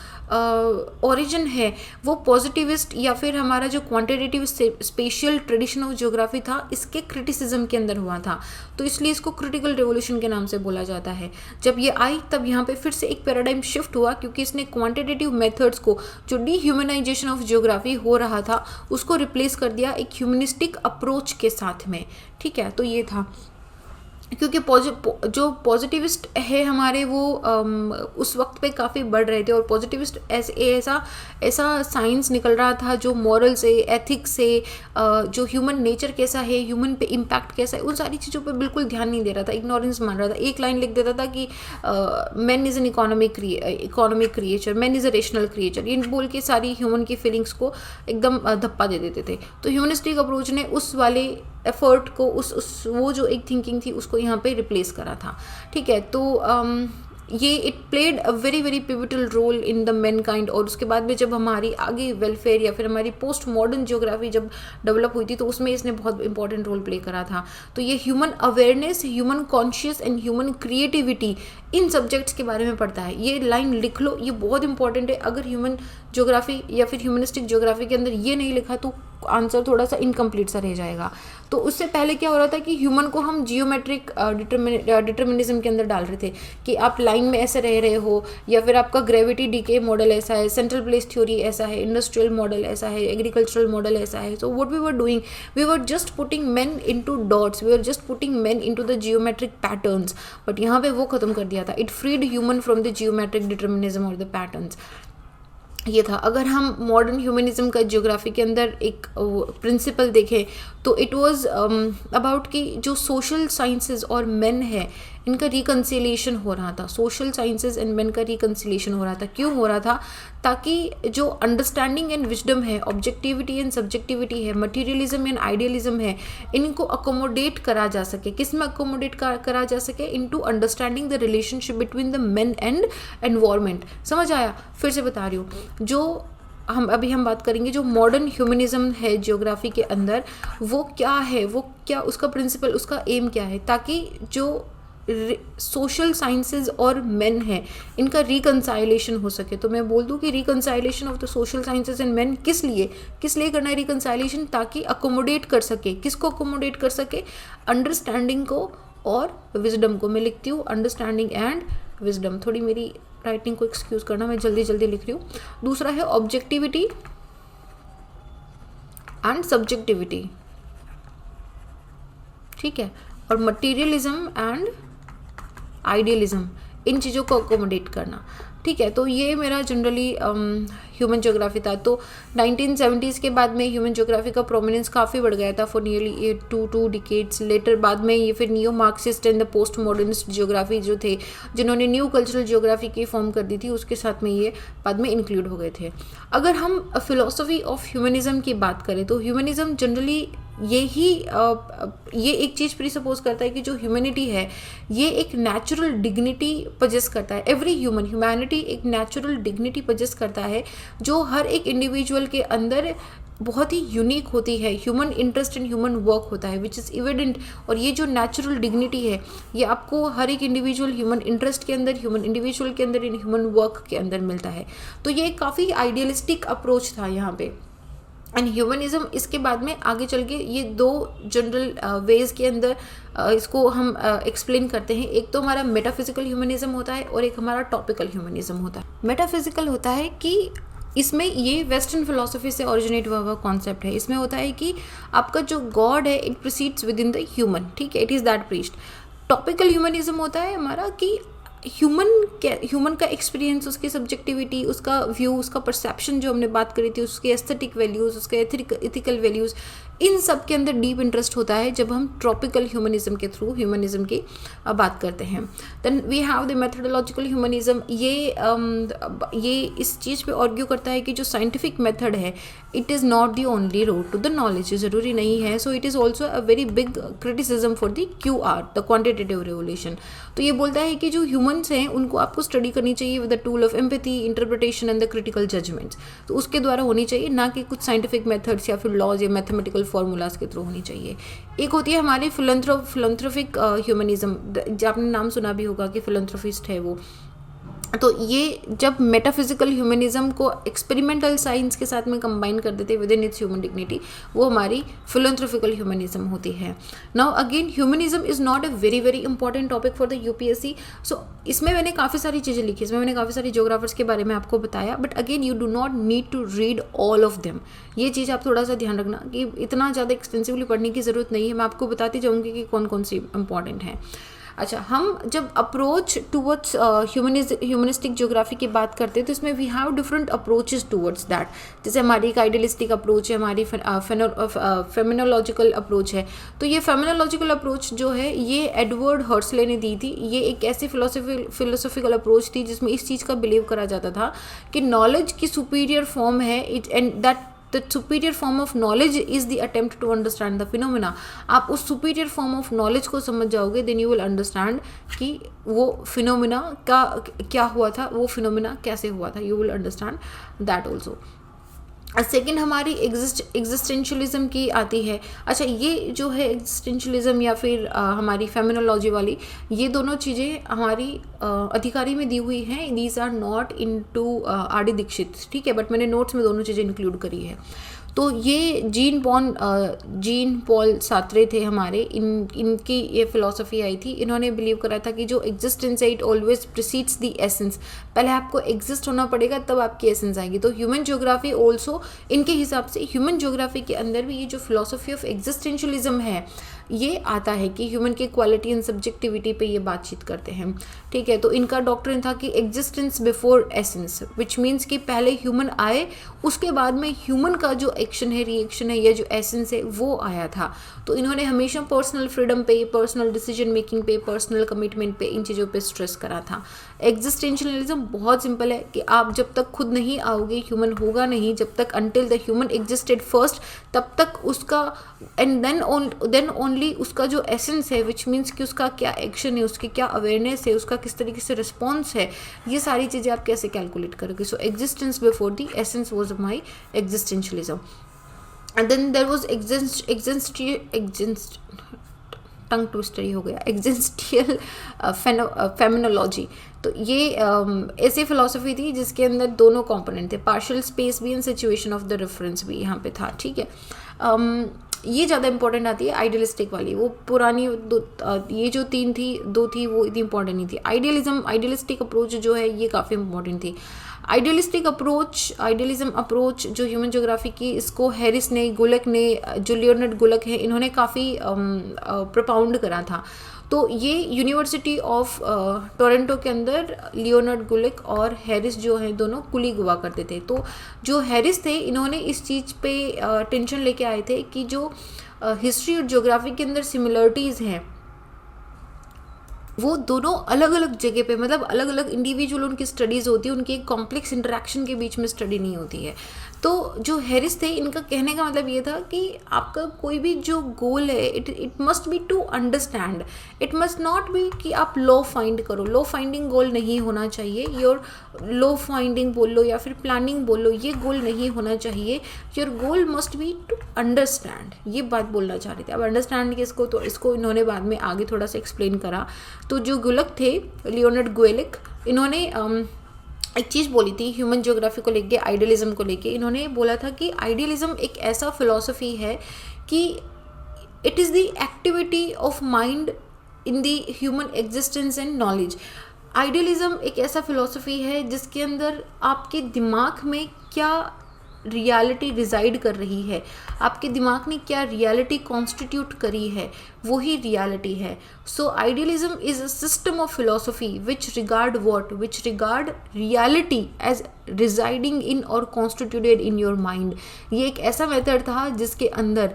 ओरिजिन है वो पॉजिटिविस्ट या फिर हमारा जो quantitative spatial tradition of geography था, इसके क्रिटिसिज्म के अंदर हुआ था, तो इसलिए इसको क्रिटिकल रिवोल्यूशन के नाम से बोला जाता है। जब ये आई तब यहाँ पे फिर से एक पैराडाइम शिफ्ट हुआ, क्योंकि इसने क्वांटिटेटिव मेथड्स को, जो डीह्यूमनाइजेशन ऑफ ज्योग्राफी हो रहा था, उसको रिप्लेस कर दिया एक ह्यूमनिस्टिक अप्रोच के साथ में, ठीक है। तो ये था, क्योंकि जो पॉजिटिविस्ट है हमारे वो उस वक्त पे काफ़ी बढ़ रहे थे, और पॉजिटिविस्ट ऐसा साइंस निकल रहा था जो मॉरल से, एथिक्स से, जो ह्यूमन नेचर कैसा है, ह्यूमन पे इम्पैक्ट कैसा है, उन सारी चीज़ों पे बिल्कुल ध्यान नहीं दे रहा था, इग्नोरेंस मान रहा था। एक लाइन लिख देता था कि man is an economic creature, man is a rational creature, इन बोल के सारी ह्यूमन की फीलिंग्स को एकदम धप्पा दे देते थे। तो ह्यूमनिस्टिक अप्रोच ने उस वाले एफर्ट को, वो जो एक थिंकिंग थी उसको यहाँ पे रिप्लेस करा था, ठीक है। तो ये it played a very very pivotal role in the mankind. और उसके बाद में जब हमारी आगे वेलफेयर या फिर हमारी पोस्ट मॉडर्न ज्योग्राफी जब डेवलप हुई थी, तो उसमें इसने बहुत इंपॉर्टेंट रोल प्ले करा था। तो ये human awareness, human conscious and human creativity, in subjects के बारे में पढ़ता है। ये लाइन लिख लो, ये बहुत इंपॉर्टेंट है। अगर ह्यूमन ज्योग्राफी या फिर ह्यूमनिस्टिक ज्योग्राफी के अंदर ये नहीं लिखा तो आंसर थोड़ा सा इनकम्प्लीट सा रह जाएगा। तो उससे पहले क्या हो रहा था कि ह्यूमन को हम जियोमेट्रिक डिटर्मिनिज्म के अंदर डाल रहे थे कि आप लाइन में ऐसे रह रहे हो, या फिर आपका ग्रेविटी डीके मॉडल ऐसा है, सेंट्रल प्लेस थ्योरी ऐसा है, इंडस्ट्रियल मॉडल ऐसा है, एग्रीकल्चरल मॉडल ऐसा है। So what we were doing, we were just putting men into dots, we were just putting men into the geometric patterns. But यहाँ पे वो खत्म कर दिया था। It freed human from the geometric determinism और द पैटर्न्स। ये था। अगर हम मॉडर्न ह्यूमनिज्म का ज्योग्राफी के अंदर एक प्रिंसिपल देखें तो इट वाज अबाउट कि जो सोशल साइंसेस और मेन है इनका रिकन्सिलिएशन हो रहा था। सोशल साइंसेस एंड मेन का रिकन्सिलिएशन हो रहा था। क्यों हो रहा था? ताकि जो अंडरस्टैंडिंग एंड विजडम है, ऑब्जेक्टिविटी एंड सब्जेक्टिविटी है, मटीरियलिज्म एंड आइडियलिज्म है, इनको अकोमोडेट करा जा सके। किस में अकोमोडेट करा जा सके? Into understanding the relationship between the main and environment. समझ आया? फिर से बता रही हूँ, जो हम बात करेंगे जो मॉडर्न ह्यूमनिज्म है ज्योग्राफी के अंदर, वो क्या है, वो क्या उसका प्रिंसिपल, उसका एम क्या है, ताकि जो सोशल साइंसेज और मेन है इनका रिकंसाइलेशन हो सके। तो मैं बोल दूं कि reconciliation of the social sciences and man किस लिए करना है रिकंसाइलेशन, ताकि अकोमोडेट कर सके, किसको अकोमोडेट कर सके, अंडरस्टैंडिंग को और विजडम को। मैं लिखती हूँ अंडरस्टैंडिंग एंड विजडम, थोड़ी मेरी राइटिंग को एक्सक्यूज करना, मैं जल्दी जल्दी लिख रही हूँ। दूसरा है ऑब्जेक्टिविटी एंड सब्जेक्टिविटी, ठीक है, और मटीरियलिज्म एंड आइडियलिज्म, इन चीज़ों को अकोमोडेट करना, ठीक है। तो ये मेरा जनरली ह्यूमन ज्योग्राफी था। तो 1970s के बाद में ह्यूमन ज्योग्राफी का प्रोमिनेंस काफ़ी बढ़ गया था फॉर नियरली 2 डिकेड्स लेटर। बाद में ये फिर neo Marxist and the post modernist geography जो थे, जिन्होंने न्यू कल्चरल ज्योग्राफी की फॉर्म कर दी थी, उसके साथ में ये बाद में इंक्लूड हो गए थे। अगर हम फिलोसफी ऑफ ह्यूमनिज्म की बात करें तो ह्यूमनिज्म जनरली ये एक चीज़ प्रीसपोज करता है कि जो ह्यूमैनिटी है ये एक नेचुरल डिग्निटी पजेस करता है। एवरी ह्यूमैनिटी एक नेचुरल डिग्निटी पजेस करता है जो हर एक इंडिविजुअल के अंदर बहुत ही यूनिक होती है। Human interest in human work होता है विच इज़ एविडेंट, और ये जो नेचुरल डिग्निटी है ये आपको हर एक इंडिविजुअल ह्यूमन इंटरेस्ट के अंदर, ह्यूमन इंडिविजुअल के अंदर, इन ह्यूमन वर्क के अंदर मिलता है। तो ये काफ़ी आइडियलिस्टिक अप्रोच था यहाँ पे। एंड ह्यूमनिज्म इसके बाद में आगे चल के ये 2 जनरल वेज के अंदर इसको हम एक्सप्लेन करते हैं। एक तो हमारा मेटाफिजिकल ह्यूमनिज्म होता है और एक हमारा टॉपिकल ह्यूमनिज्म होता है। मेटाफिजिकल होता है कि इसमें ये वेस्टर्न फिलोसफी से ओरिजिनेट हुआ कॉन्सेप्ट है। इसमें होता है कि आपका जो गॉड है it proceeds with in the human, ठीक है, it is that priest. Topical humanism होता है हमारा कि ह्यूमन का एक्सपीरियंस, उसकी सब्जेक्टिविटी, उसका व्यू, उसका परसेप्शन जो हमने बात करी थी, उसके एस्थेटिक वैल्यूज़, उसके एथिकल वैल्यूज़, इन सब के अंदर डीप इंटरेस्ट होता है जब हम ट्रॉपिकल ह्यूमनिज्म के थ्रू ह्यूमनिज्म की बात करते हैं। Then we have the methodological humanism. ये इस चीज़ पे आर्ग्यू करता है कि जो साइंटिफिक मेथड है it is not the only road to the knowledge, ज़रूरी नहीं है। So it is also a very big criticism for the QR, the quantitative revolution. तो ये बोलता है कि जो ह्यूमन्स हैं उनको आपको स्टडी करनी चाहिए with the tool of empathy, interpretation and the critical judgments. तो उसके द्वारा होनी चाहिए, ना कि कुछ साइंटिफिक मेथड्स या फिर लॉज या मैथमेटिकल फॉर्मूलाज के थ्रू होनी चाहिए। एक होती है हमारी फिलंथ्रोपिक ह्यूमनिज्म, जो आपने नाम सुना भी होगा कि फिलंथ्रोपिस्ट है वो। तो ये जब मेटाफिजिकल ह्यूमनिज्म को एक्सपेरिमेंटल साइंस के साथ में कंबाइन कर देते with in its human dignity, वो हमारी फिलंथ्रोपिकल ह्यूमनिज्म होती है। Now again humanism is not a very very important topic for the UPSC। सो इसमें मैंने काफ़ी सारी चीज़ें लिखी, इसमें मैंने काफ़ी सारी ज्योग्राफर्स के बारे में आपको बताया, but again you do not need to read all of them. ये चीज़ आप थोड़ा सा ध्यान रखना कि इतना ज़्यादा एक्सटेंसिवली पढ़ने की ज़रूरत नहीं है। मैं आपको बताती जाऊँगी कि कौन कौन सी इंपॉर्टेंट हैं। अच्छा, हम जब अप्रोच टूवर्ड्स ह्यूमनिस्टिक ज्योग्राफी की बात करते हैं तो इसमें we have different approaches towards that. जैसे हमारी एक आइडियलिस्टिक अप्रोच है, हमारी फेमिनोलॉजिकल अप्रोच है। तो ये फेमिनोलॉजिकल अप्रोच जो है ये एडवर्ड हर्सले ने दी थी। ये एक ऐसी फिलोसॉफिकल अप्रोच थी जिसमें इस चीज़ का बिलीव करा जाता था कि नॉलेज की सुपीरियर फॉर्म है it, and that the superior form of knowledge is the attempt to understand the phenomena। आप उस superior form of knowledge को समझ जाओगे then you will understand कि वो phenomena का क्या हुआ था, वो phenomena कैसे हुआ था, you will understand that also। Second हमारी एग्जिस्टेंशलिज्म की आती है। अच्छा, ये जो है एग्जिस्टेंशलिज्म या फिर हमारी फेमिनोलॉजी वाली, ये दोनों चीज़ें हमारी अधिकारी में दी हुई हैं। These are not into RD Dikshit, ठीक है, बट मैंने नोट्स में दोनों चीज़ें इंक्लूड करी है। तो ये जीन पॉल सार्त्रे थे हमारे, इनकी ये फिलॉसफी आई थी। इन्होंने बिलीव करा था कि जो एग्जिस्टेंस है it always precedes the essence. पहले आपको एग्जिस्ट होना पड़ेगा तब आपकी एसेंस आएगी। तो ह्यूमन ज्योग्राफी ऑल्सो इनके हिसाब से, ह्यूमन ज्योग्राफी के अंदर भी ये जो फिलॉसफी ऑफ एग्जिस्टेंशलिज्म है ये आता है कि ह्यूमन की क्वालिटी एंड सब्जेक्टिविटी पे ये बातचीत करते हैं, ठीक है। तो इनका डॉक्ट्रिन था कि existence before essence, which means कि पहले ह्यूमन आए, उसके बाद में ह्यूमन का जो एक्शन है, रिएक्शन है, या जो एसेंस है वो आया था। तो इन्होंने हमेशा पर्सनल फ्रीडम पे, पर्सनल डिसीजन मेकिंग पे, पर्सनल कमिटमेंट पे, इन चीज़ों पे स्ट्रेस करा था। एग्जिस्टेंशलिज्म बहुत सिंपल है कि आप जब तक खुद नहीं आओगे ह्यूमन होगा नहीं, जब तक until the human existed first, तब तक उसका, एंड देन ओनली उसका जो एसेंस है, विच मीन्स कि उसका क्या एक्शन है, उसकी क्या अवेयरनेस है, उसका किस तरीके से रिस्पॉन्स है, ये सारी चीज़ें आप कैसे कैलकुलेट करोगे. So existence before the essence was my existentialism. And then there was tongue twister ही हो गया, एग्जिस्टियल फेमिनोलॉजी. तो ये ऐसी फिलॉसफी थी जिसके अंदर दोनों कंपोनेंट थे, पार्शियल स्पेस भी and situation of the reference भी यहाँ पे था. ठीक है, ये ज़्यादा इंपॉर्टेंट आती है आइडियलिस्टिक वाली. वो पुरानी ये जो दो थी वो इतनी इंपॉर्टेंट नहीं थी. आइडियलिस्टिक अप्रोच जो है ये काफ़ी इंपॉर्टेंट थी. आइडियलिज्म अप्रोच जो ह्यूमन ज्योग्राफी की, इसको हैरिस ने, गुलक ने, जो लियोनार्ड गुलक है, इन्होंने काफ़ी प्रोपाउंड करा था. तो ये यूनिवर्सिटी ऑफ टोरंटो के अंदर लियोनार्ड गुलिक और हैरिस जो हैं दोनों कुली हुआ करते थे. तो जो हैरिस थे इन्होंने इस चीज़ पे टेंशन लेके आए थे कि जो हिस्ट्री और ज्योग्राफी के अंदर सिमिलरिटीज़ हैं वो दोनों अलग अलग जगह पे, मतलब अलग अलग इंडिविजुअल उनकी स्टडीज़ होती है, उनकी एक कॉम्प्लेक्स इंटरेक्शन के बीच में स्टडी नहीं होती है. तो जो हैरिस थे इनका कहने का मतलब ये था कि आपका कोई भी जो गोल है it must be to understand. It must not be कि आप लॉ फाइंड करो. लॉ फाइंडिंग गोल नहीं होना चाहिए. योर लॉ फाइंडिंग बोल लो या फिर प्लानिंग बोल लो, ये गोल नहीं होना चाहिए. Your goal must be to understand. ये बात बोलना चाह रहे थे. अब अंडरस्टैंड किसको, तो इसको इन्होंने बाद में आगे थोड़ा सा एक्सप्लेन करा. तो जो गुलक थे, लियोनार्ड गुलिक, इन्होंने एक चीज़ बोली थी ह्यूमन ज्योग्राफी को लेके, आइडियलिज्म को लेके. इन्होंने बोला था कि आइडियलिज्म एक ऐसा फिलॉसफी है कि it is the activity of mind in the human existence and knowledge. Idealism एक ऐसा फिलॉसफी है जिसके अंदर आपके दिमाग में क्या रियलिटी रिजाइड कर रही है, आपके दिमाग ने क्या रियलिटी कॉन्स्टिट्यूट करी है, वही रियलिटी है. So idealism is a system of philosophy which regard reality as residing in और कॉन्स्टिट्यूटेड इन योर माइंड. ये एक ऐसा मेथड था जिसके अंदर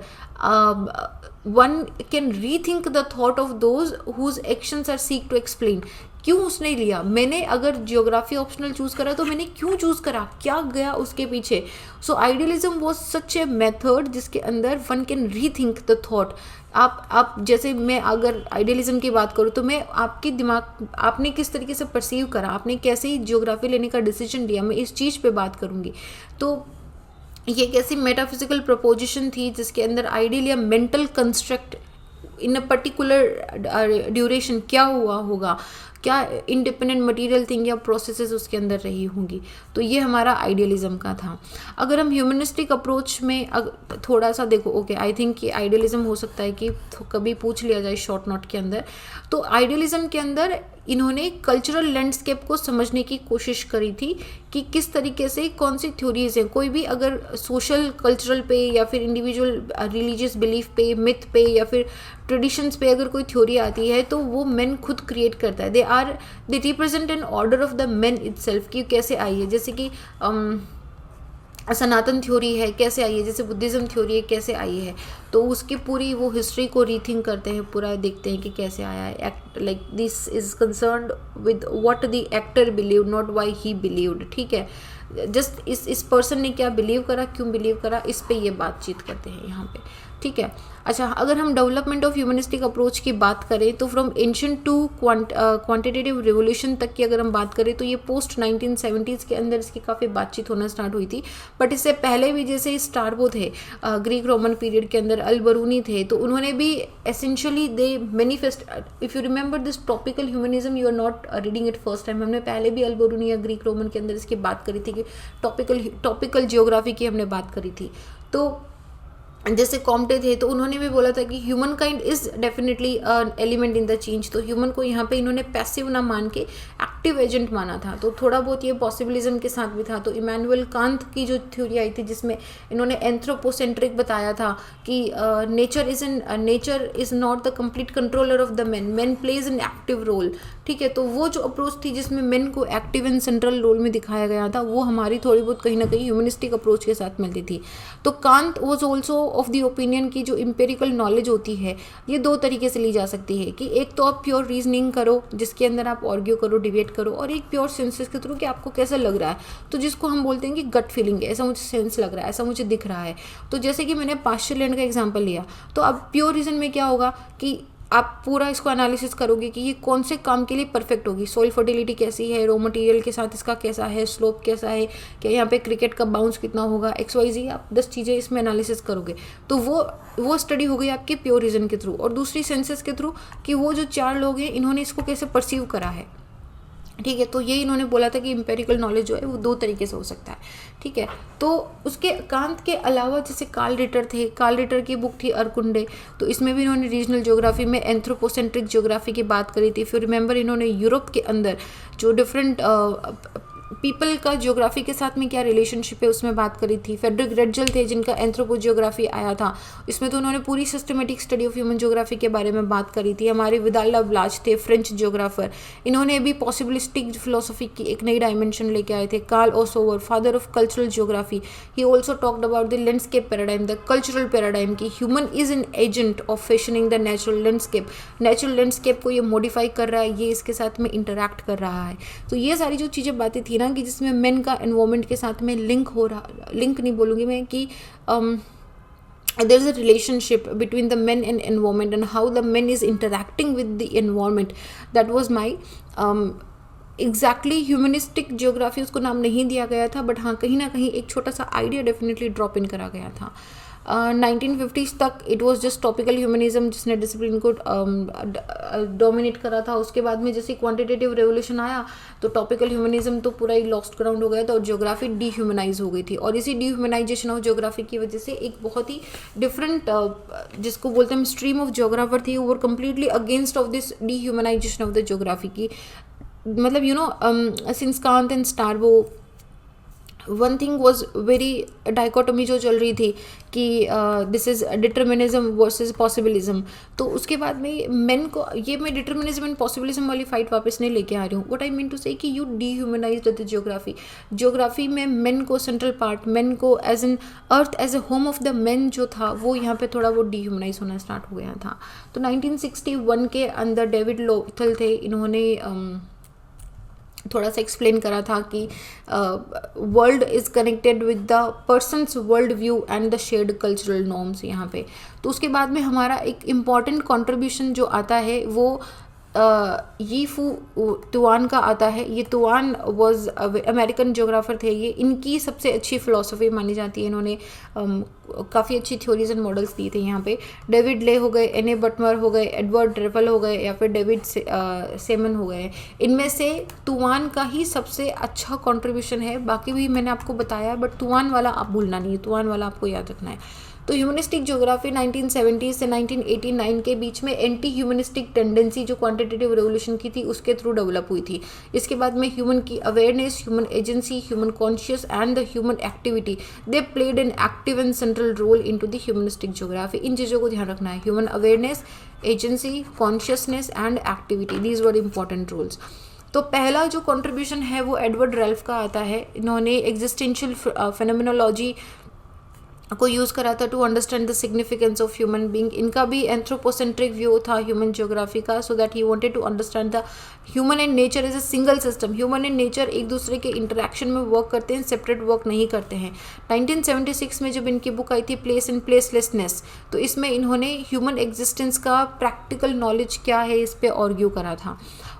one can rethink the thought of those whose actions are seek to explain. क्यों उसने लिया, मैंने अगर जियोग्राफी ऑप्शनल चूज़ करा तो मैंने क्यों चूज़ करा, क्या गया उसके पीछे. So idealism was such a method जिसके अंदर one can rethink the thought. आप जैसे मैं अगर आइडियलिज्म की बात करूँ तो मैं आपके दिमाग, आपने किस तरीके से परसीव करा, आपने कैसे ही जियोग्राफी लेने का डिसीजन लिया, मैं इस चीज़ पे बात करूँगी. तो ये एक ऐसी मेटाफिजिकल प्रपोजिशन थी जिसके अंदर आइडियल या mental construct in a particular duration क्या हुआ होगा, क्या इंडिपेंडेंट मटेरियल थिंग या प्रोसेसेस उसके अंदर रही होंगी. तो ये हमारा आइडियलिज्म का था. अगर हम ह्यूमनिस्टिक अप्रोच में थोड़ा सा देखो, ओके आई थिंक कि आइडियलिज्म हो सकता है कि कभी पूछ लिया जाए शॉर्ट नोट के अंदर. तो आइडियलिज्म के अंदर इन्होंने कल्चरल लैंडस्केप को समझने की कोशिश करी थी कि किस तरीके से कौन सी थ्योरीज हैं. कोई भी अगर सोशल कल्चरल पे या फिर इंडिविजुअल रिलीजियस बिलीफ पे, मिथ पे या फिर ट्रेडिशंस पे अगर कोई थ्योरी आती है तो वो मेन खुद क्रिएट करता है. They represent N order of the main itself कि कैसे आई है. जैसे कि सनातन थ्योरी है, कैसे आई है, जैसे बुद्धिज़्म थ्योरी है, कैसे आई है. तो उसकी पूरी वो हिस्ट्री को रीथिंक करते हैं, पूरा देखते हैं कि कैसे आया है. Act like this is concerned with what the actor believe, not why he believed. ठीक है, जस्ट इस पर्सन ने क्या बिलीव करा, क्यों बिलीव करा, इस पे ये बातचीत करते हैं यहाँ पे. ठीक है. अच्छा, अगर हम डेवलपमेंट ऑफ ह्यूमनिस्टिक अप्रोच की बात करें तो from ancient to quantitative revolution तक की अगर हम बात करें तो ये पोस्ट 1970s के अंदर इसकी काफ़ी बातचीत होना स्टार्ट हुई थी. बट इससे पहले भी जैसे स्ट्रैबो थे, ग्रीक रोमन पीरियड के अंदर अल-बरूनी थे, तो उन्होंने भी essentially they manifest. If you remember this topical humanism, you are not reading it first time. हमने पहले भी अल-बरूनी या ग्रीक रोमन के अंदर इसकी बात करी थी कि टॉपिकल जियोग्राफी की हमने बात करी थी. तो जैसे कॉम्टे थे तो उन्होंने भी बोला था कि human kind is definitely element in the change. तो ह्यूमन को यहाँ पे इन्होंने पैसिव ना मान के एक्टिव एजेंट माना था. तो थोड़ा बहुत ये पॉसिबिलिज्म के साथ भी था. तो इमैनुअल कांत की जो थ्योरी आई थी जिसमें इन्होंने एंथ्रोपोसेंट्रिक बताया था कि nature is not the complete controller of the man plays an active role. ठीक है, तो वो जो अप्रोच थी जिसमें मेन को एक्टिव एंड सेंट्रल रोल में दिखाया गया था, वो हमारी थोड़ी बहुत कहीं ना कहीं ह्यूमनिस्टिक अप्रोच के साथ मिलती थी. तो Kant was also of the opinion की जो इम्पेरिकल नॉलेज होती है ये दो तरीके से ली जा सकती है कि एक तो आप प्योर रीजनिंग करो जिसके अंदर आप आर्ग्यू करो, डिबेट क्रिएट करो, और एक प्योर सेंसेस के थ्रू कि आपको कैसा लग रहा है, तो जिसको हम बोलते हैं कि गट फीलिंग है, ऐसा मुझे सेंस लग रहा है, ऐसा मुझे दिख रहा है। तो जैसे कि मैंने पास्चर लैंड का एग्जाम्पल लिया, तो अब प्योर रीजन में क्या होगा कि आप पूरा इसको एनालिसिस करोगे कि ये कौन से काम के लिए परफेक्ट होगी, सॉइल फर्टिलिटी कैसी है, रॉ मटेरियल के साथ इसका कैसा है, स्लोप कैसा है, क्या यहाँ पे क्रिकेट का बाउंस कितना होगा, XYZ, आप 10 चीज़ें इसमें एनालिसिस करोगे। तो वो स्टडी हो गई आपके प्योर रीजन के थ्रू। और दूसरी सेंसेस के थ्रू कि वो जो 4 लोग हैं इन्होंने इसको कैसे परसीव करा है, ठीक है। तो ये इन्होंने बोला था कि एम्पेरिकल नॉलेज जो है वो 2 तरीके से हो सकता है, ठीक है। तो उसके कांत के अलावा जैसे कार्ल रिटर थे, कार्ल रिटर की बुक थी अरकुंडे, तो इसमें भी इन्होंने रीजनल ज्योग्राफी में एंथ्रोपोसेंट्रिक ज्योग्राफी की बात करी थी। फिर रिमेंबर इन्होंने यूरोप के अंदर जो डिफरेंट पीपल का ज्योग्राफी के साथ में क्या रिलेशनशिप है उसमें बात करी थी। फेडरिक रेडजल थे जिनका एंथ्रोपो ज्योग्राफी आया था, इसमें तो उन्होंने पूरी systematic study of human geography के बारे में बात करी थी। हमारे विदाल लाब्लाच थे फ्रेंच ज्योग्राफर, इन्होंने भी पॉसिबिलिस्टिक फिलोसफी की एक नई डायमेंशन लेके आए थे। Carl Sauer, father of cultural geography, he also talked about the landscape paradigm, the cultural paradigm की human is an agent of fashioning the natural landscape, natural landscape को ये मॉडिफाई कर रहा है, ये इसके साथ में इंटरैक्ट कर रहा है। तो ये सारी जो चीज़ें बातें थी ना कि जिसमें मेन का एनवायरमेंट के साथ में लिंक हो रहा, लिंक नहीं बोलूँगी मैं कि there is a relationship between the men and environment and how the men is interacting with the environment, that was my exactly humanistic geography उसको नाम नहीं दिया गया था, बट हाँ कहीं ना कहीं एक छोटा सा आइडिया डेफिनेटली ड्रॉप इन करा गया था। 1950s तक it was just topical humanism जिसने डिसिप्लिन को डोमिनेट करा था। उसके बाद में जैसे क्वांटिटेटिव रेवोल्यूशन आया तो टॉपिकल ह्यूमनिज्म तो पूरा ही लॉस्ट ग्राउंड हो गया था और ज्योग्राफी डीह्यूमनाइज हो गई थी। और इसी डीह्यूमनाइजेशन ऑफ ज्योग्राफी की वजह से एक बहुत ही डिफरेंट जिसको बोलते हैं स्ट्रीम ऑफ ज्योग्राफर थी, वो completely against of this dehumanisation of the geography की। मतलब you know since Kant and Strabo one thing was very dichotomy जो चल रही थी कि this is determinism versus possibilism. तो उसके बाद में मेन को ये मैं डिटर्मिनिज्म एंड पॉसिबिलिज्म वाली फाइट वापस नहीं लेके आ रही हूँ। What I mean to say that you dehumanised the geography में मेन को सेंट्रल पार्ट, मेन को as an earth as a home of the man जो था वो यहाँ पे थोड़ा वो डीह्यूमनाइज होना स्टार्ट हो गया था। तो 1961 के अंदर डेविड लोथल थे, इन्होंने थोड़ा सा एक्सप्लेन करा था कि world is connected with the persons world view and the shared cultural norms यहाँ पे। तो उसके बाद में हमारा एक इम्पॉर्टेंट कंट्रीब्यूशन जो आता है वो यी फू तुआन का आता है। ये तुआन वॉज अमेरिकन ज्योग्राफर थे, ये इनकी सबसे अच्छी फ़िलोसफी मानी जाती है। इन्होंने काफ़ी अच्छी थ्योरीज एंड मॉडल्स दिए थे यहाँ पे। डेविड ले हो गए, एन.ए. बटमर हो गए, एडवर्ड रेपल हो गए या फिर डेविड सेमन हो गए। इनमें से तुआन का ही सबसे अच्छा कंट्रीब्यूशन है, बाकी भी मैंने आपको बताया बट तुआन वाला आप भूलना नहीं है, तुआन वाला आपको याद रखना है। तो ह्यूमनिस्टिक ज्योग्राफी 1970 से 1989 के बीच में एंटी ह्यूमनिस्टिक टेंडेंसी जो क्वांटिटेटिव रेवोल्यूशन की थी उसके थ्रू डेवलप हुई थी। इसके बाद में ह्यूमन की awareness, human agency, human conscious and the human activity, they played an active and central role into the humanistic geography. इन चीज़ों को ध्यान रखना है, human awareness, agency, consciousness and activity, these were important roles. तो पहला जो कंट्रीब्यूशन है वो एडवर्ड रेल्फ का आता है। इन्होंने एग्जिस्टेंशियल फेनोमेनोलॉजी को यूज़ करा था to understand the significance of human being. इनका भी एंथ्रोपोसेंट्रिक व्यू था ह्यूमन ज्योग्राफी का, so that he wanted to understand the human and nature as a single system. Human and nature एक दूसरे के इंटरेक्शन में वर्क करते हैं, सेपरेट वर्क नहीं करते हैं। 1976 में जब इनकी बुक आई थी प्लेस एंड प्लेसलेसनेस, तो इसमें इन्होंने ह्यूमन एग्जिस्टेंस का प्रैक्टिकल नॉलेज क्या है इस पर आर्ग्यू करा था।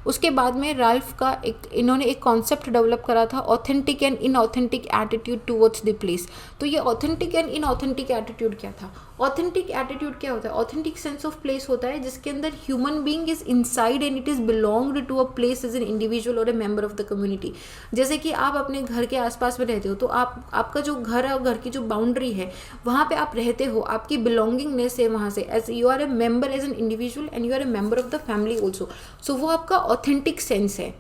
उसके बाद में राल्फ का इन्होंने एक कॉन्सेप्ट डेवलप करा था, authentic and inauthentic attitude towards the place. तो ये ऑथेंटिक एंड इनऑथेंटिक एटीट्यूड क्या था? ऑथेंटिक एटीट्यूड क्या होता है? ऑथेंटिक सेंस ऑफ प्लेस होता है जिसके अंदर human being is inside and it is belonged to a place as an individual और a member of the community. जैसे कि आप अपने घर के आसपास में रहते हो तो आपका जो घर है, घर की जो बाउंड्री है, वहाँ पे आप रहते हो, आपकी बिलोंगिंगनेस है वहाँ से, as you are a member as an individual and you are a member of the family also. So वो आपका ऑथेंटिक सेंस है,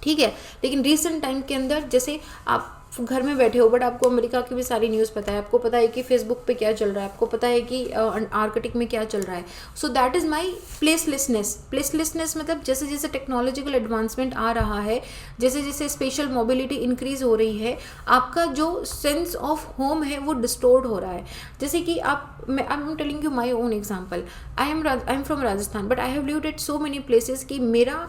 ठीक है। लेकिन रिसेंट टाइम के अंदर जैसे आप घर में बैठे हो बट आपको अमेरिका की भी सारी न्यूज़ पता है, आपको पता है कि फेसबुक पे क्या चल रहा है, आपको पता है कि आर्कटिक में क्या चल रहा है। So that is my प्लेसलेसनेस। प्लेसलेसनेस मतलब जैसे जैसे टेक्नोलॉजिकल एडवांसमेंट आ रहा है, जैसे जैसे स्पेशल मोबिलिटी इंक्रीज हो रही है, आपका जो सेंस ऑफ होम है वो डिस्टोर्ड हो रहा है। जैसे कि I am telling you my own example. I am from Rajasthan but I have lived at so many places कि मेरा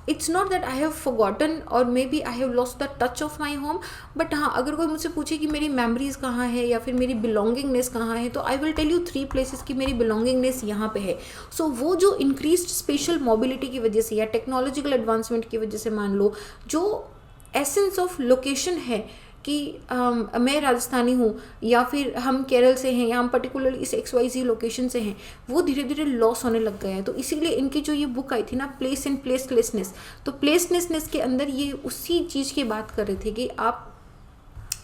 it's not that I have forgotten और maybe I have lost the touch of my home, but हाँ अगर कोई मुझसे पूछे कि मेरी मेमोरीज़ कहाँ है या फिर मेरी बिलोंगिंगनेस कहाँ है, तो I will tell you 3 places कि मेरी बिलोंगिंगनेस यहाँ पे है. सो वो जो इंक्रीज्ड स्पेशल मोबिलिटी की वजह से या टेक्नोलॉजिकल एडवांसमेंट की वजह से मान लो, जो एसेंस ऑफ लोकेशन है कि मैं राजस्थानी हूँ या फिर हम केरल से हैं या हम पर्टिकुलरली इस XYZ लोकेशन से हैं, वो धीरे धीरे लॉस होने लग गया है. तो इसीलिए इनकी जो ये बुक आई थी ना, प्लेस एंड प्लेसलेसनेस, तो प्लेसलेसनेस के अंदर ये उसी चीज़ की बात कर रहे थे कि आप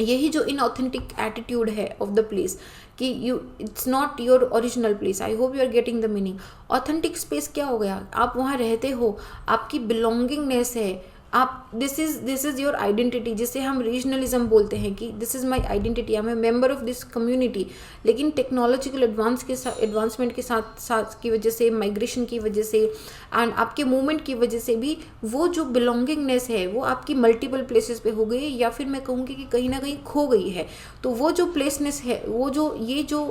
यही जो इनऑथेंटिक एटीट्यूड है ऑफ द प्लेस कि you it's not your original place. I hope you are getting the meaning. Authentic space क्या हो गया, आप वहाँ रहते हो, आपकी बिलोंगिंगनेस है, आप दिस इज़ योर आइडेंटिटी, जिसे हम रीजनलिज्म बोलते हैं कि this is my identity, I am a member of this community. लेकिन टेक्नोलॉजिकल एडवांसमेंट के साथ साथ की वजह से, माइग्रेशन की वजह से एंड आपके मूवमेंट की वजह से भी वो जो बिलोंगिंगनेस है वो आपकी मल्टीपल प्लेसेस पे हो गई, या फिर मैं कहूँगी कि कहीं ना कहीं खो गई है. तो वो जो प्लेसनेस है, वो जो ये जो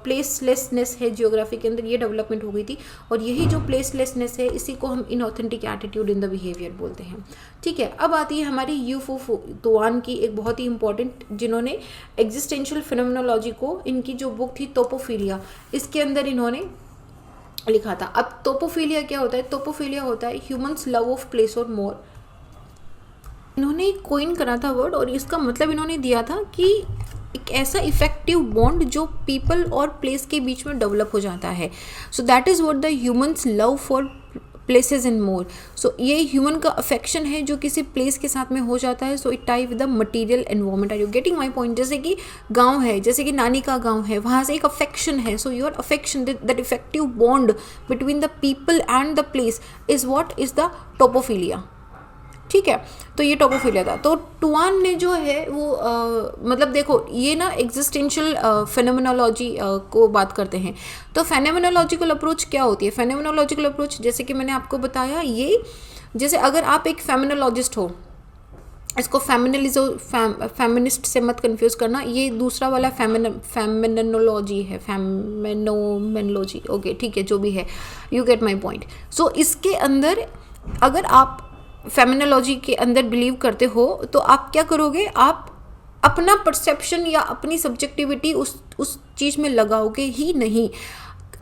प्लेसलेसनेस है जियोग्राफी के अंदर, ये डेवलपमेंट हो गई थी. और यही जो प्लेसलेसनेस है, इसी को हम inauthentic attitude in the behaviour बोलते हैं. ठीक है, अब आती है हमारी यूफो तोआन की एक बहुत ही इंपॉर्टेंट, जिन्होंने एग्जिस्टेंशियल फिनोमेनोलॉजी को, इनकी जो बुक थी टोपोफिलिया, इसके अंदर इन्होंने लिखा था. अब टोपोफिलिया क्या होता है? टोपोफिलिया होता है ह्यूमंस लव ऑफ प्लेस और मोर. इन्होंने कोइन करा था वर्ड, और इसका मतलब इन्होंने दिया था कि एक ऐसा इफेक्टिव बॉन्ड जो पीपल और प्लेस के बीच में डेवलप हो जाता है. So that is what the humans love for places and more. So ये ह्यूमन का अफेक्शन है जो किसी प्लेस के साथ में हो जाता है. So it tie with the material environment. Are you getting my point? जैसे कि गांव है, जैसे कि नानी का गांव है, वहाँ से एक अफेक्शन है. So your affection, that effective bond between the people and the place is what is the टोपोफिलिया. ठीक है, तो ये टोपोफिलिया था. तो टुआन ने जो है वो मतलब देखो, ये ना एग्जिस्टेंशियल फेनोमेनोलॉजी को बात करते हैं. तो फेनोमेनोलॉजिकल अप्रोच क्या होती है? फेनोमेनोलॉजिकल अप्रोच, जैसे कि मैंने आपको बताया, ये जैसे अगर आप एक फेमिनोलॉजिस्ट हो, इसको फेमिनिस्ट से मत कंफ्यूज करना, ये दूसरा वाला फेमिनोलॉजी है, फेमिनोमेनोलॉजी. ओके ठीक है, जो भी है, यू गेट माई पॉइंट. सो इसके अंदर अगर आप फेमिनोलॉजी के अंदर बिलीव करते हो, तो आप क्या करोगे? आप अपना परसेप्शन या अपनी सब्जेक्टिविटी उस चीज़ में लगाओगे ही नहीं.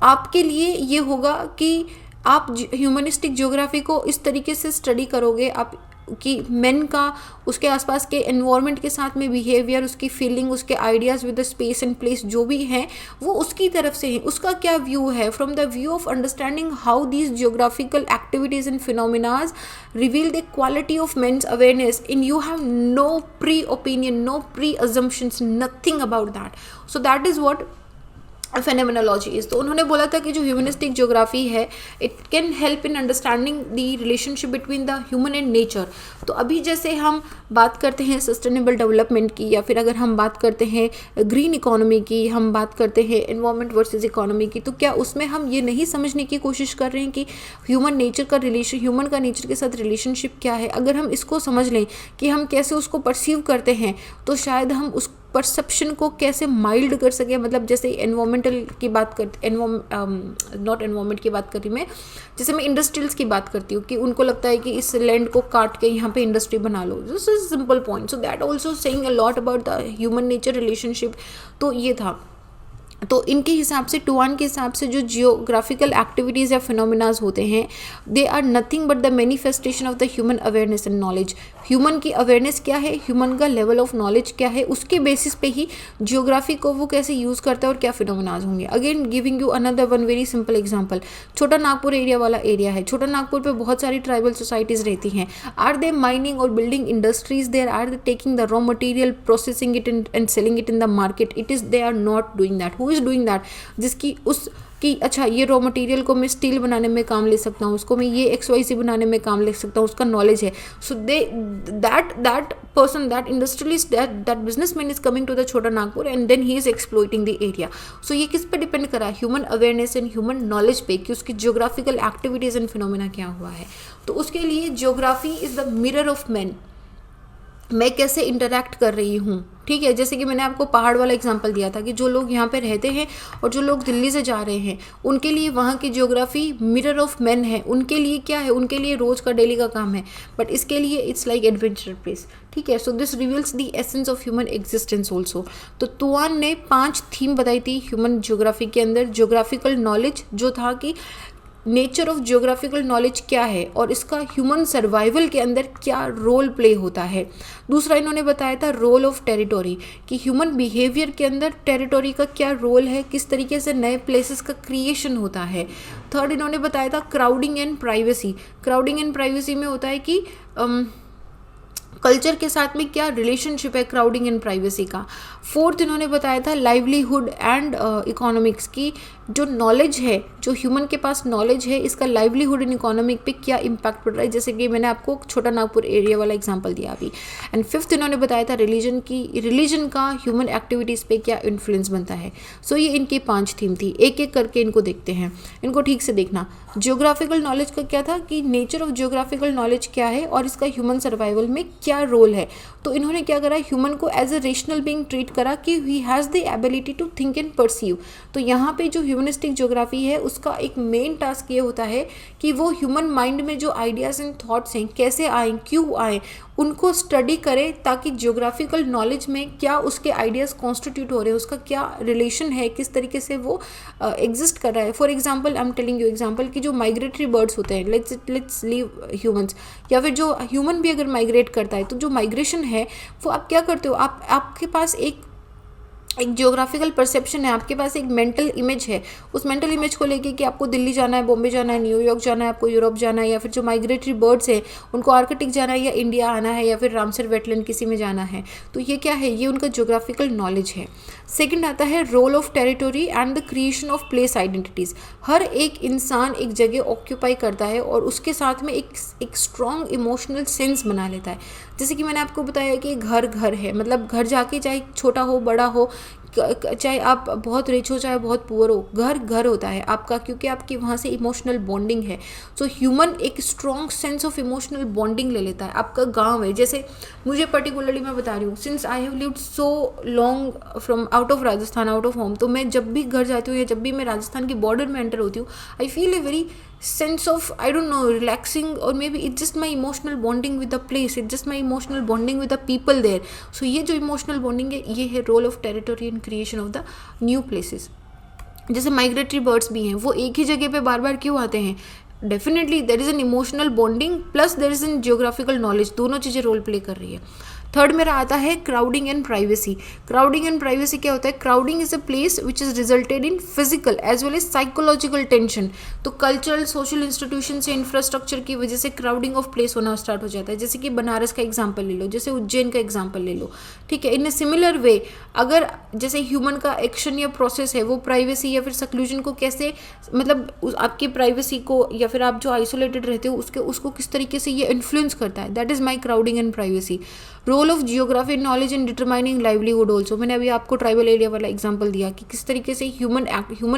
आपके लिए ये होगा कि आप ह्यूमनिस्टिक ज्योग्राफी को इस तरीके से स्टडी करोगे आप कि मैन का उसके आसपास के एनवायरनमेंट के साथ में बिहेवियर, उसकी फीलिंग, उसके ideas with the space and place जो भी हैं, वो उसकी तरफ से है. उसका क्या व्यू है? From the view of understanding how these geographical activities and phenomenas reveal the quality of men's awareness in you have no pre opinion, no pre assumptions, nothing about that. So that is what phenomenology is. तो उन्होंने बोला था कि जो humanistic geography है, it can help in understanding the relationship between the human and nature. तो अभी जैसे हम बात करते हैं सस्टेनेबल डेवलपमेंट की, या फिर अगर हम बात करते हैं ग्रीन इकोनॉमी की, हम बात करते हैं एनवायरनमेंट वर्सेस इकोनॉमी की, तो क्या उसमें हम ये नहीं समझने की कोशिश कर रहे हैं कि ह्यूमन का नेचर के साथ रिलेशनशिप क्या है? अगर हम इसको समझ लें कि हम कैसे उसको परसीव करते हैं, तो शायद हम उस परसेप्शन को कैसे माइल्ड कर सके. मतलब जैसे एनवायरमेंटल की बात करती, नॉट एनवायरमेंट की बात कर रही मैं, जैसे मैं इंडस्ट्रियल्स की बात करती हूँ कि उनको लगता है कि इस लैंड को काट के यहाँ पे इंडस्ट्री बना लो. This is simple point. So that also saying a lot about the human nature relationship. तो ये था. तो इनके हिसाब से, टुआन के हिसाब से, जो जियोग्राफिकल एक्टिविटीज़ या फिनोमिनाज होते हैं, they are nothing but the manifestation of the human awareness and knowledge. Human की अवेयरनेस क्या है, ह्यूमन का लेवल ऑफ नॉलेज क्या है, उसके बेसिस पे ही जियोग्राफी को वो कैसे यूज़ करता है और क्या फिनोमिनाज होंगे. Again giving you another one very simple example. छोटा नागपुर एरिया वाला एरिया है. छोटा नागपुर पे बहुत सारी ट्राइबल सोसाइटीज़ रहती हैं. आर दे माइनिंग और building industries there? Are they taking the raw material, processing it and selling it in the market? It is they are not doing that. Who is doing that? जिसकी कि अच्छा, ये raw material को मैं steel बनाने में काम ले सकता हूँ, उसको मैं ये XYZ बनाने में काम ले सकता हूँ, उसका नॉलेज है. So that person, that industrialist, that businessman is coming to the Chota Nagpur and then he is exploiting the area. So ये किस पे डिपेंड करा है? Human awareness and human knowledge पे, कि उसकी जियोग्राफिकल एक्टिविटीज़ एंड फिनोमिना क्या हुआ है. तो उसके लिए geography is the mirror of man. मैं कैसे इंटरेक्ट कर रही हूँ, ठीक है। जैसे कि मैंने आपको पहाड़ वाला एग्जांपल दिया था कि जो लोग यहाँ पे रहते हैं और जो लोग दिल्ली से जा रहे हैं, उनके लिए वहाँ की ज्योग्राफी मिरर ऑफ मैन है। उनके लिए क्या है, उनके लिए रोज़ का डेली का काम है, बट इसके लिए इट्स लाइक एडवेंचर प्लेस, ठीक है। So this reveals the essence of human existence also. तो तुआन ने 5 थीम बताई थी ह्यूमन ज्योग्राफी के अंदर। ज्योग्राफिकल नॉलेज जो था कि नेचर ऑफ ज्योग्राफिकल नॉलेज क्या है और इसका ह्यूमन सर्वाइवल के अंदर क्या रोल प्ले होता है। दूसरा इन्होंने बताया था रोल ऑफ टेरिटोरी, कि ह्यूमन बिहेवियर के अंदर टेरिटोरी का क्या रोल है, किस तरीके से नए प्लेसेस का क्रिएशन होता है। थर्ड इन्होंने बताया था crowding and privacy. Crowding and privacy में होता है कि कल्चर के साथ में क्या रिलेशनशिप है क्राउडिंग एंड प्राइवेसी का। फोर्थ इन्होंने बताया था लाइवलीहुड एंड इकोनॉमिक्स की, जो नॉलेज है, जो ह्यूमन के पास नॉलेज है, इसका लाइवलीहुड एंड इकोनॉमिक पे क्या इम्पैक्ट पड़ रहा है, जैसे कि मैंने आपको छोटा नागपुर एरिया वाला एग्जांपल दिया अभी। एंड फिफ्थ इन्होंने बताया था रिलीजन की, रिलीजन का ह्यूमन एक्टिविटीज़ पे क्या इन्फ्लुएंस बनता है। सो ये इनकी 5 थीम थी। एक एक करके इनको देखते हैं, इनको ठीक से देखना। ज्योग्राफिकल नॉलेज का क्या था कि नेचर ऑफ ज्योग्राफिकल नॉलेज क्या है और इसका ह्यूमन सर्वाइवल में क्या रोल है। तो इन्होंने क्या करा, ह्यूमन को as a rational being treat करा कि he has the ability to think and perceive. तो यहाँ पे जो ह्यूमनिस्टिक ज्योग्राफी है उसका एक मेन टास्क ये होता है कि वो ह्यूमन माइंड में जो आइडियाज़ एंड थॉट्स हैं कैसे आए, क्यों आए, उनको स्टडी करे, ताकि ज्योग्राफिकल नॉलेज में क्या उसके आइडियाज़ कॉन्स्टिट्यूट हो रहे हैं, उसका क्या रिलेशन है, किस तरीके से वो एग्जिस्ट कर रहा है। For example I am telling you example कि जो माइग्रेटरी बर्ड्स होते हैं, लेट्स लीव ह्यूमंस, या फिर जो ह्यूमन भी अगर माइग्रेट करता है, तो जो माइग्रेशन है वो आप क्या करते हो, आपके पास एक ज्योग्राफिकल परसेप्शन है, आपके पास एक मेंटल इमेज है। उस मेंटल इमेज को लेके कि आपको दिल्ली जाना है, बॉम्बे जाना है, न्यूयॉर्क जाना है, आपको यूरोप जाना है, या फिर जो माइग्रेटरी बर्ड्स हैं उनको आर्कटिक जाना है, या इंडिया आना है, या फिर रामसर वेटलैंड किसी में जाना है। तो ये क्या है, ये उनका ज्योग्राफिकल नॉलेज है। सेकंड आता है role of territory and the creation of place identities. हर एक इंसान एक जगह ऑक्यूपाई करता है और उसके साथ में एक स्ट्रॉन्ग इमोशनल सेंस बना लेता है। जैसे कि मैंने आपको बताया कि घर घर है, मतलब घर जाके चाहे छोटा हो बड़ा हो, चाहे आप बहुत रिच हो चाहे बहुत पुअर हो, घर घर होता है आपका, क्योंकि आपकी वहाँ से इमोशनल बॉन्डिंग है। सो ह्यूमन एक strong sense of emotional bonding ले लेता है। आपका गांव है, जैसे मुझे पर्टिकुलरली मैं बता रही हूँ, since I have lived so long from out of Rajasthan, out of home, तो मैं जब भी घर जाती हूँ या जब भी मैं राजस्थान की बॉर्डर में एंटर होती हूँ, I feel a very sense of, I don't know, relaxing, or maybe it's just my emotional bonding with the place, it's just my emotional bonding with the people there. So ये जो emotional bonding है, ये है role of territory and creation of the new places. जैसे migratory birds भी हैं, वो एक ही जगह पे बार बार क्यों आते हैं, definitely there is an emotional bonding plus there is an geographical knowledge, दोनों चीज़ें रोल प्ले कर रही है। थर्ड मेरा आता है crowding and privacy. Crowding and privacy क्या होता है, crowding is a place which is resulted in physical as well as psychological tension. तो कल्चरल सोशल इंस्टीट्यूशन से इंफ्रास्ट्रक्चर की वजह से क्राउडिंग ऑफ प्लेस होना स्टार्ट हो जाता है। जैसे कि बनारस का एग्जाम्पल ले लो, जैसे उज्जैन का एग्जाम्पल ले लो, ठीक है। इन ए सिमिलर वे अगर जैसे ह्यूमन का एक्शन या प्रोसेस है वो प्राइवेसी या फिर सक्लूजन को कैसे, मतलब आपकी प्राइवेसी को या फिर आप जो आइसोलेटेड रहते हो उसको किस तरीके से ये इन्फ्लुएंस करता है, that is my crowding and privacy. Role of geography knowledge in determining livelihood also. मैंने अभी आपको ट्राइबल एरिया वाला एग्जांपल दिया कि किस तरीके से ह्यूमन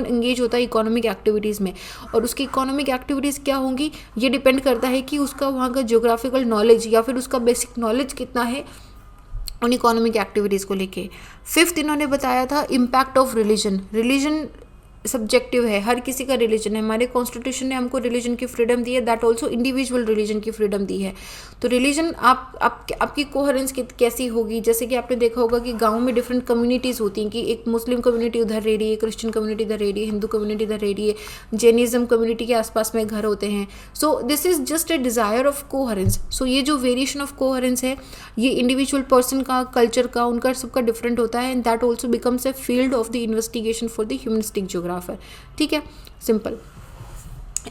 एंगेज होता है इकोनॉमिक एक्टिविटीज़ में, और उसकी इकोनॉमिक एक्टिविटीज़ क्या होंगी ये डिपेंड करता है कि उसका वहाँ का जियोग्राफिकल नॉलेज या फिर उसका बेसिक नॉलेज कितना है उन इकोनॉमिक एक्टिविटीज़ को लेके। फिफ्थ इन्होंने बताया था impact of religion. Religion subjective है, हर किसी का रिलीजन है। हमारे कॉन्स्टिट्यूशन ने हमको रिलीजन की फ्रीडम दी है, दैट ऑल्सो इंडिविजुअल रिलीजन की फ्रीडम दी है। तो रिलीजन आपकी कोहेरेंस कैसी होगी, जैसे कि आपने देखा होगा कि गांव में डिफरेंट कम्युनिटीज़ होती हैं कि एक मुस्लिम कम्युनिटी उधर रह रही है, क्रिश्चियन कम्युनिटी इधर रह रही है, हिंदू कम्युनिटी इधर रह रही है, जैनिज़्म कम्युनिटी के आसपास में घर होते हैं। So this is just a desire of coherence. So ये जो वेरिएशन ऑफ कोहेरेंस है ये इंडिविजुअल पर्सन का, कल्चर का, उनका सबका डिफरेंट होता है, and that also becomes a field of the investigation for the humanistic geographer. ठीक है, सिंपल।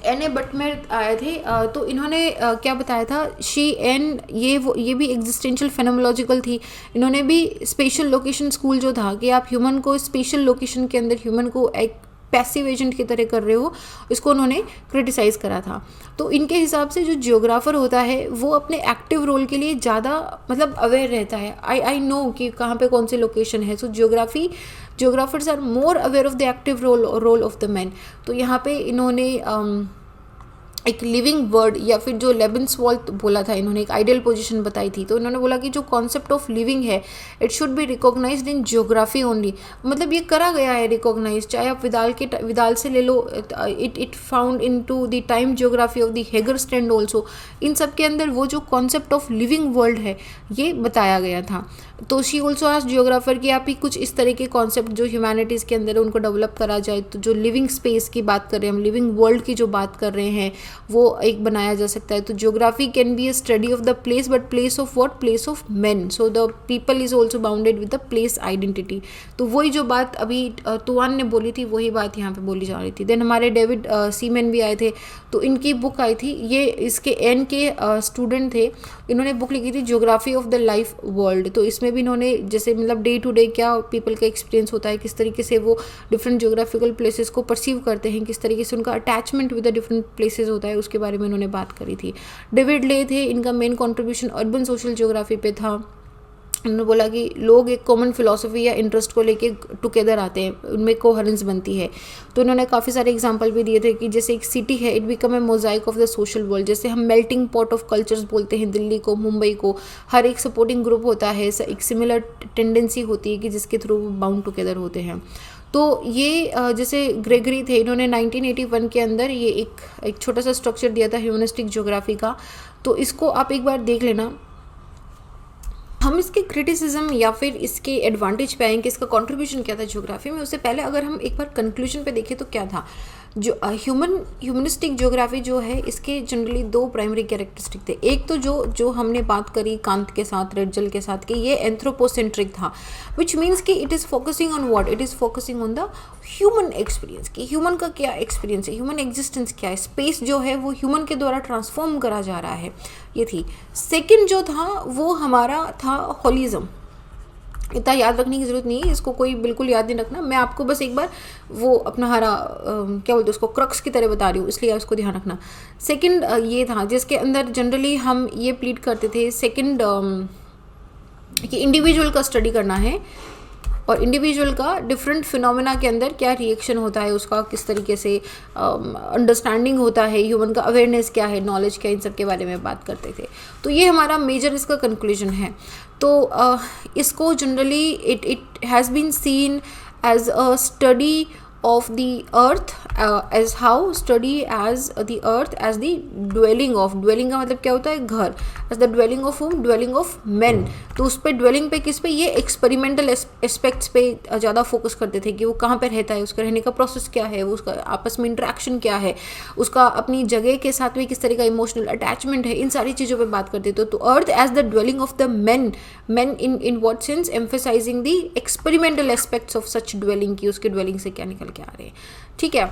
एन ए बट में आए थे, तो इन्होंने क्या बताया था, शी एन ये भी एग्जिस्टेंशियल फेनोमोलॉजिकल थी। इन्होंने भी स्पेशल लोकेशन स्कूल जो था कि आप ह्यूमन को स्पेशल लोकेशन के अंदर ह्यूमन को एक पैसिव एजेंट की तरह कर रहे हो, इसको उन्होंने क्रिटिसाइज़ करा था। तो इनके हिसाब से जो जियोग्राफर होता है वो अपने एक्टिव रोल के लिए ज़्यादा मतलब अवेयर रहता है। आई नो कि कहाँ पे कौन सी लोकेशन है। So geographers are more aware of the active role of the man. तो यहाँ पे इन्होंने एक लिविंग वर्ड, या फिर जो लेबेंसवॉल्थ बोला था इन्होंने, एक आइडियल पोजीशन बताई थी, तो इन्होंने बोला कि जो कॉन्सेप्ट ऑफ लिविंग है it should be recognised in geography only. मतलब ये करा गया है रिकॉग्नाइज, चाहे आप विदाल से ले लो, it found into the time geography of the Hagerstrand also. इन सब के अंदर वो जो कॉन्सेप्ट ऑफ लिविंग वर्ल्ड है ये बताया गया था। तो शी ऑल्सो आज जियोग्राफर की आप ही कुछ इस तरह के कॉन्सेप्ट जो ह्यूमैनिटीज़ के अंदर है उनको डेवलप करा जाए, तो जो लिविंग स्पेस की बात कर रहे हैं हम, लिविंग वर्ल्ड की जो बात कर रहे हैं वो एक बनाया जा सकता है। तो geography can be a study of the place, but place of what, place of man, so the people is also bounded with the place identity. तो वही जो बात अभी तुआन ने बोली थी वही बात यहाँ पे बोली जा रही थी। देन हमारे डेविड सीमैन भी आए थे, तो इनकी बुक आई थी, ये इसके एन के स्टूडेंट थे, इन्होंने बुक लिखी थी geography of the life world. तो इसमें भी इन्होंने जैसे मतलब डे टू डे क्या पीपल का एक्सपीरियंस होता है, किस तरीके से वो डिफरेंट ज्योग्राफिकल प्लेसेस को परसीव करते हैं, किस तरीके से उनका attachment with the different places होता है, उसके बारे में उन्होंने बात करी थी। डेविड ले थे, इनका main contribution urban social geography पे था। उन्होंने बोला कि लोग एक कॉमन फिलॉसफी या इंटरेस्ट को लेके टुगेदर आते हैं, उनमें कोहेरेंस बनती है। तो उन्होंने काफ़ी सारे एग्जांपल भी दिए थे कि जैसे एक सिटी है, it become a Mosaic of the social world, जैसे हम मेल्टिंग पॉट ऑफ कल्चर्स बोलते हैं दिल्ली को, मुंबई को, हर एक सपोर्टिंग ग्रुप होता है, एक सिमिलर टेंडेंसी होती है कि जिसके थ्रू वो बाउंड टुगेदर होते हैं। तो ये जैसे ग्रेगरी थे, इन्होंने 1981 के अंदर ये एक छोटा सा स्ट्रक्चर दिया था ह्यूमनिस्टिक ज्योग्राफी का, तो इसको आप एक बार देख लेना। हम इसके क्रिटिसिज्म या फिर इसके एडवांटेज पे आएंगे, इसका कंट्रीब्यूशन क्या था ज्योग्राफी में, उससे पहले अगर हम एक बार कंक्लूजन पे देखें तो क्या था। जो ह्यूमनिस्टिक ज्योग्राफी जो है इसके जनरली दो प्राइमरी कैरेक्टरिस्टिक थे। एक तो जो हमने बात करी कांत के साथ, रेडजल के साथ, कि ये एंथ्रोपोसेंट्रिक था, विच मीन्स कि it is focusing on what, it is focusing on the human experience, कि ह्यूमन का क्या एक्सपीरियंस है, ह्यूमन एग्जिस्टेंस क्या है, स्पेस जो है वो ह्यूमन के द्वारा ट्रांसफॉर्म करा जा रहा है, ये थी। सेकेंड जो था वो हमारा था होलिज्म। इतना याद रखने की ज़रूरत नहीं है, इसको कोई बिल्कुल याद नहीं रखना, मैं आपको बस एक बार वो अपना हरा क्या बोलते हैं उसको, क्रक्स की तरह बता रही हूँ, इसलिए उसको ध्यान रखना। सेकंड ये था जिसके अंदर जनरली हम ये प्लीड करते थे, सेकंड कि इंडिविजुअल का स्टडी करना है और इंडिविजुअल का डिफरेंट फिनोमेना के अंदर क्या रिएक्शन होता है, उसका किस तरीके से अंडरस्टैंडिंग होता है, ह्यूमन का अवेयरनेस क्या है, नॉलेज क्या है, इन सब के बारे में बात करते थे। तो ये हमारा मेजर इसका कंक्लूजन है। तो इसको generally it has been seen as a study of the earth, as how study as the earth as the dwelling of, dwelling का मतलब क्या होता है, घर, as the dwelling of whom, dwelling of men। तो उस पे dwelling पे किस पे, ये एक्सपेरिमेंटल एस्पेक्ट्स पे ज़्यादा फोकस करते थे कि वो कहाँ पे रहता है, उसका रहने का प्रोसेस क्या है, वो उसका आपस में इंटरेक्शन क्या है, उसका अपनी जगह के साथ भी किस तरह का इमोशनल अटैचमेंट है, इन सारी चीज़ों पे बात करते थे। तो earth as the dwelling of the men in what sense, emphasising the experimental aspects of such dwelling, की उसके ड्वेलिंग से क्या निकल के आ रहे हैं, ठीक है।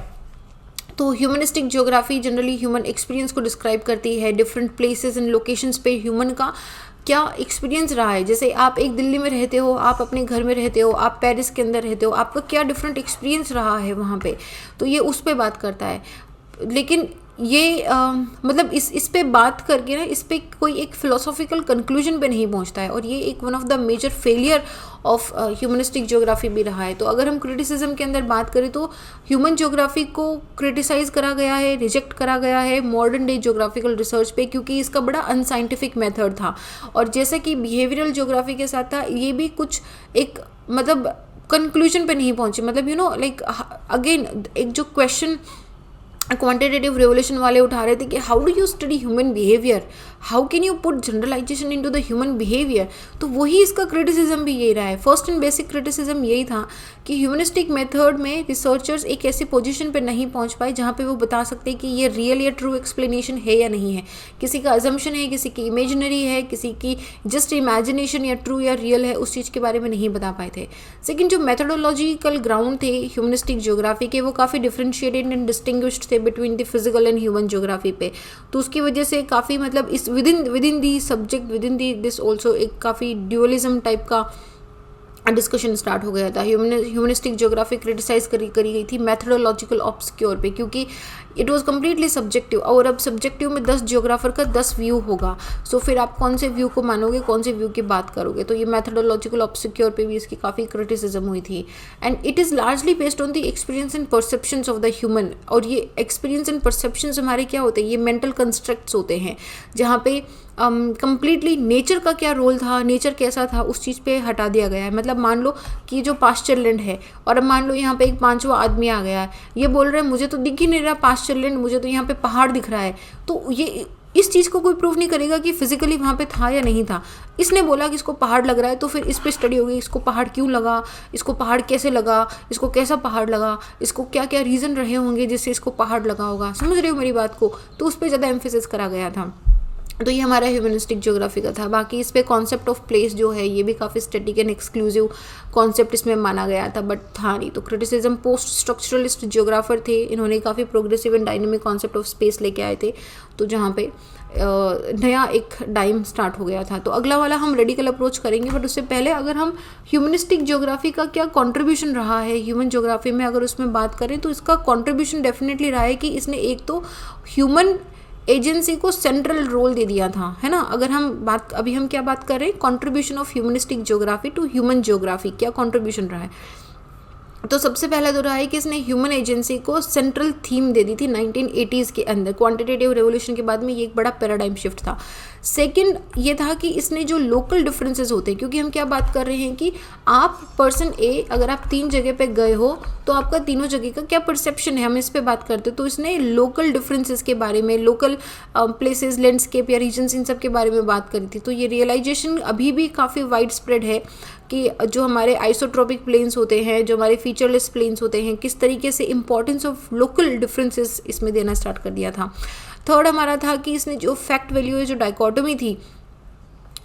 तो humanistic geography generally human experience को डिस्क्राइब करती है, डिफरेंट प्लेसेस एंड लोकेशंस पे ह्यूमन का क्या एक्सपीरियंस रहा है। जैसे आप एक दिल्ली में रहते हो, आप अपने घर में रहते हो, आप पेरिस के अंदर रहते हो, आपका क्या डिफरेंट एक्सपीरियंस रहा है वहाँ पे, तो ये उस पर बात करता है। लेकिन ये मतलब इस पे बात करके ना, इस पे कोई एक फिलोसॉफिकल कंक्लूजन पे नहीं पहुंचता है, और ये एक one of the major failure of humanistic geography भी रहा है। तो अगर हम क्रिटिसिज्म के अंदर बात करें तो ह्यूमन ज्योग्राफी को क्रिटिसाइज करा गया है, रिजेक्ट करा गया है मॉडर्न डे ज्योग्राफिकल रिसर्च पे, क्योंकि इसका बड़ा अनसाइंटिफिक मेथड था। और जैसा कि बिहेवियरल ज्योग्राफी के साथ था, ये भी कुछ एक मतलब कंक्लूजन पे नहीं पहुंचे, मतलब यू नो लाइक अगेन एक जो क्वेश्चन क्वांटिटेटिव रेवोल्यूशन वाले उठा रहे थे कि how do you study human behaviour, how can you put generalisation into the human behaviour, तो वही इसका क्रिटिसिज्म भी यही रहा है। फर्स्ट एंड बेसिक क्रिटिसिज्म यही था कि ह्यूमनिस्टिक मेथड में रिसर्चर्स एक ऐसी पोजीशन पे नहीं पहुंच पाए जहाँ पे वो बता सकते कि ये रियल या ट्रू एक्सप्लेनेशन है या नहीं है, किसी का अजम्पशन है, किसी की इमेजिनरी है, किसी की जस्ट इमेजिनेशन या ट्रू या रियल है, उस चीज़ के बारे में नहीं बता पाए थे। सेकेंड, जो मेथोडोलॉजिकल ग्राउंड थे ह्यूमनिस्टिक ज्योग्राफी के, वो काफ़ी डिफ्रेंशिएटेड एंड डिस्टिंग्विश्ड थे between the physical and human geography पे। तो उसकी वजह से काफ़ी मतलब इस with in the subject, with in the this also एक काफ़ी ड्यूअलिज्म टाइप का डिस्कशन स्टार्ट हो गया था। ह्यूमनिस्टिक ज्योग्राफी क्रिटिसाइज करी गई थी मैथडोलॉजिकल ऑब्सक्योर पे, क्योंकि इट वाज कम्प्लीटली सब्जेक्टिव, और अब सब्जेक्टिव में 10 ज्योग्राफर का 10 व्यू होगा। सो फिर आप कौन से व्यू को मानोगे, कौन से व्यू की बात करोगे। तो ये मैथडोलॉजिकल ऑब्सक्योर पे भी इसकी काफ़ी क्रिटिसिज्म हुई थी। And it is largely based on the experience and perceptions of the human. और ये एक्सपीरियंस एंड परसेप्शंस हमारे क्या होते हैं, ये मेंटल कंस्ट्रक्ट्स होते हैं, जहाँ पे कंप्लीटली नेचर का क्या रोल था, नेचर कैसा था, उस चीज़ पे हटा दिया गया है। मतलब मान लो कि जो पास्चर लैंड है, और अब मान लो यहाँ पे एक 5वां आदमी आ गया है, ये बोल रहा है मुझे तो दिख ही नहीं रहा पास्चर लैंड, मुझे तो यहाँ पे पहाड़ दिख रहा है। तो ये इस चीज़ को कोई प्रूव नहीं करेगा कि फिजिकली वहाँ पे था या नहीं था। इसने बोला कि इसको पहाड़ लग रहा है, तो फिर इस पे स्टडी होगी, इसको पहाड़ क्यों लगा, इसको पहाड़ कैसे लगा, इसको कैसा पहाड़ लगा, इसको क्या क्या रीज़न रहे होंगे जिससे इसको पहाड़ लगा होगा। समझ रहे हो मेरी बात को। तो उस पर ज़्यादा एम्फेसिस करा गया था। तो ये हमारा ह्यूमनिस्टिक ज्योग्राफी का था। बाकी इस पे कॉन्सेप्ट ऑफ प्लेस जो है, ये भी काफ़ी स्टैटिक एंड एक्सक्लूसिव कॉन्सेप्ट इसमें माना गया था, बट था नहीं। तो क्रिटिसिज्म पोस्ट स्ट्रक्चरलिस्ट ज्योग्राफर थे, इन्होंने काफ़ी progressive and dynamic concept of space लेके आए थे, तो जहाँ पे नया एक टाइम स्टार्ट हो गया था। तो अगला वाला हम रेडिकल अप्रोच करेंगे, बट उससे पहले अगर हम ह्यूमनिस्टिक ज्योग्राफी का क्या कंट्रीब्यूशन रहा है ह्यूमन ज्योग्राफी में, अगर उसमें बात करें तो इसका कंट्रीब्यूशन डेफिनेटली रहा है कि इसने एक तो ह्यूमन एजेंसी को सेंट्रल रोल दे दिया था, है ना। अगर हम बात, अभी हम क्या बात कर रहे हैं, contribution of humanistic geography to human geography, क्या कंट्रीब्यूशन रहा है। तो सबसे पहला तो रहा है कि इसने ह्यूमन एजेंसी को सेंट्रल थीम दे दी थी 1980s के अंदर। क्वांटिटेटिव रेवोल्यूशन के बाद में ये एक बड़ा पैराडाइम शिफ्ट था। सेकंड ये था कि इसने जो लोकल डिफरेंसेस होते हैं, क्योंकि हम क्या बात कर रहे हैं कि आप पर्सन ए, अगर आप 3 जगह पे गए हो तो आपका तीनों जगह का क्या परसेप्शन है, हम इस पे बात करते हैं। तो इसने लोकल डिफरेंसेस के बारे में, लोकल प्लेसेस, लैंडस्केप या रीजन्स, इन सब के बारे में बात करी थी। तो ये रियलाइजेशन अभी भी काफ़ी वाइड स्प्रेड है कि जो हमारे आइसोट्रोपिक प्लेन्स होते हैं, जो हमारे फीचरलेस प्लेन्स होते हैं, किस तरीके से इंपॉर्टेंस ऑफ लोकल डिफरेंसेस इसमें देना स्टार्ट कर दिया था। थर्ड हमारा था कि इसने जो फैक्ट वैल्यू, जो डाइकोटोमी थी,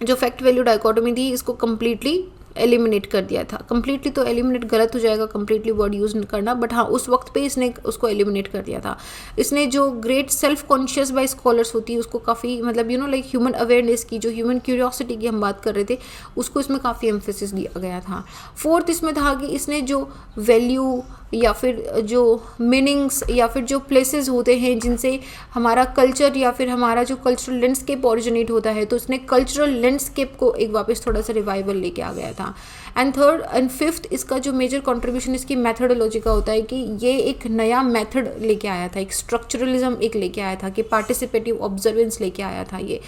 जो फैक्ट वैल्यू डाइकोटोमी थी, इसको कम्प्लीटली एलिमिनेट कर दिया था। कम्प्लीटली तो एलिमिनेट गलत हो जाएगा, कम्प्लीटली वर्ड यूज़ करना, बट हाँ उस वक्त पे इसने उसको एलिमिनेट कर दिया था। इसने जो great self conscious by scholars होती है, उसको काफ़ी, मतलब लाइक ह्यूमन अवेयरनेस की, जो ह्यूमन क्यूरियोसिटी की हम बात कर रहे थे, उसको इसमें काफ़ी एम्फेसिस दिया गया था। फोर्थ इसमें था कि इसने जो वैल्यू या फिर जो मीनिंग्स या फिर जो प्लेसेस होते हैं जिनसे हमारा कल्चर या फिर हमारा जो कल्चरल लैंडस्केप ओरिजिनेट होता है, तो इसने कल्चरल लैंडस्केप को एक वापस थोड़ा सा रिवाइवल लेके आ गया था। एंड थर्ड एंड फिफ्थ इसका जो मेजर कंट्रीब्यूशन इसकी मेथडोलॉजी का होता है कि ये एक नया मेथड लेके आया था, एक स्ट्रक्चरलिज्म एक लेके आया था, कि पार्टिसिपेटिव ऑब्जर्वेंस लेके आया था ये।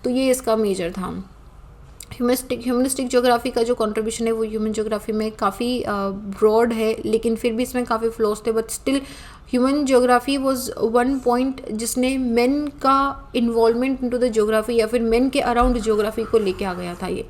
तो ये इसका मेजर था। ह्यूमनिस्टिक ज्योग्राफी का जो कंट्रीब्यूशन है वो ह्यूमन ज्योग्राफी में काफ़ी ब्रॉड है, लेकिन फिर भी इसमें काफ़ी फ्लॉज थे, but still human geography was one point जिसने मेन का इन्वॉल्वमेंट इनटू द ज्योग्राफी या फिर मेन के अराउंड ज्योग्राफी को लेके आ गया था ये।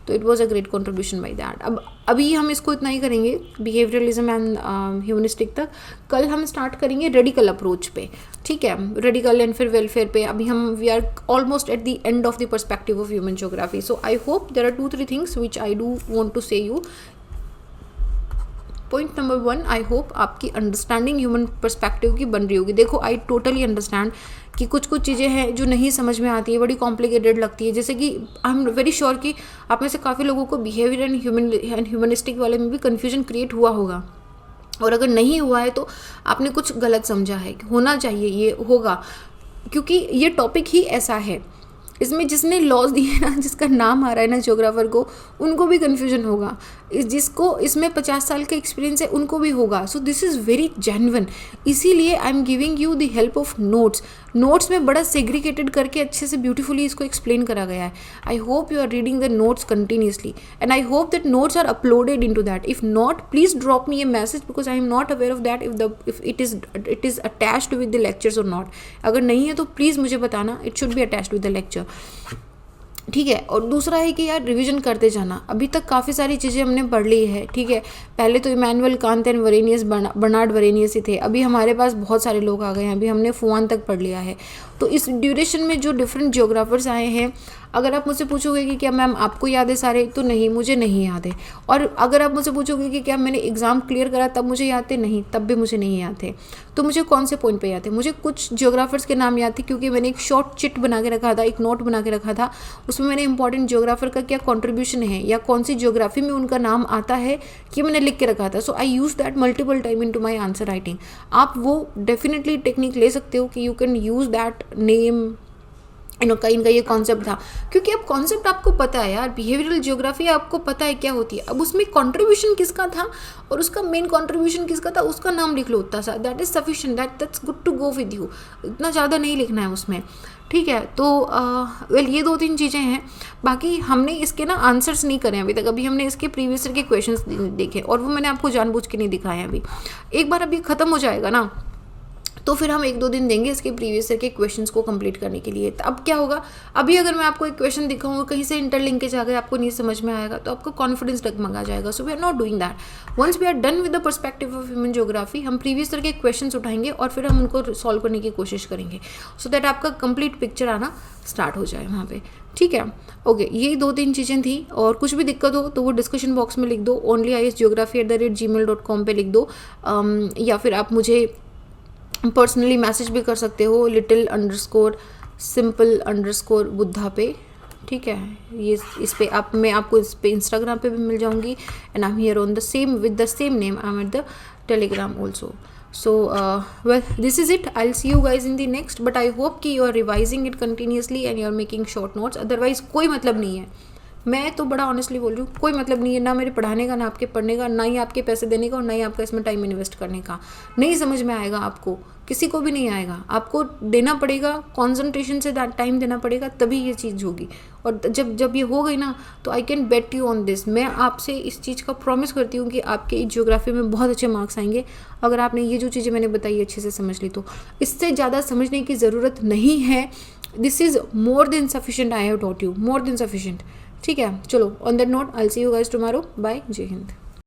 तो it was a great contribution by that. अब अभी हम इसको इतना ही करेंगे, बिहेवियरलिज्म एंड ह्यूमनिस्टिक तक। कल हम स्टार्ट करेंगे रेडिकल अप्रोच पे, ठीक है, रेडिकल एंड फिर वेलफेयर पे। अभी हम we are almost at the end of the perspective of human geography. So I hope there are 2-3 things which I do want to say you. Point number 1, I hope आपकी understanding human perspective की बन रही होगी। देखो I totally understand कि कुछ चीज़ें हैं जो नहीं समझ में आती है, बड़ी कॉम्प्लिकेटेड लगती है। जैसे कि आई एम वेरी श्योर कि आप में से काफ़ी लोगों को बिहेवियर एंड ह्यूमनिस्टिक वाले में भी कन्फ्यूजन क्रिएट हुआ होगा, और अगर नहीं हुआ है तो आपने कुछ गलत समझा है। होना चाहिए, ये होगा, क्योंकि ये टॉपिक ही ऐसा है। इसमें जिसने लॉज दिए ना, जिसका नाम आ रहा है ना ज्योग्राफर को, उनको भी कन्फ्यूजन होगा। जिसको इसमें 50 साल का एक्सपीरियंस है उनको भी होगा। So this is very genuine. इसीलिए I am giving you the help of notes में बड़ा सेग्रीगेटेड करके अच्छे से ब्यूटीफुली इसको एक्सप्लेन करा गया है। I hope you are reading the notes continuously and I hope that notes are uploaded in to that. If not, please drop me a message, because I am not aware of that if it is attached with the lectures और not. अगर नहीं है तो please मुझे बताना, it should be attached with the lecture, ठीक है। और दूसरा है कि यार रिवीजन करते जाना। अभी तक काफ़ी सारी चीज़ें हमने पढ़ ली है, ठीक है। पहले तो Immanuel Kant and Varenius, Bernhard Varenius ही थे। अभी हमारे पास बहुत सारे लोग आ गए हैं। अभी हमने फुआन तक पढ़ लिया है। तो इस ड्यूरेशन में जो डिफरेंट जियोग्राफर्स आए हैं, अगर आप मुझसे पूछोगे कि क्या मैम आपको याद है सारे, तो नहीं, मुझे नहीं याद है। और अगर आप मुझसे पूछोगे कि क्या मैंने एग्ज़ाम क्लियर करा तब मुझे याद थे, नहीं, तब भी मुझे नहीं याद थे। तो मुझे कौन से पॉइंट पे याद थे? मुझे कुछ जियोग्राफर्स के नाम याद थे क्योंकि मैंने एक शॉर्ट चिट बना के रखा था, एक नोट बना के रखा था, उसमें मैंने इंपॉर्टेंट जियोग्राफर का क्या कॉन्ट्रीब्यूशन है या कौन सी जियोग्राफी में उनका नाम आता है कि मैंने लिख के रखा था। So I use that multiple time in to my answer writing. आप वो डेफिनेटली टेक्निक ले सकते हो कि you can use that name, इनका ये कॉन्सेप्ट था, क्योंकि अब कॉन्सेप्ट आपको पता है यार, बिहेवियरल जियोग्राफी आपको पता है क्या होती है। अब उसमें कंट्रीब्यूशन किसका था और उसका मेन कंट्रीब्यूशन किसका था, उसका नाम लिख लो उतना सा, that is sufficient, that's good to go with you. इतना ज़्यादा नहीं लिखना है उसमें, ठीक है। तो वेल ये 2-3 चीज़ें हैं। बाकी हमने इसके ना आंसर्स नहीं करे अभी तक, अभी हमने इसके प्रीवियस ईयर के क्वेश्चंस देखे और वो मैंने आपको जानबूझ के नहीं दिखाए हैं अभी। एक बार अभी ख़त्म हो जाएगा ना, तो फिर हम 1-2 दिन देंगे इसके प्रीवियस ईयर के क्वेश्चंस को कंप्लीट करने के लिए। तो अब क्या होगा, अभी अगर मैं आपको एक क्वेश्चन दिखाऊंगा, कहीं से इंटरलिंकेज आ गया, आपको नहीं समझ में आएगा, तो आपका कॉन्फिडेंस डगमगा जाएगा। So we are not doing that. Once we are done with the perspective of human geography, हम प्रीवियस ईयर के क्वेश्चंस उठाएंगे और फिर हम उनको सॉल्व करने की कोशिश करेंगे, सो दैट आपका कंप्लीट पिक्चर आना स्टार्ट हो जाए वहाँ पे, ठीक है। ओके, ये 2-3 चीज़ें थी, और कुछ भी दिक्कत हो तो वो डिस्कशन बॉक्स में लिख दो, onlyisgeography@gmail.com पे लिख दो, या फिर आप मुझे पर्सनली मैसेज भी कर सकते हो little_simple_बुद्धा पे, ठीक है। ये इस पे आप, मैं आपको इस पे इंस्टाग्राम पे भी मिल जाऊंगी, and I am here on the same with the same name, I am at the Telegram also. So well, this is it. I'll see you guys in the next, but I hope कि you are revising it continuously and you are making short notes. Otherwise कोई मतलब नहीं है, मैं तो बड़ा honestly बोल रही हूँ, कोई मतलब नहीं है ना मेरे पढ़ाने का, ना आपके पढ़ने का, ना ही आपके पैसे देने का, और ना ही आपका इसमें टाइम इन्वेस्ट करने का। नहीं समझ में आएगा आपको, किसी को भी नहीं आएगा, आपको देना पड़ेगा, कॉन्सेंट्रेशन से टाइम देना पड़ेगा, तभी ये चीज़ होगी। और जब ये हो गई ना, तो I can bet you on this, मैं आपसे इस चीज़ का प्रॉमिस करती हूँ कि आपके ज्योग्राफी में बहुत अच्छे मार्क्स आएंगे अगर आपने ये जो चीज़ें मैंने बताई अच्छे से समझ ली। तो इससे ज़्यादा समझने की ज़रूरत नहीं है, this is more than sufficient, I have taught you, more than sufficient, ठीक है। चलो, on that note I will see you guys tomorrow, bye, जय हिंद।